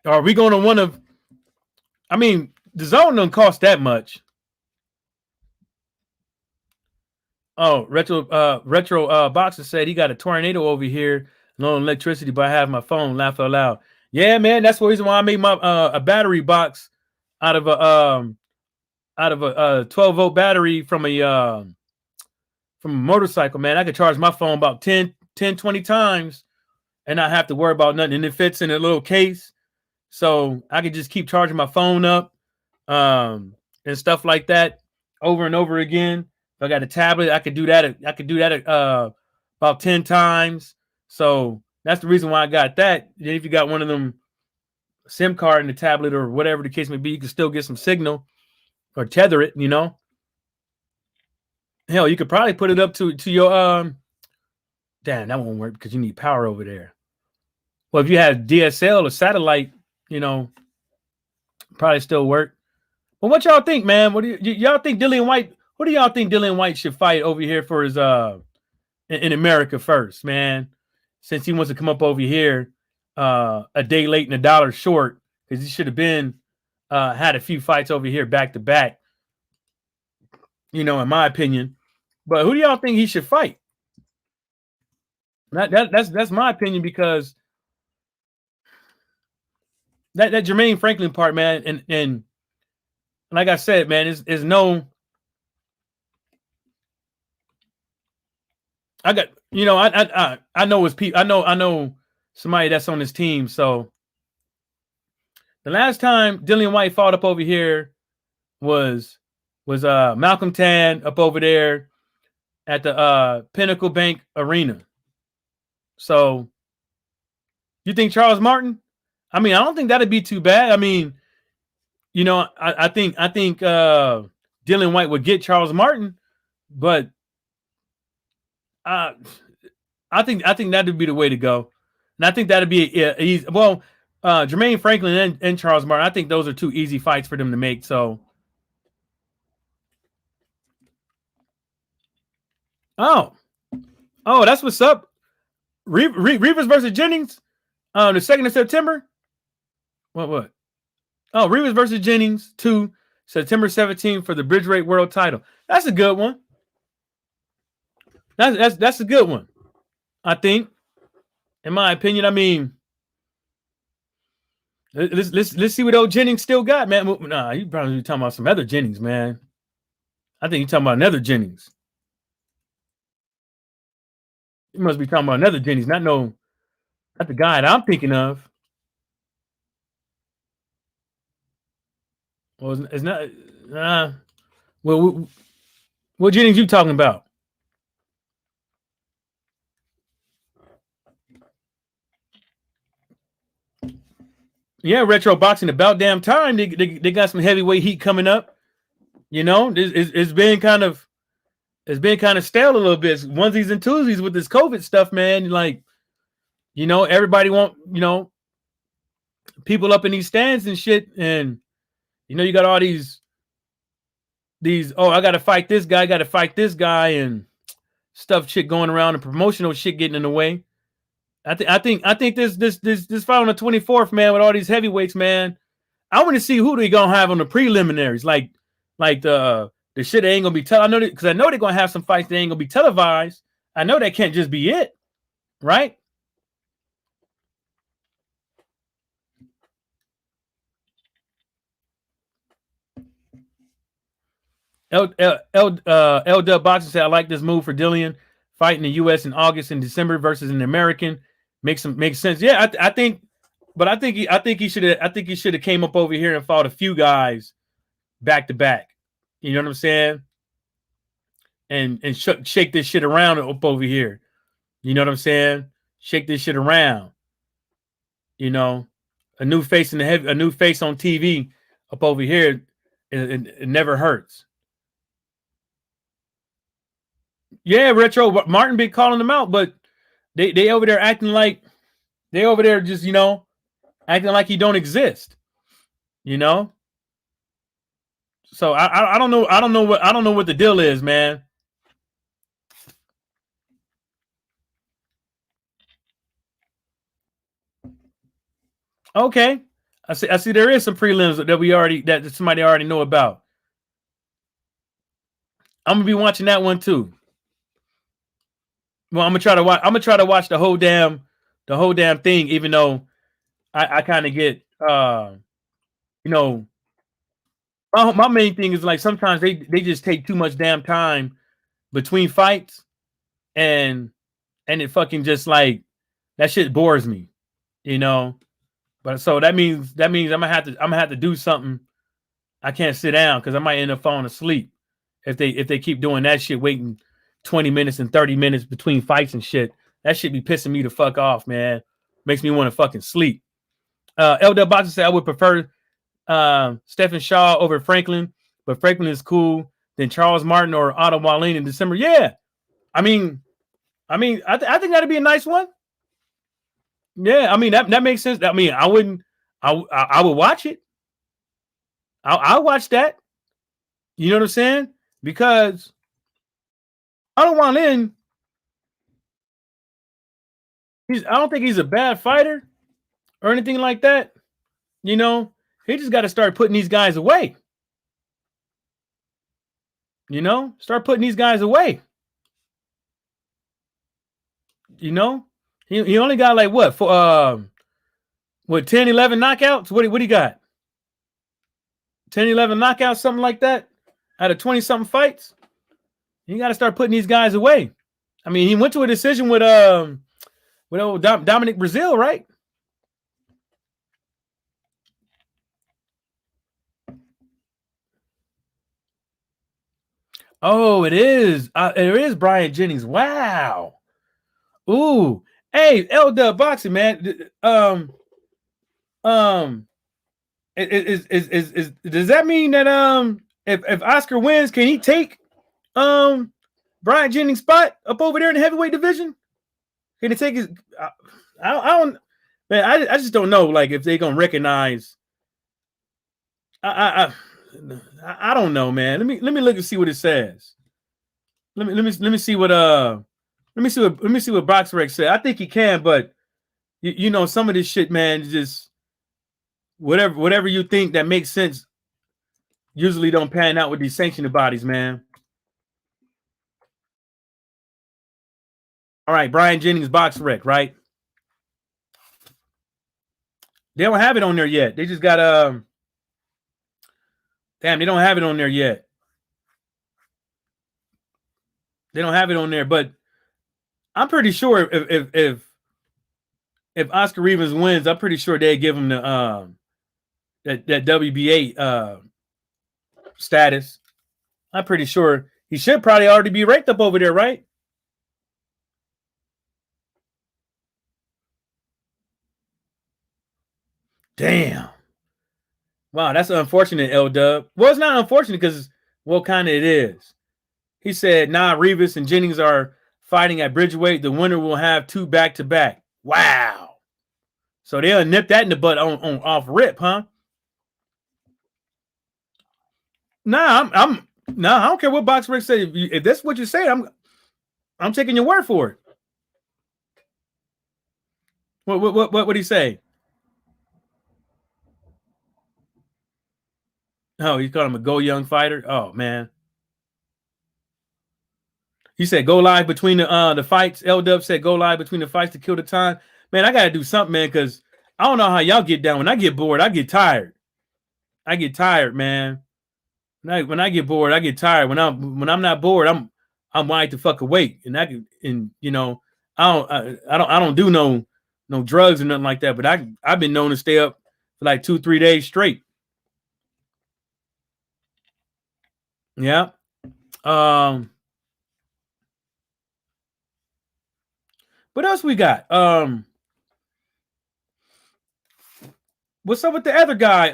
A: Are we going to the zone don't cost that much. Oh, retro boxer said he got a tornado over here, no electricity, but I have my phone. Laugh out loud. Yeah, man, that's the reason why I made my a battery box out of a 12-volt battery from a motorcycle. Man, I could charge my phone about 10, 20 times and not have to worry about nothing. And it fits in a little case, so I could just keep charging my phone up and stuff like that over and over again. If I got a tablet, I could do that. About 10 times. So that's the reason why I got that. Then if you got one of them SIM card in the tablet or whatever the case may be, you can still get some signal or tether it, Hell, you could probably put it up to your damn, that won't work because you need power over there. Well, if you had DSL or satellite, probably still work. Well, what y'all think, man? What do y'all think Dillian White? Who do y'all think Dillian White should fight over here for his in America first, man? Since he wants to come up over here a day late and $1 short, because he should have been had a few fights over here back to back, in my opinion. But who do y'all think he should fight? That's my opinion, because that Jermaine Franklin part, man, and like I said, man, is no. I got I know his people. I know somebody that's on his team. So the last time Dillian White fought up over here was Malcolm Tan up over there at the Pinnacle Bank Arena. So you think Charles Martin? I mean, I don't think that'd be too bad. I mean, I think Dillian White would get Charles Martin, but I think that'd be the way to go. And I think that'd be easy. Well, Jermaine Franklin and Charles Martin, I think those are two easy fights for them to make. So, oh, that's what's up. Rivas versus Jennings, the 2nd of September. What? Oh, Rivas versus Jennings 2, September 17th for the Bridgeweight World Title. That's a good one. That's a good one. I think, in my opinion. I mean, let's see what old Jennings still got, man. Nah, you probably talking about some other Jennings, man. I think you're talking about another Jennings. You must be talking about another Jennings, not the guy that I'm thinking of. Well, it's not. Well, what Jennings you talking about? Yeah, retro boxing. About damn time they got some heavyweight heat coming up. It's been kind of stale a little bit. Onesies and twosies with this COVID stuff, man. Like, everybody want people up in these stands and shit, and you got all these. Oh, I got to fight this guy, and stuff shit going around, and promotional shit getting in the way. I think this fight on the 24th, man, with all these heavyweights, man. I want to see who they gonna have on the preliminaries, like the shit ain't gonna be I know because I know they're gonna have some fights that ain't gonna be televised. I know that can't just be it, right? L-Dub Boxing said, I like this move for Dillian, fighting the U.S. in August and December versus an American. Makes sense. Yeah, I think he should have came up over here and fought a few guys back to back. You know what I'm saying? And shake this shit around up over here. You know what I'm saying? Shake this shit around. A new face a new face on TV up over here. It never hurts. Yeah, retro. Martin been calling them out, but they over there acting like they over there just acting like he don't exist. So I don't know what the deal is, man. Okay, I see there is some prelims that somebody already know about. I'm gonna be watching that one too. Well, I'm gonna try to watch the whole damn thing, even though I kind of get my main thing is like sometimes they just take too much damn time between fights, and it fucking just like that shit bores me, But so that means I'm gonna have to do something. I can't sit down because I might end up falling asleep if they keep doing that shit, waiting 20 minutes and 30 minutes between fights and shit. That shit be pissing me the fuck off, man. Makes me want to fucking sleep. LW Boxer said I would prefer Stephen Shaw over Franklin, but Franklin is cool. Then Charles Martin or Otto Wallin in December. Yeah, I think that'd be a nice one. Yeah, I mean that makes sense. I mean, I would watch it. I'll watch that. You know what I'm saying? Because Otto Wallin, I don't think he's a bad fighter or anything like that. He just got to start putting these guys away. Start putting these guys away. He only got like what What, 10, 11 knockouts? What do you got? 10, 11 knockouts, something like that, out of 20-something fights? You got to start putting these guys away. I mean, he went to a decision with old Dominic Brazil, right? Oh, it is. It is Brian Jennings. Wow. Ooh. Hey, L-Dub Boxing, man. Does that mean that if Oscar wins, can he take Brian Jennings' spot up over there in the heavyweight division? Can he take his? I don't, man. I just don't know. Like if they're gonna recognize. I don't know, man. Let me look and see what it says. Let me see what let me see what BoxRec said. I think he can, but you know some of this shit, man, just whatever you think that makes sense usually don't pan out with these sanctioning bodies, man. All right, Brian Jennings BoxRec, right? They don't have it on there yet. They just got damn, they don't have it on there yet. They don't have it on there, but I'm pretty sure if Oscar Rivas wins, I'm pretty sure they give him the that WBA status. I'm pretty sure he should probably already be ranked up over there, right? Damn. Wow, that's unfortunate, L-Dub. Well, it's not unfortunate because, well, kind of it is. He said, nah, Rivas and Jennings are fighting at Bridgeweight. The winner will have 2 back-to-back. Wow. So they'll nip that in the butt on off rip, huh? Nah, I don't care what BoxRec said. If that's what you say, I'm taking your word for it. What would he say? Oh, you called him a go young fighter? Oh man. He said go live between the fights. L-Dub said go live between the fights to kill the time. Man, I gotta do something, man, because I don't know how y'all get down. When I get bored, I get tired. I get tired, man. When I get bored, I get tired. When I'm not bored, I'm wide to fuck awake. And you know, I don't do no drugs or nothing like that. But I've been known to stay up for like 2-3 days straight. Yeah. What else we got? What's up with the other guy?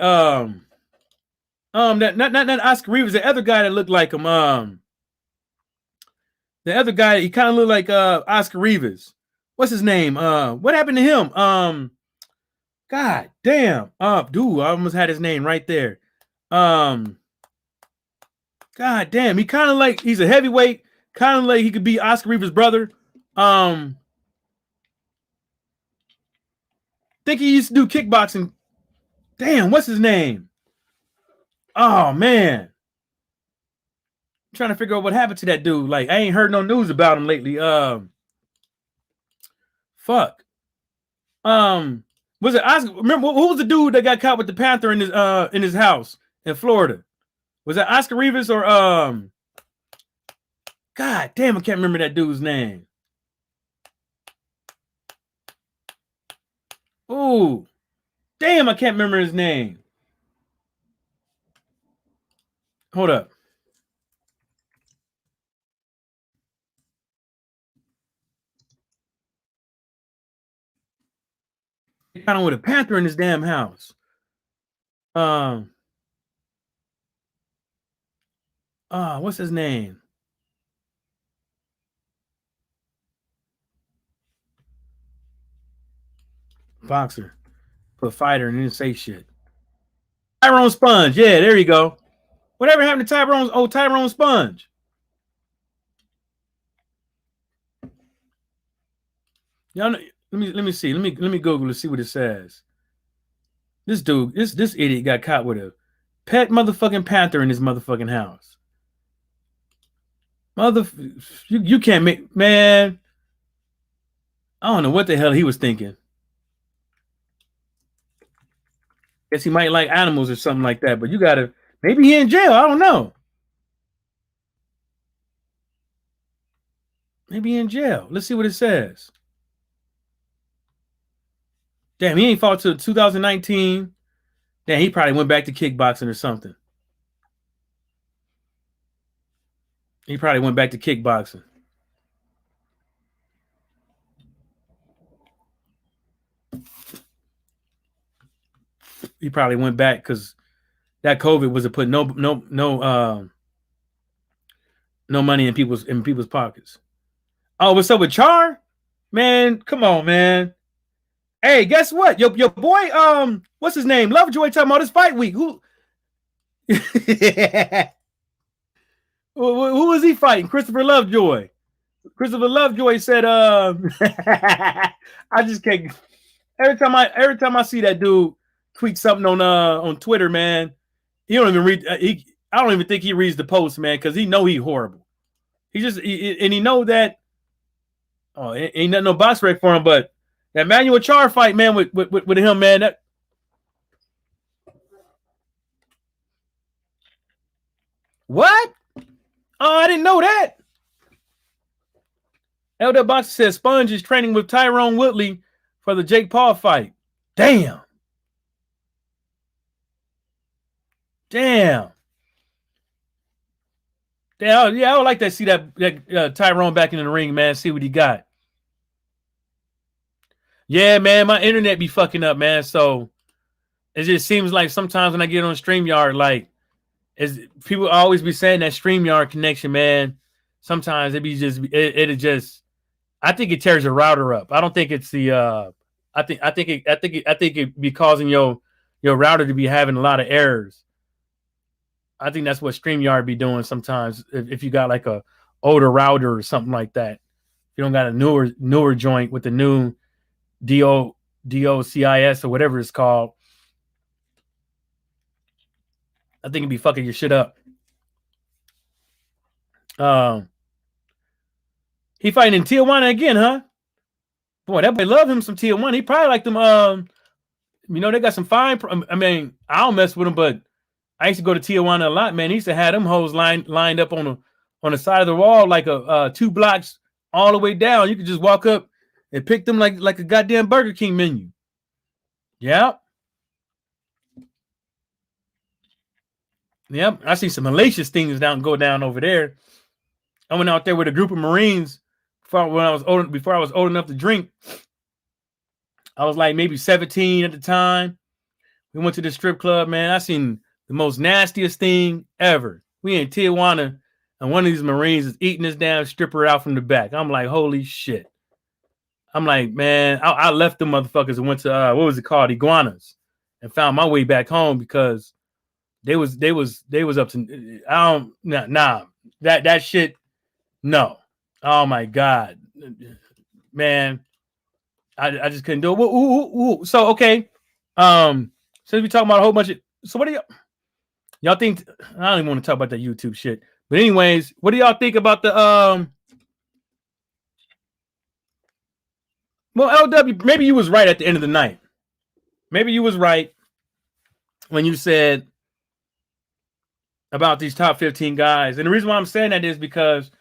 A: That not Oscar Rivas, the other guy that looked like him. The other guy, he kind of looked like Oscar Rivas. What's his name? What happened to him? God damn. Dude, I almost had his name right there. God damn, he kind of like he's a heavyweight, kind of like he could be Oscar Rivas' brother. Think he used to do kickboxing. Damn, what's his name? Oh man. I'm trying to figure out what happened to that dude. Like, I ain't heard no news about him lately. Fuck. Was it Oscar? Remember who was the dude that got caught with the Panther in his house in Florida? Was that Oscar Rivas or God damn, I can't remember that dude's name. Ooh, damn, I can't remember his name. Hold up. He got on with a Panther in his damn house. What's his name? Boxer. Put fighter and didn't say shit. Tyrone Sponge. Yeah, there you go. Whatever happened to Tyrone Sponge? Y'all know, let me see. Let me Google to see what it says. This dude, this idiot got caught with a pet motherfucking Panther in his motherfucking house. You can't make, man. I don't know what the hell he was thinking. Guess he might like animals or something like that. But you gotta, maybe he in jail. I don't know. Maybe he in jail. Let's see what it says. Damn, he ain't fought till 2019. Damn, he probably went back to kickboxing or something. He probably went back to kickboxing. He probably went back because that COVID was to put no money in people's pockets. Oh, what's up with Char? Man, come on, man. Hey, guess what? Your boy, what's his name? Lovejoy talking about his fight week. Who who was he fighting? Christopher Lovejoy. Christopher Lovejoy said, I just can't. Every time I see that dude tweet something on Twitter, man, he don't even read. I don't even think he reads the post, man, because he know he horrible. And he know that. Oh, ain't nothing no box rec for him, but that Manuel Char fight, man, with him, man. That what? Oh, I didn't know that. Elder Boxer says Sponge is training with Tyrone Woodley for the Jake Paul fight. Damn. Yeah, I would like to see that Tyrone back in the ring, man. See what he got. Yeah, man, my internet be fucking up, man. So it just seems like sometimes when I get on StreamYard, like, people always be saying that StreamYard connection, man. Sometimes it just I think it tears your router up. I don't think it's the I think it be causing your router to be having a lot of errors. I think that's what StreamYard be doing sometimes if you got like a older router or something like that. You don't got a newer joint with the new DOCIS or whatever it's called. I think it'd be fucking your shit up. He fighting in Tijuana again, huh? Boy, that boy love him some Tijuana. He probably like them. They got some fine. I mean, I don't mess with them, but I used to go to Tijuana a lot, man. He used to have them hoes lined up on the side of the wall, like a 2 blocks all the way down. You could just walk up and pick them like a goddamn Burger King menu. Yep. Yep. I see some hellacious things go down over there. I went out there with a group of Marines before I was old enough to drink. I was like maybe 17 at the time. We went to the strip club, man. I seen the most nastiest thing ever. We in Tijuana, and one of these Marines is eating this damn stripper out from the back. I'm like, holy shit. I'm like, man, I left the motherfuckers and went to what was it called, Iguanas, and found my way back home because they was up to that shit. No, oh my god, man, I just couldn't do it. Ooh. So okay, since we talking about a whole bunch of, so what do y'all think? I don't even want to talk about that YouTube shit, but anyways, what do y'all think about the Well, LW, maybe you was right at the end of the night. Maybe you was right when you said about these top 15 guys. And the reason why I'm saying that is because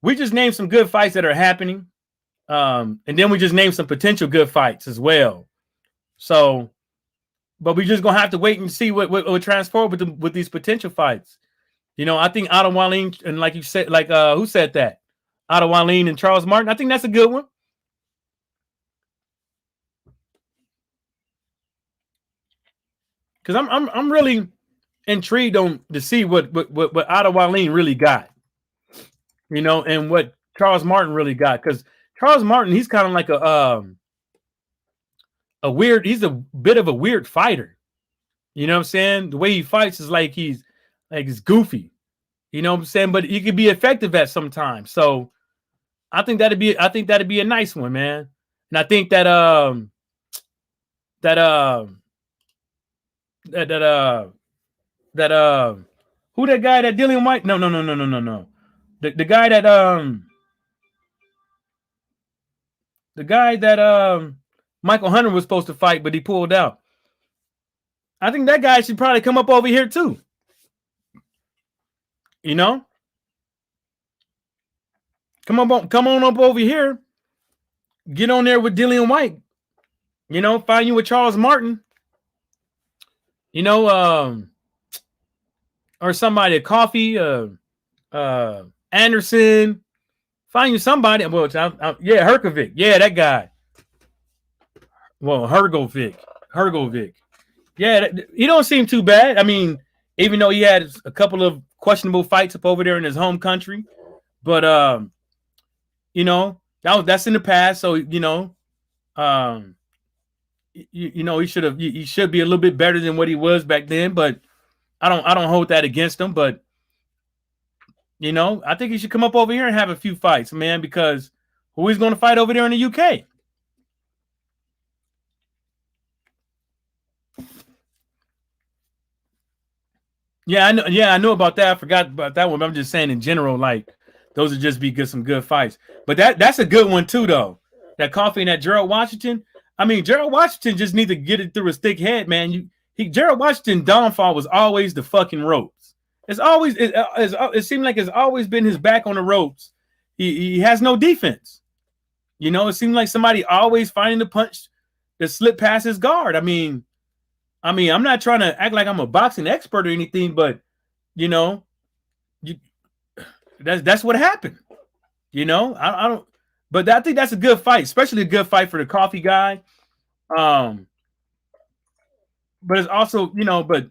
A: we just named some good fights that are happening. And then we just named some potential good fights as well. So, but we just gonna have to wait and see what transport with these potential fights. I think Otto Wallin, and like you said, like who said that? Otto Wallin and Charles Martin. I think that's a good one. Because I'm really intrigued to see what Otto Wallin really got, and what Charles Martin really got. Because Charles Martin, he's kind of like he's a bit of a weird fighter. You know what I'm saying? The way he fights is like he's goofy. You know what I'm saying? But he could be effective at sometimes. So I think that'd be a nice one, man. And I think that who that guy that Dillian White? No. The guy that Michael Hunter was supposed to fight, but he pulled out. I think that guy should probably come up over here too. You know, come on up over here. Get on there with Dillian White. You know, find you with Charles Martin. You know, or somebody, Coffee, Anderson. Find you somebody. Well, yeah, Herkovic. Yeah, that guy. Well, Hergovic. Yeah, he don't seem too bad. I mean, even though he had a couple of questionable fights up over there in his home country, but you know, that's in the past. So you know, you know, he should be a little bit better than what he was back then. But I don't hold that against him. But you know, I think he should come up over here and have a few fights, man, because who is going to fight over there in the UK? Yeah, I know. Yeah, I know about that. I forgot about that one. But I'm just saying in general, like those would just be some good fights. But that's a good one too, though. That Coffee and that Gerald Washington. I mean, Gerald Washington just needs to get it through his thick head, man. Gerald Washington downfall was always the fucking ropes. It seemed like it's always been his back on the ropes. He has no defense. You know, it seemed like somebody always finding the punch that slip past his guard. I mean, I'm not trying to act like I'm a boxing expert or anything, but you know, that's what happened. You know, I don't, but I think that's a good fight, especially a good fight for the Coffee guy. But it's also, you know, but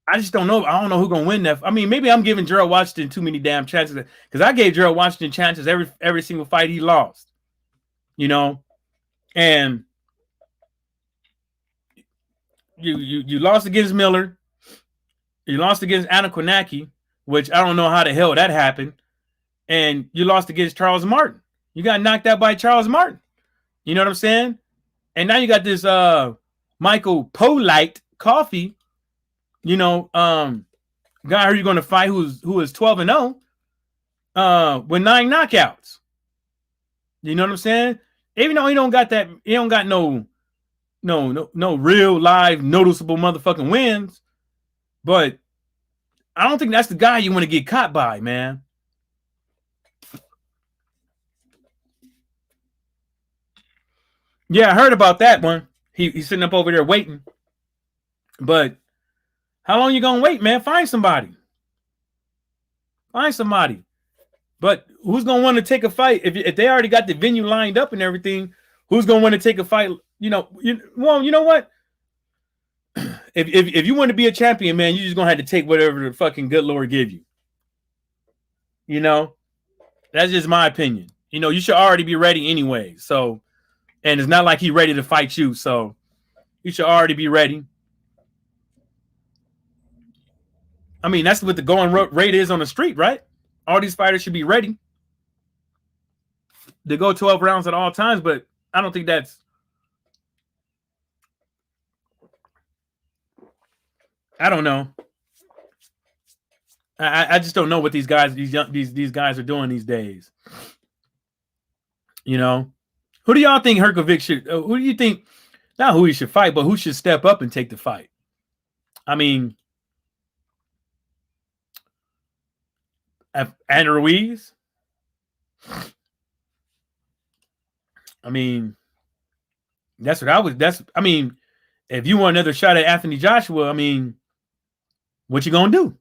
A: I just don't know. I don't know who's gonna win that. I mean, maybe I'm giving Gerald Washington too many damn chances because I gave Gerald Washington chances every single fight he lost. You know, and you lost against Miller, you lost against Anna Kownacki, which I don't know how the hell that happened, and you lost against Charles Martin. You got knocked out by Charles Martin. You know what I'm saying? And now you got this Michael Polite Coffee, you know, guy who you're going to fight who is 12-0 with 9 knockouts. You know what I'm saying? Even though he don't got no real live noticeable motherfucking wins, but I don't think that's the guy you want to get caught by, man. Yeah, I heard about that one. He's sitting up over there waiting. But how long you gonna wait, man? Find somebody. But who's gonna want to take a fight if they already got the venue lined up and everything? Who's gonna want to take a fight? You know, you know what? If you want to be a champion, man, you just gonna have to take whatever the fucking good Lord give you. You know, that's just my opinion. You know, you should already be ready anyway. So, and it's not like he's ready to fight you, so you should already be ready. I mean, that's what the going rate is on the street, right? All these fighters should be ready to go 12 rounds at all times, but I don't think that's. I don't know. I just don't know what these guys are doing these days. You know, who do y'all think Herkovic should? Who do you think? Not who he should fight, but who should step up and take the fight? I mean, Anna Ruiz. I mean, that's what I was. I mean, if you want another shot at Anthony Joshua, I mean, what you gonna do?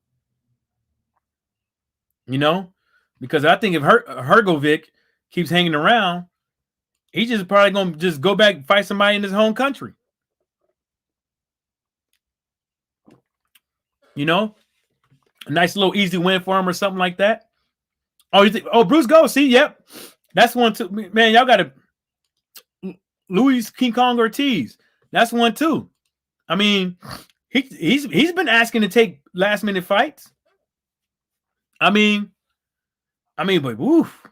A: You know, because I think if Hergovic keeps hanging around, he's just probably gonna just go back and fight somebody in his home country. You know, a nice little easy win for him or something like that. Oh, you think? Oh, Bruce Gold. See, yep, that's one too. Man, y'all got to Luis King Kong Ortiz. That's one too. I mean, he's been asking to take last minute fights. I mean, but woof.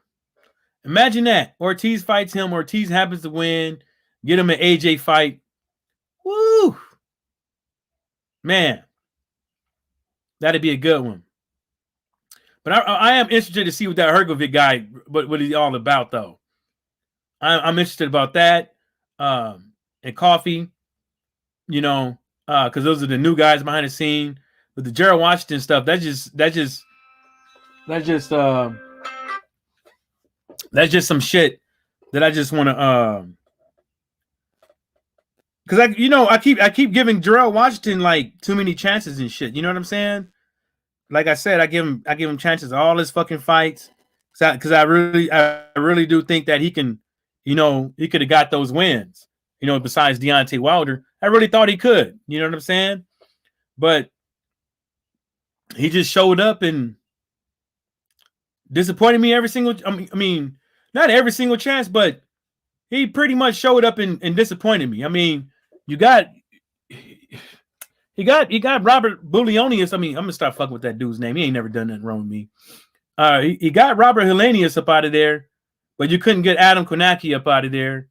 A: Imagine that. Ortiz fights him. Ortiz happens to win. Get him an AJ fight. Woo. Man. That'd be a good one. But I am interested to see what that Hergovic guy, what he's all about, though. I'm interested about that. And Coffee, you know, because those are the new guys behind the scene. But the Gerald Washington stuff, that's just some shit that I just want to because I keep giving Gerald Washington like too many chances and shit. You know what I'm saying? Like I said, I give him chances all his fucking fights because I really do think that he can, he could have got those wins. Besides Deontay Wilder, I really thought he could. You know what I'm saying? But he just showed up and disappointed me every single. I mean, not every single chance, but he pretty much showed up and disappointed me. I mean, he got Robert Bulionius. I mean, I'm gonna stop fucking with that dude's name. He ain't never done nothing wrong with me. He got Robert Helenius up out of there, but you couldn't get Adam Konaki up out of there.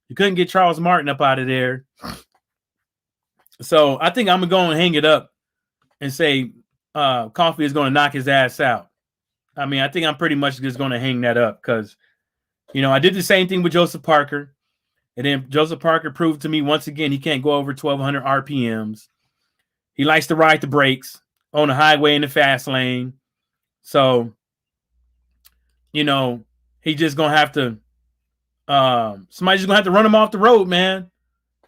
A: You couldn't get Charles Martin up out of there. So I think I'm gonna go and hang it up and say Coffey is gonna knock his ass out. I mean, I think I'm pretty much just gonna hang that up because, I did the same thing with Joseph Parker. And then Joseph Parker proved to me once again he can't go over 1,200 RPMs. He likes to ride the brakes on the highway in the fast lane. So, he just going to have to somebody's just going to have to run him off the road, man.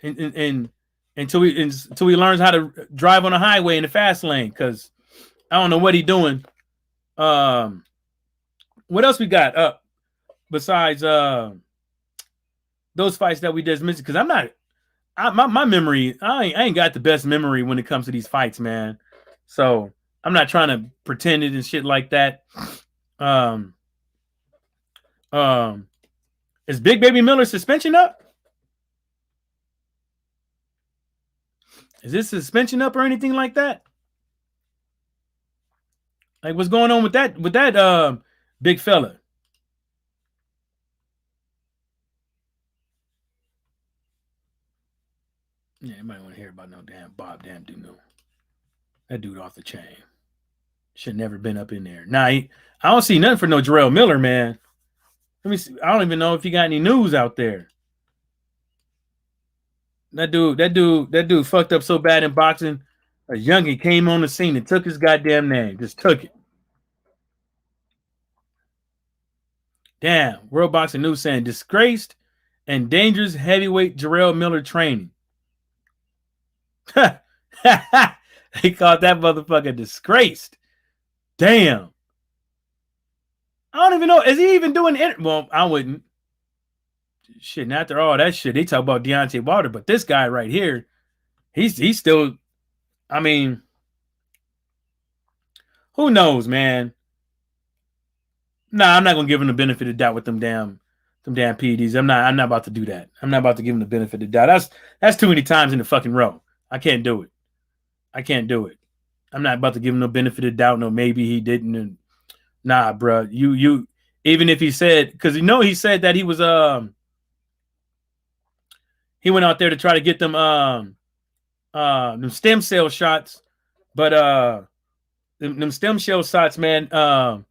A: And until he learns how to drive on the highway in the fast lane, because I don't know what he's doing. What else we got up besides those fights that we just mentioned? Because my memory, I ain't got the best memory when it comes to these fights, man. So I'm not trying to pretend it and shit like that. Is Big Baby Miller's suspension up? Is this suspension up or anything like that? Like, what's going on with that big fella? Yeah, you might want to hear about no damn Bob damn Duno. That dude off the chain. Should never been up in there. Nah, I don't see nothing for no Jarrell Miller, man. Let me see. I don't even know if he got any news out there. That dude fucked up so bad in boxing. A youngin came on the scene and took his goddamn name. Just took it. Damn. World Boxing News saying disgraced and dangerous heavyweight Jarrell Miller training. They called that motherfucker disgraced. Damn. I don't even know. Is he even doing it? Well, I wouldn't. Shit, and after all that shit, they talk about Deontay Wilder, but this guy right here, he's still, I mean, who knows, man? Nah, I'm not gonna give him the benefit of the doubt with them damn PEDs. I'm not about to do that. I'm not about to give him the benefit of the doubt. That's too many times in the fucking row. I can't do it. I'm not about to give him no benefit of the doubt. No, maybe he didn't. And nah, bro. You even if he said, because he said that he was he went out there to try to get them stem cell shots, but them stem cell shots, man.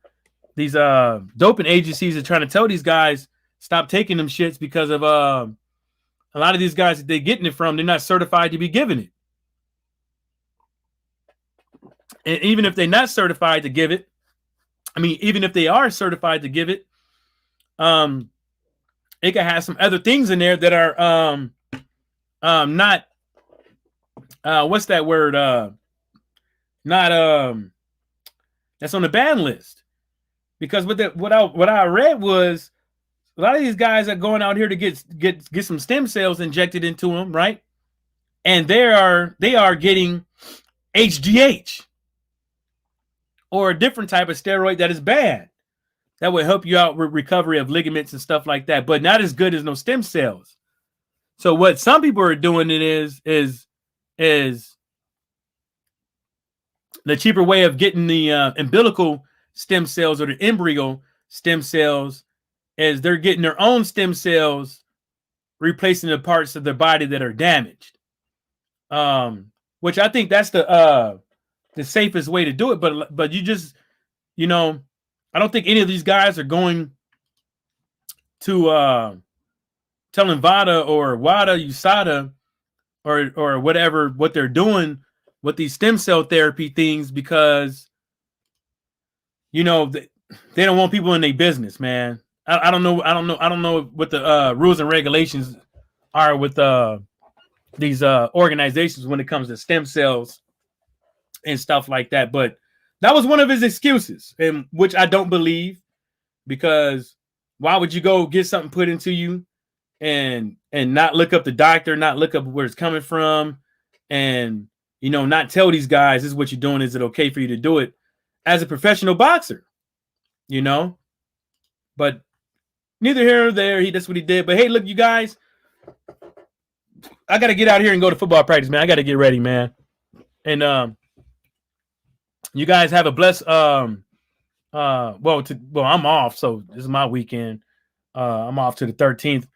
A: These doping agencies are trying to tell these guys stop taking them shits because of a lot of these guys that they're getting it from, they're not certified to be giving it. And even if they're not certified to give it, I mean, even if they are certified to give it, it can have some other things in there that are not what's that word? Not that's on the ban list. Because what I read was a lot of these guys are going out here to get some stem cells injected into them, right? And they are getting HGH or a different type of steroid that is bad. That would help you out with recovery of ligaments and stuff like that, but not as good as no stem cells. So what some people are doing is the cheaper way of getting the umbilical stem cells or the embryo stem cells is they're getting their own stem cells, replacing the parts of their body that are damaged. Which I think that's the safest way to do it. But you just, I don't think any of these guys are going to telling VADA or WADA, USADA or whatever what they're doing with these stem cell therapy things, because they don't want people in their business, man. I don't know what the rules and regulations are with these organizations when it comes to stem cells and stuff like that. But that was one of his excuses, and which I don't believe, because why would you go get something put into you and not look up the doctor, not look up where it's coming from, and not tell these guys this is what you're doing. Is it okay for you to do it as a professional boxer? But neither here nor there. That's what he did. But hey, look, you guys, I got to get out here and go to football practice, man. I got to get ready, man. And you guys have a blessed I'm off, so this is my weekend. I'm off to the 13th.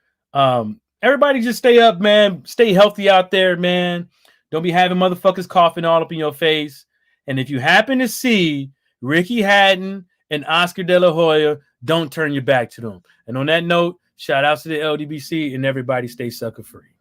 A: Everybody just stay up, man. Stay healthy out there, man. Don't be having motherfuckers coughing all up in your face. And if you happen to see Ricky Hatton and Oscar De La Hoya, don't turn your back to them. And on that note, shout outs to the LDBC, and everybody stay sucker free.